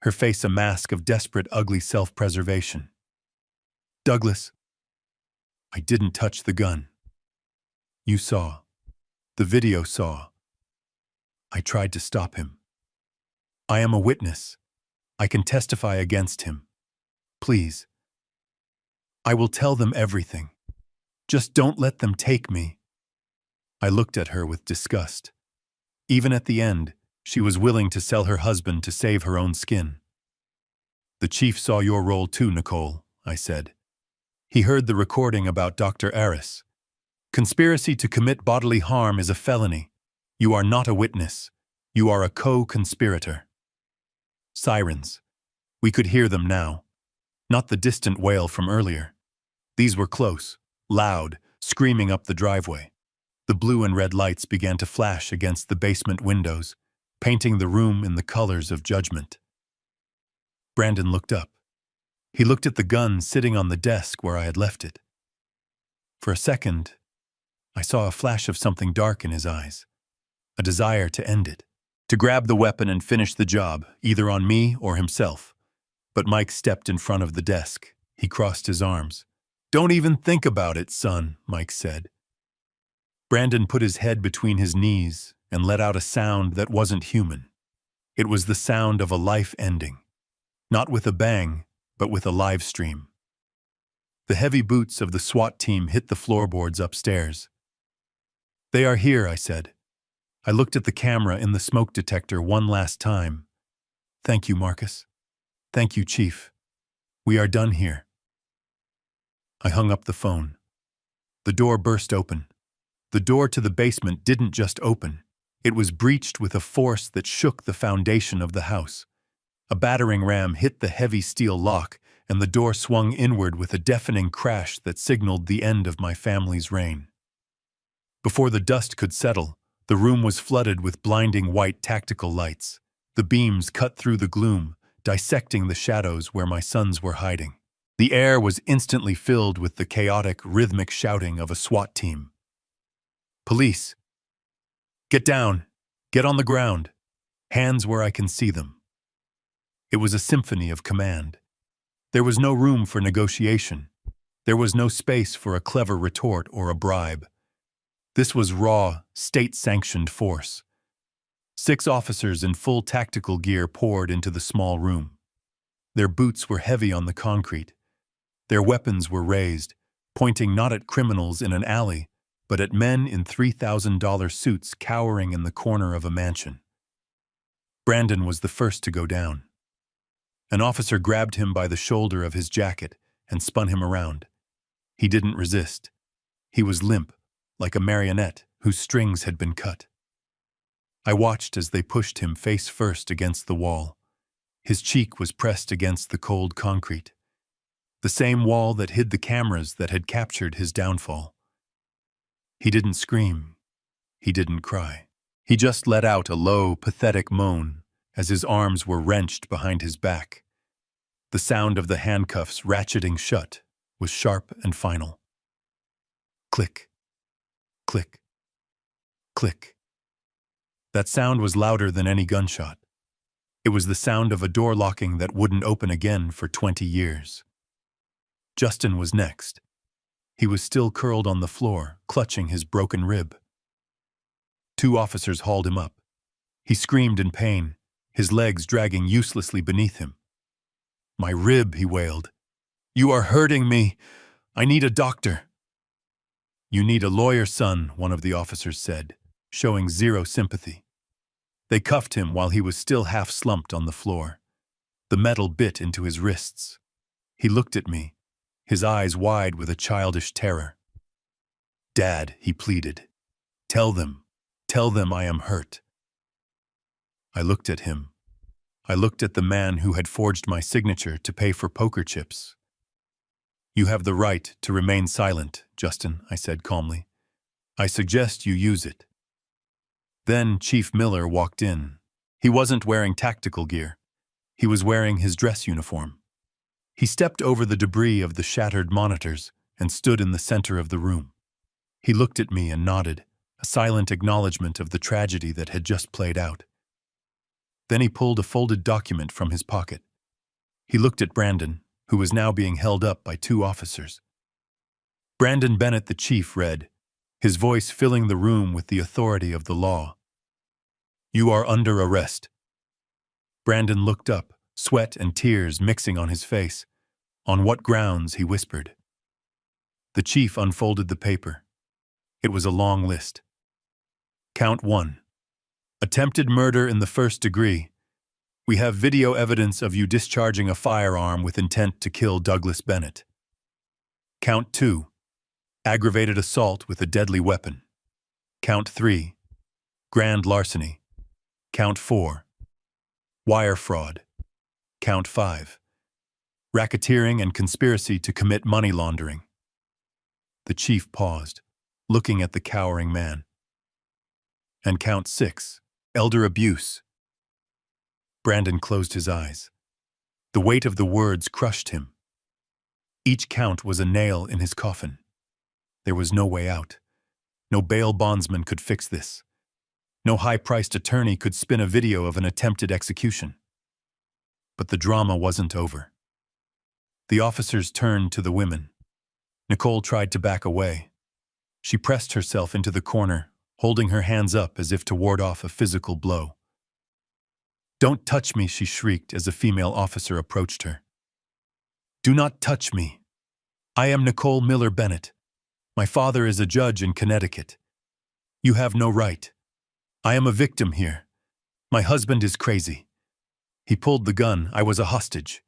her face a mask of desperate, ugly self-preservation. Douglas, I didn't touch the gun. You saw. The video saw. I tried to stop him. I am a witness. I can testify against him. Please. I will tell them everything. Just don't let them take me. I looked at her with disgust. Even at the end, she was willing to sell her husband to save her own skin. The chief saw your role too, Nicole, I said. He heard the recording about Dr. Aris. Conspiracy to commit bodily harm is a felony. You are not a witness. You are a co-conspirator. Sirens. We could hear them now. Not the distant wail from earlier. These were close, loud, screaming up the driveway. The blue and red lights began to flash against the basement windows, painting the room in the colors of judgment. Brandon looked up. He looked at the gun sitting on the desk where I had left it. For a second, I saw a flash of something dark in his eyes, a desire to end it, to grab the weapon and finish the job, either on me or himself. But Mike stepped in front of the desk. He crossed his arms. Don't even think about it, son, Mike said. Brandon put his head between his knees and let out a sound that wasn't human. It was the sound of a life ending. Not with a bang, but with a live stream. The heavy boots of the SWAT team hit the floorboards upstairs. They are here, I said. I looked at the camera in the smoke detector one last time. Thank you, Marcus. Thank you, Chief. We are done here. I hung up the phone. The door burst open. The door to the basement didn't just open. It was breached with a force that shook the foundation of the house. A battering ram hit the heavy steel lock, and the door swung inward with a deafening crash that signaled the end of my family's reign. Before the dust could settle, the room was flooded with blinding white tactical lights. The beams cut through the gloom, dissecting the shadows where my sons were hiding. The air was instantly filled with the chaotic, rhythmic shouting of a SWAT team. Police! Get down! Get on the ground! Hands where I can see them. It was a symphony of command. There was no room for negotiation. There was no space for a clever retort or a bribe. This was raw, state-sanctioned force. 6 officers in full tactical gear poured into the small room. Their boots were heavy on the concrete. Their weapons were raised, pointing not at criminals in an alley, but at men in $3,000 suits cowering in the corner of a mansion. Brandon was the first to go down. An officer grabbed him by the shoulder of his jacket and spun him around. He didn't resist. He was limp, like a marionette whose strings had been cut. I watched as they pushed him face first against the wall. His cheek was pressed against the cold concrete, the same wall that hid the cameras that had captured his downfall. He didn't scream. He didn't cry. He just let out a low, pathetic moan as his arms were wrenched behind his back. The sound of the handcuffs ratcheting shut was sharp and final. Click, click, click. That sound was louder than any gunshot. It was the sound of a door locking that wouldn't open again for 20 years. Justin was next. He was still curled on the floor, clutching his broken rib. 2 officers hauled him up. He screamed in pain, his legs dragging uselessly beneath him. "My rib," he wailed. "You are hurting me. I need a doctor." "You need a lawyer, son," one of the officers said, showing zero sympathy. They cuffed him while he was still half slumped on the floor. The metal bit into his wrists. He looked at me, his eyes wide with a childish terror. "Dad," he pleaded, tell them I am hurt." I looked at him. I looked at the man who had forged my signature to pay for poker chips. "You have the right to remain silent, Justin," I said calmly. "I suggest you use it." Then Chief Miller walked in. He wasn't wearing tactical gear. He was wearing his dress uniform. He stepped over the debris of the shattered monitors and stood in the center of the room. He looked at me and nodded, a silent acknowledgement of the tragedy that had just played out. Then he pulled a folded document from his pocket. He looked at Brandon, who was now being held up by 2 officers. Brandon Bennett, the chief, read, his voice filling the room with the authority of the law. "You are under arrest." Brandon looked up, sweat and tears mixing on his face. "On what grounds?" he whispered. The chief unfolded the paper. It was a long list. Count 1. Attempted murder in the 1st degree. We have video evidence of you discharging a firearm with intent to kill Douglas Bennett. Count 2. Aggravated assault with a deadly weapon. Count 3. Grand larceny. Count 4. Wire fraud. Count 5. Racketeering and conspiracy to commit money laundering. The chief paused, looking at the cowering man. And count 6. Elder abuse. Brandon closed his eyes. The weight of the words crushed him. Each count was a nail in his coffin. There was no way out. No bail bondsman could fix this. No high-priced attorney could spin a video of an attempted execution. But the drama wasn't over. The officers turned to the women. Nicole tried to back away. She pressed herself into the corner, holding her hands up as if to ward off a physical blow. "Don't touch me," she shrieked as a female officer approached her. "Do not touch me. I am Nicole Miller Bennett. My father is a judge in Connecticut. You have no right. I am a victim here. My husband is crazy. He pulled the gun. I was a hostage."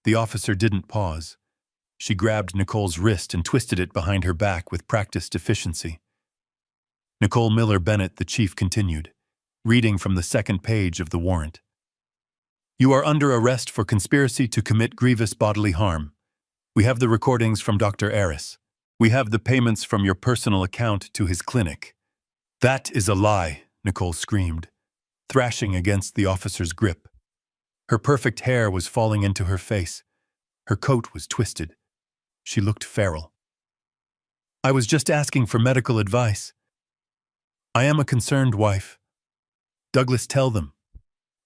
The officer didn't pause. She grabbed Nicole's wrist and twisted it behind her back with practiced efficiency. Nicole Miller Bennett, the chief, continued, reading from the 2nd page of the warrant. "You are under arrest for conspiracy to commit grievous bodily harm. We have the recordings from Dr. Aris. We have the payments from your personal account to his clinic." "That is a lie," Nicole screamed, thrashing against the officer's grip. Her perfect hair was falling into her face. Her coat was twisted. She looked feral. "I was just asking for medical advice. I am a concerned wife. Douglas, tell them.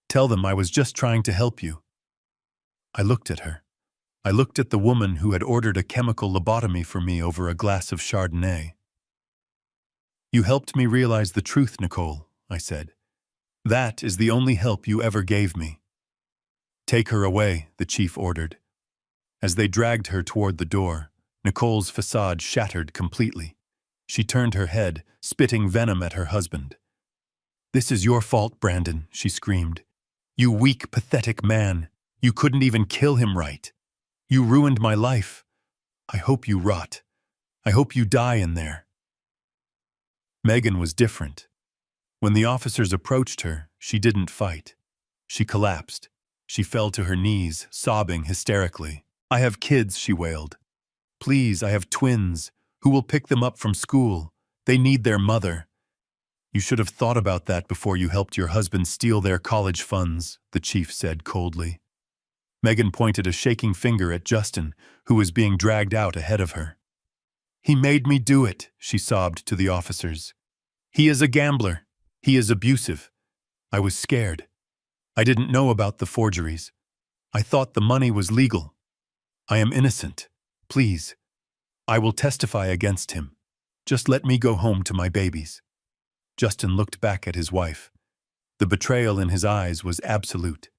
Tell them I was just trying to help you." I looked at her. I looked at the woman who had ordered a chemical lobotomy for me over a glass of Chardonnay. "You helped me realize the truth, Nicole," I said. "That is the only help you ever gave me." "Take her away," the chief ordered. As they dragged her toward the door, Nicole's facade shattered completely. She turned her head, spitting venom at her husband. "This is your fault, Brandon," she screamed. "You weak, pathetic man. You couldn't even kill him right. You ruined my life. I hope you rot. I hope you die in there." Megan was different. When the officers approached her, she didn't fight. She collapsed. She fell to her knees, sobbing hysterically. "I have kids," she wailed. "Please, I have twins. Who will pick them up from school? They need their mother." "You should have thought about that before you helped your husband steal their college funds," the chief said coldly. Megan pointed a shaking finger at Justin, who was being dragged out ahead of her. "He made me do it," she sobbed to the officers. "He is a gambler. He is abusive. I was scared. I didn't know about the forgeries. I thought the money was legal. I am innocent. Please. I will testify against him. Just let me go home to my babies." Justin looked back at his wife. The betrayal in his eyes was absolute.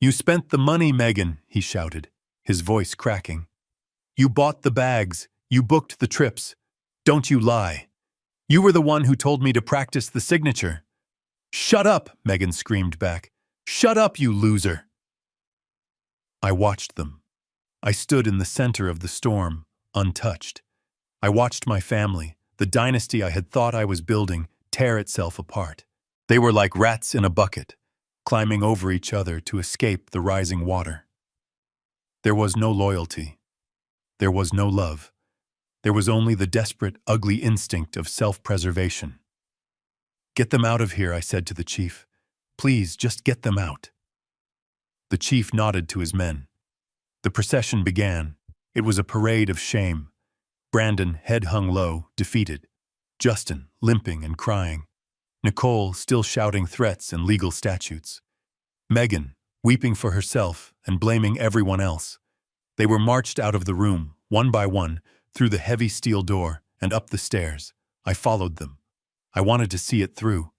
"You spent the money, Megan," he shouted, his voice cracking. "You bought the bags. You booked the trips. Don't you lie. You were the one who told me to practice the signature." "Shut up," Megan screamed back. "Shut up, you loser." I watched them. I stood in the center of the storm, untouched. I watched my family, the dynasty I had thought I was building, tear itself apart. They were like rats in a bucket, climbing over each other to escape the rising water. There was no loyalty. There was no love. There was only the desperate, ugly instinct of self-preservation. "Get them out of here," I said to the chief. "Please, just get them out." The chief nodded to his men. The procession began. It was a parade of shame. Brandon, head hung low, defeated. Justin, limping and crying. Nicole, still shouting threats and legal statutes. Megan, weeping for herself and blaming everyone else. They were marched out of the room, one by one, through the heavy steel door and up the stairs. I followed them. I wanted to see it through.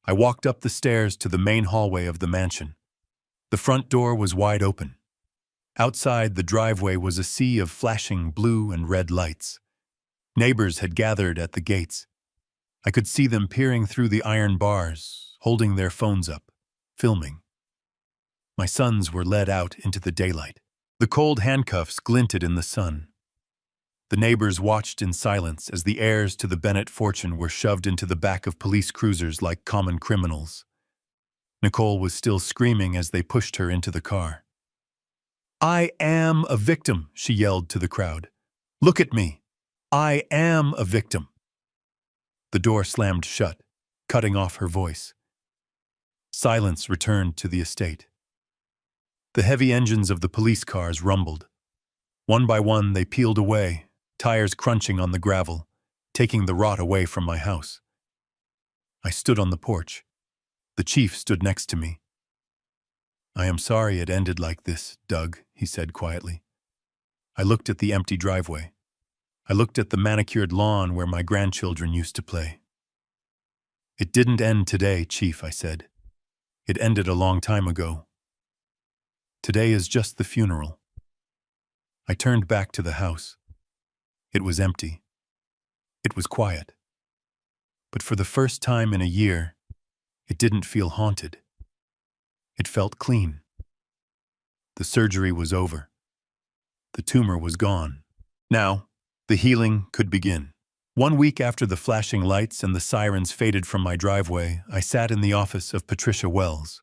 I walked up the stairs to the main hallway of the mansion. The front door was wide open. Outside, the driveway was a sea of flashing blue and red lights. Neighbors had gathered at the gates. I could see them peering through the iron bars, holding their phones up, filming. My sons were led out into the daylight. The cold handcuffs glinted in the sun. The neighbors watched in silence as the heirs to the Bennett fortune were shoved into the back of police cruisers like common criminals. Nicole was still screaming as they pushed her into the car. "I am a victim," she yelled to the crowd. "Look at me. I am a victim." The door slammed shut, cutting off her voice. Silence returned to the estate. The heavy engines of the police cars rumbled. One by one, they peeled away, tires crunching on the gravel, taking the rot away from my house. I stood on the porch. The chief stood next to me. "I am sorry it ended like this, Doug," he said quietly. I looked at the empty driveway. I looked at the manicured lawn where my grandchildren used to play. "It didn't end today, Chief," I said. "It ended a long time ago. Today is just the funeral." I turned back to the house. It was empty. It was quiet. But for the first time in a year, it didn't feel haunted. It felt clean. The surgery was over. The tumor was gone. Now, the healing could begin. 1 week after the flashing lights and the sirens faded from my driveway, I sat in the office of Patricia Wells.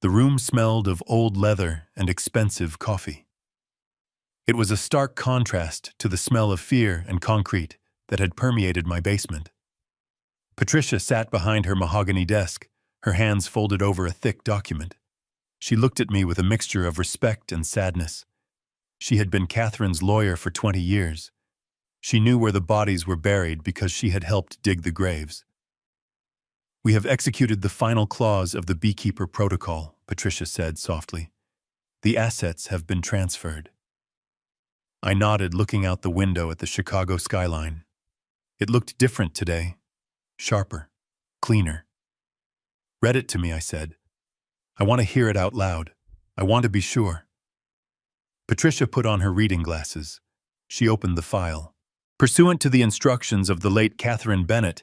The room smelled of old leather and expensive coffee. It was a stark contrast to the smell of fear and concrete that had permeated my basement. Patricia sat behind her mahogany desk, her hands folded over a thick document. She looked at me with a mixture of respect and sadness. She had been Catherine's lawyer for 20 years. She knew where the bodies were buried because she had helped dig the graves. "We have executed the final clause of the beekeeper protocol," Patricia said softly. "The assets have been transferred." I nodded, looking out the window at the Chicago skyline. It looked different today. Sharper. Cleaner. "Read it to me," I said. "I want to hear it out loud. I want to be sure." Patricia put on her reading glasses. She opened the file. Pursuant to the instructions of the late Catherine Bennett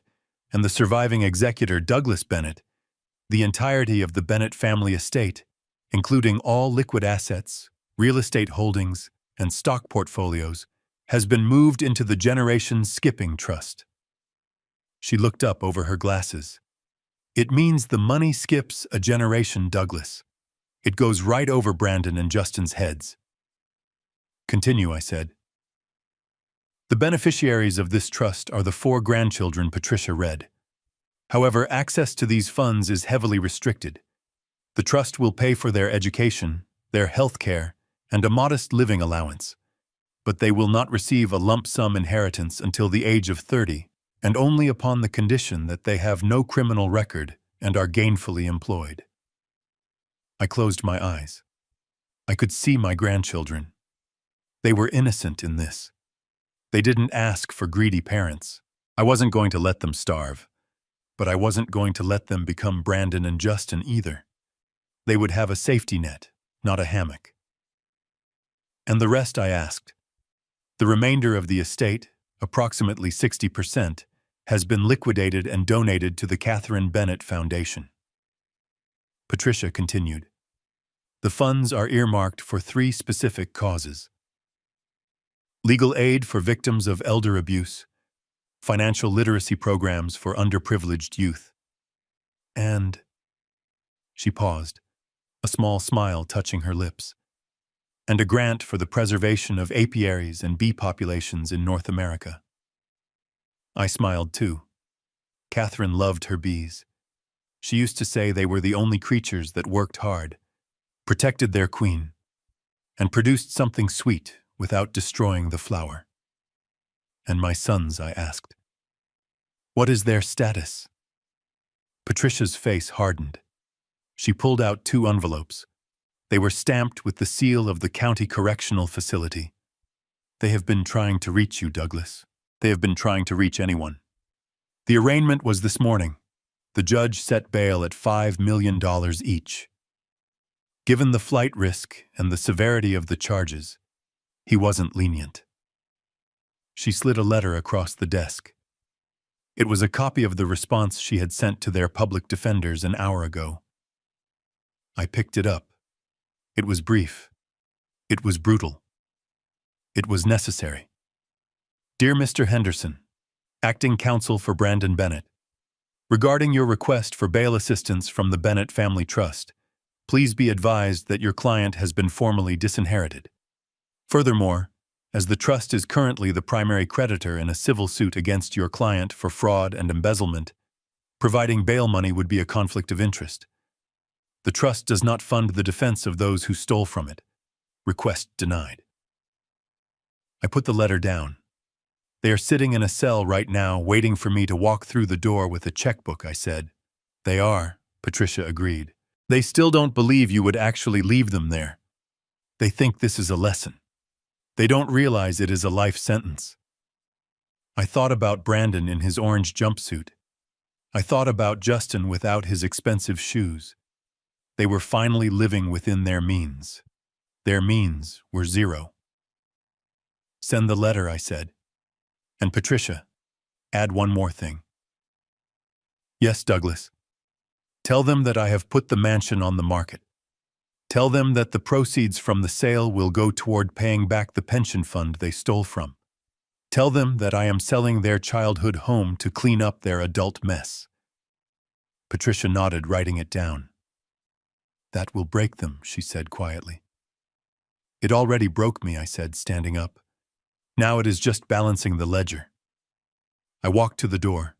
and the surviving executor Douglas Bennett, the entirety of the Bennett family estate, including all liquid assets, real estate holdings, and stock portfolios, has been moved into the Generation Skipping Trust. She looked up over her glasses. "It means the money skips a generation, Douglas. It goes right over Brandon and Justin's heads." "Continue," I said. "The beneficiaries of this trust are the 4 grandchildren," Patricia read. "However, access to these funds is heavily restricted. The trust will pay for their education, their health care, and a modest living allowance. But they will not receive a lump sum inheritance until the age of 30, and only upon the condition that they have no criminal record and are gainfully employed." I closed my eyes. I could see my grandchildren. They were innocent in this. They didn't ask for greedy parents. I wasn't going to let them starve, but I wasn't going to let them become Brandon and Justin either. They would have a safety net, not a hammock. And the rest I asked. The remainder of the estate, approximately 60%, has been liquidated and donated to the Catherine Bennett Foundation. Patricia continued. The funds are earmarked for 3 specific causes: legal aid for victims of elder abuse, financial literacy programs for underprivileged youth, and... She paused, a small smile touching her lips, and a grant for the preservation of apiaries and bee populations in North America. I smiled too. Catherine loved her bees. She used to say they were the only creatures that worked hard, protected their queen, and produced something sweet without destroying the flower. And my sons, I asked. What is their status? Patricia's face hardened. She pulled out 2 envelopes. They were stamped with the seal of the county correctional facility. They have been trying to reach you, Douglas. They have been trying to reach anyone. The arraignment was this morning. The judge set bail at $5 million each. Given the flight risk and the severity of the charges, he wasn't lenient. She slid a letter across the desk. It was a copy of the response she had sent to their public defenders an hour ago. I picked it up. It was brief. It was brutal. It was necessary. Dear Mr. Henderson, Acting Counsel for Brandon Bennett, regarding your request for bail assistance from the Bennett Family Trust, please be advised that your client has been formally disinherited. Furthermore, as the trust is currently the primary creditor in a civil suit against your client for fraud and embezzlement, providing bail money would be a conflict of interest. The trust does not fund the defense of those who stole from it. Request denied. I put the letter down. They are sitting in a cell right now, waiting for me to walk through the door with a checkbook, I said. They are, Patricia agreed. They still don't believe you would actually leave them there. They think this is a lesson. They don't realize it is a life sentence. I thought about Brandon in his orange jumpsuit. I thought about Justin without his expensive shoes. They were finally living within their means. Their means were 0. Send the letter, I said. And Patricia, add one more thing. Yes, Douglas. Tell them that I have put the mansion on the market. Tell them that the proceeds from the sale will go toward paying back the pension fund they stole from. Tell them that I am selling their childhood home to clean up their adult mess. Patricia nodded, writing it down. That will break them, she said quietly. It already broke me, I said, standing up. Now it is just balancing the ledger. I walked to the door.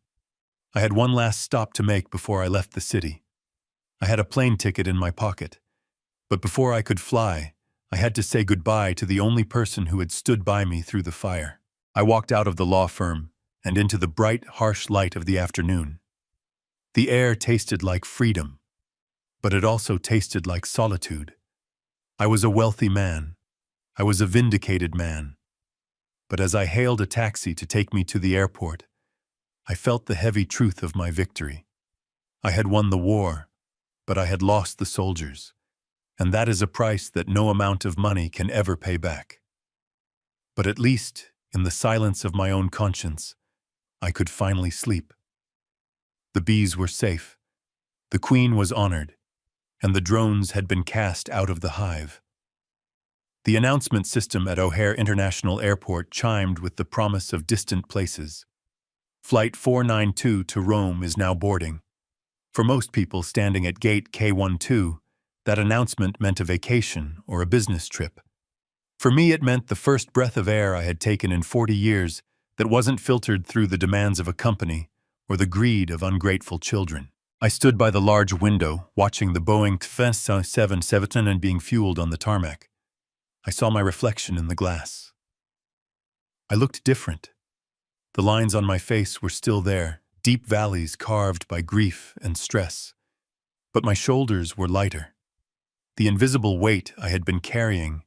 I had one last stop to make before I left the city. I had a plane ticket in my pocket. But before I could fly, I had to say goodbye to the only person who had stood by me through the fire. I walked out of the law firm and into the bright, harsh light of the afternoon. The air tasted like freedom, but it also tasted like solitude. I was a wealthy man. I was a vindicated man. But as I hailed a taxi to take me to the airport, I felt the heavy truth of my victory. I had won the war, but I had lost the soldiers, and that is a price that no amount of money can ever pay back. But at least, in the silence of my own conscience, I could finally sleep. The bees were safe, the queen was honored, and the drones had been cast out of the hive. The announcement system at O'Hare International Airport chimed with the promise of distant places. Flight 492 to Rome is now boarding. For most people standing at gate K12, that announcement meant a vacation or a business trip. For me, it meant the first breath of air I had taken in 40 years that wasn't filtered through the demands of a company or the greed of ungrateful children. I stood by the large window, watching the Boeing 777 being fueled on the tarmac. I saw my reflection in the glass. I looked different. The lines on my face were still there, deep valleys carved by grief and stress. But my shoulders were lighter. The invisible weight I had been carrying,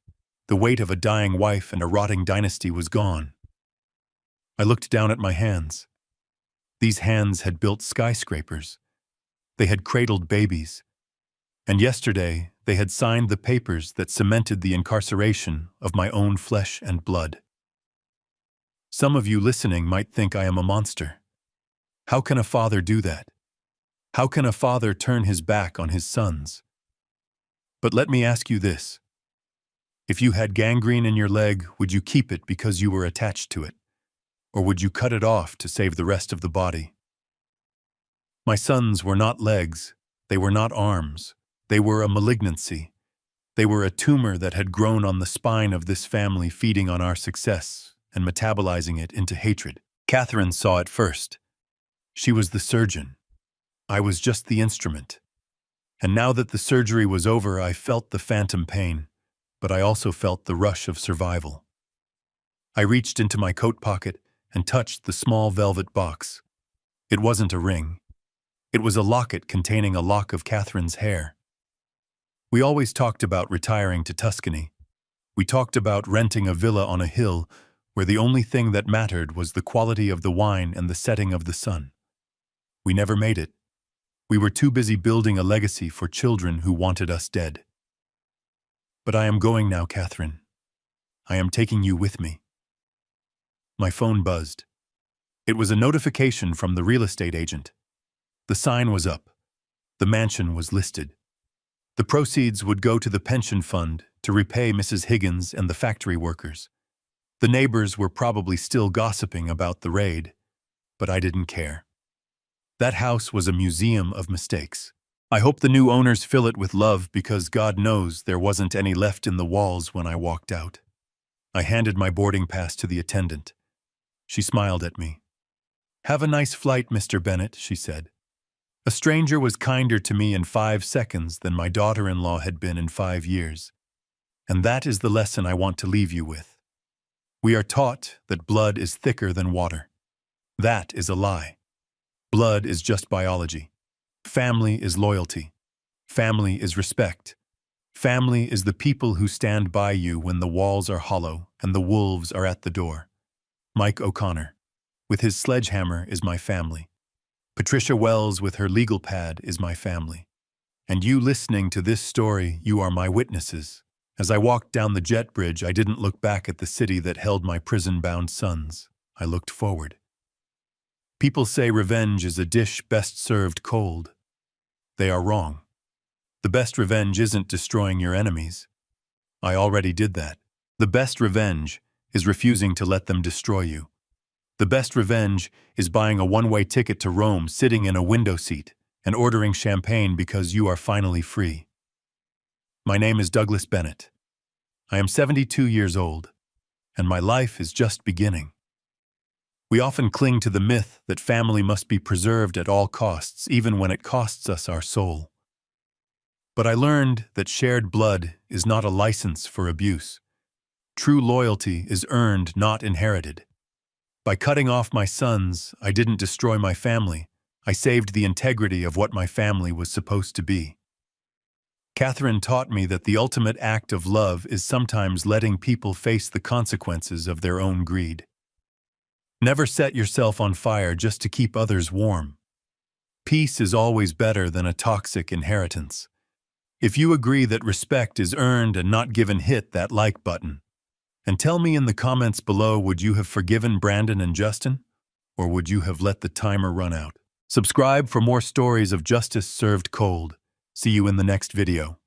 the weight of a dying wife and a rotting dynasty, was gone. I looked down at my hands. These hands had built skyscrapers. They had cradled babies. And yesterday, they had signed the papers that cemented the incarceration of my own flesh and blood. Some of you listening might think I am a monster. How can a father do that? How can a father turn his back on his sons? But let me ask you this. If you had gangrene in your leg, would you keep it because you were attached to it? Or would you cut it off to save the rest of the body? My sons were not legs. They were not arms. They were a malignancy. They were a tumor that had grown on the spine of this family, feeding on our success and metabolizing it into hatred. Catherine saw it first. She was the surgeon. I was just the instrument. And now that the surgery was over, I felt the phantom pain, but I also felt the rush of survival. I reached into my coat pocket and touched the small velvet box. It wasn't a ring. It was a locket containing a lock of Catherine's hair. We always talked about retiring to Tuscany. We talked about renting a villa on a hill where the only thing that mattered was the quality of the wine and the setting of the sun. We never made it. We were too busy building a legacy for children who wanted us dead. But I am going now, Catherine. I am taking you with me. My phone buzzed. It was a notification from the real estate agent. The sign was up. The mansion was listed. The proceeds would go to the pension fund to repay Mrs. Higgins and the factory workers. The neighbors were probably still gossiping about the raid, but I didn't care. That house was a museum of mistakes. I hope the new owners fill it with love, because God knows there wasn't any left in the walls when I walked out. I handed my boarding pass to the attendant. She smiled at me. "Have a nice flight, Mr. Bennett," she said. A stranger was kinder to me in 5 seconds than my daughter-in-law had been in 5 years. And that is the lesson I want to leave you with. We are taught that blood is thicker than water. That is a lie. Blood is just biology. Family is loyalty. Family is respect. Family is the people who stand by you when the walls are hollow and the wolves are at the door. Mike O'Connor, with his sledgehammer, is my family. Patricia Wells with her legal pad is my family. And you listening to this story, you are my witnesses. As I walked down the jet bridge, I didn't look back at the city that held my prison-bound sons. I looked forward. People say revenge is a dish best served cold. They are wrong. The best revenge isn't destroying your enemies. I already did that. The best revenge is refusing to let them destroy you. The best revenge is buying a one-way ticket to Rome, sitting in a window seat, and ordering champagne because you are finally free. My name is Douglas Bennett. I am 72 years old, and my life is just beginning. We often cling to the myth that family must be preserved at all costs, even when it costs us our soul. But I learned that shared blood is not a license for abuse. True loyalty is earned, not inherited. By cutting off my sons, I didn't destroy my family. I saved the integrity of what my family was supposed to be. Catherine taught me that the ultimate act of love is sometimes letting people face the consequences of their own greed. Never set yourself on fire just to keep others warm. Peace is always better than a toxic inheritance. If you agree that respect is earned and not given, hit that like button. And tell me in the comments below, would you have forgiven Brandon and Justin? Or would you have let the timer run out? Subscribe for more stories of justice served cold. See you in the next video.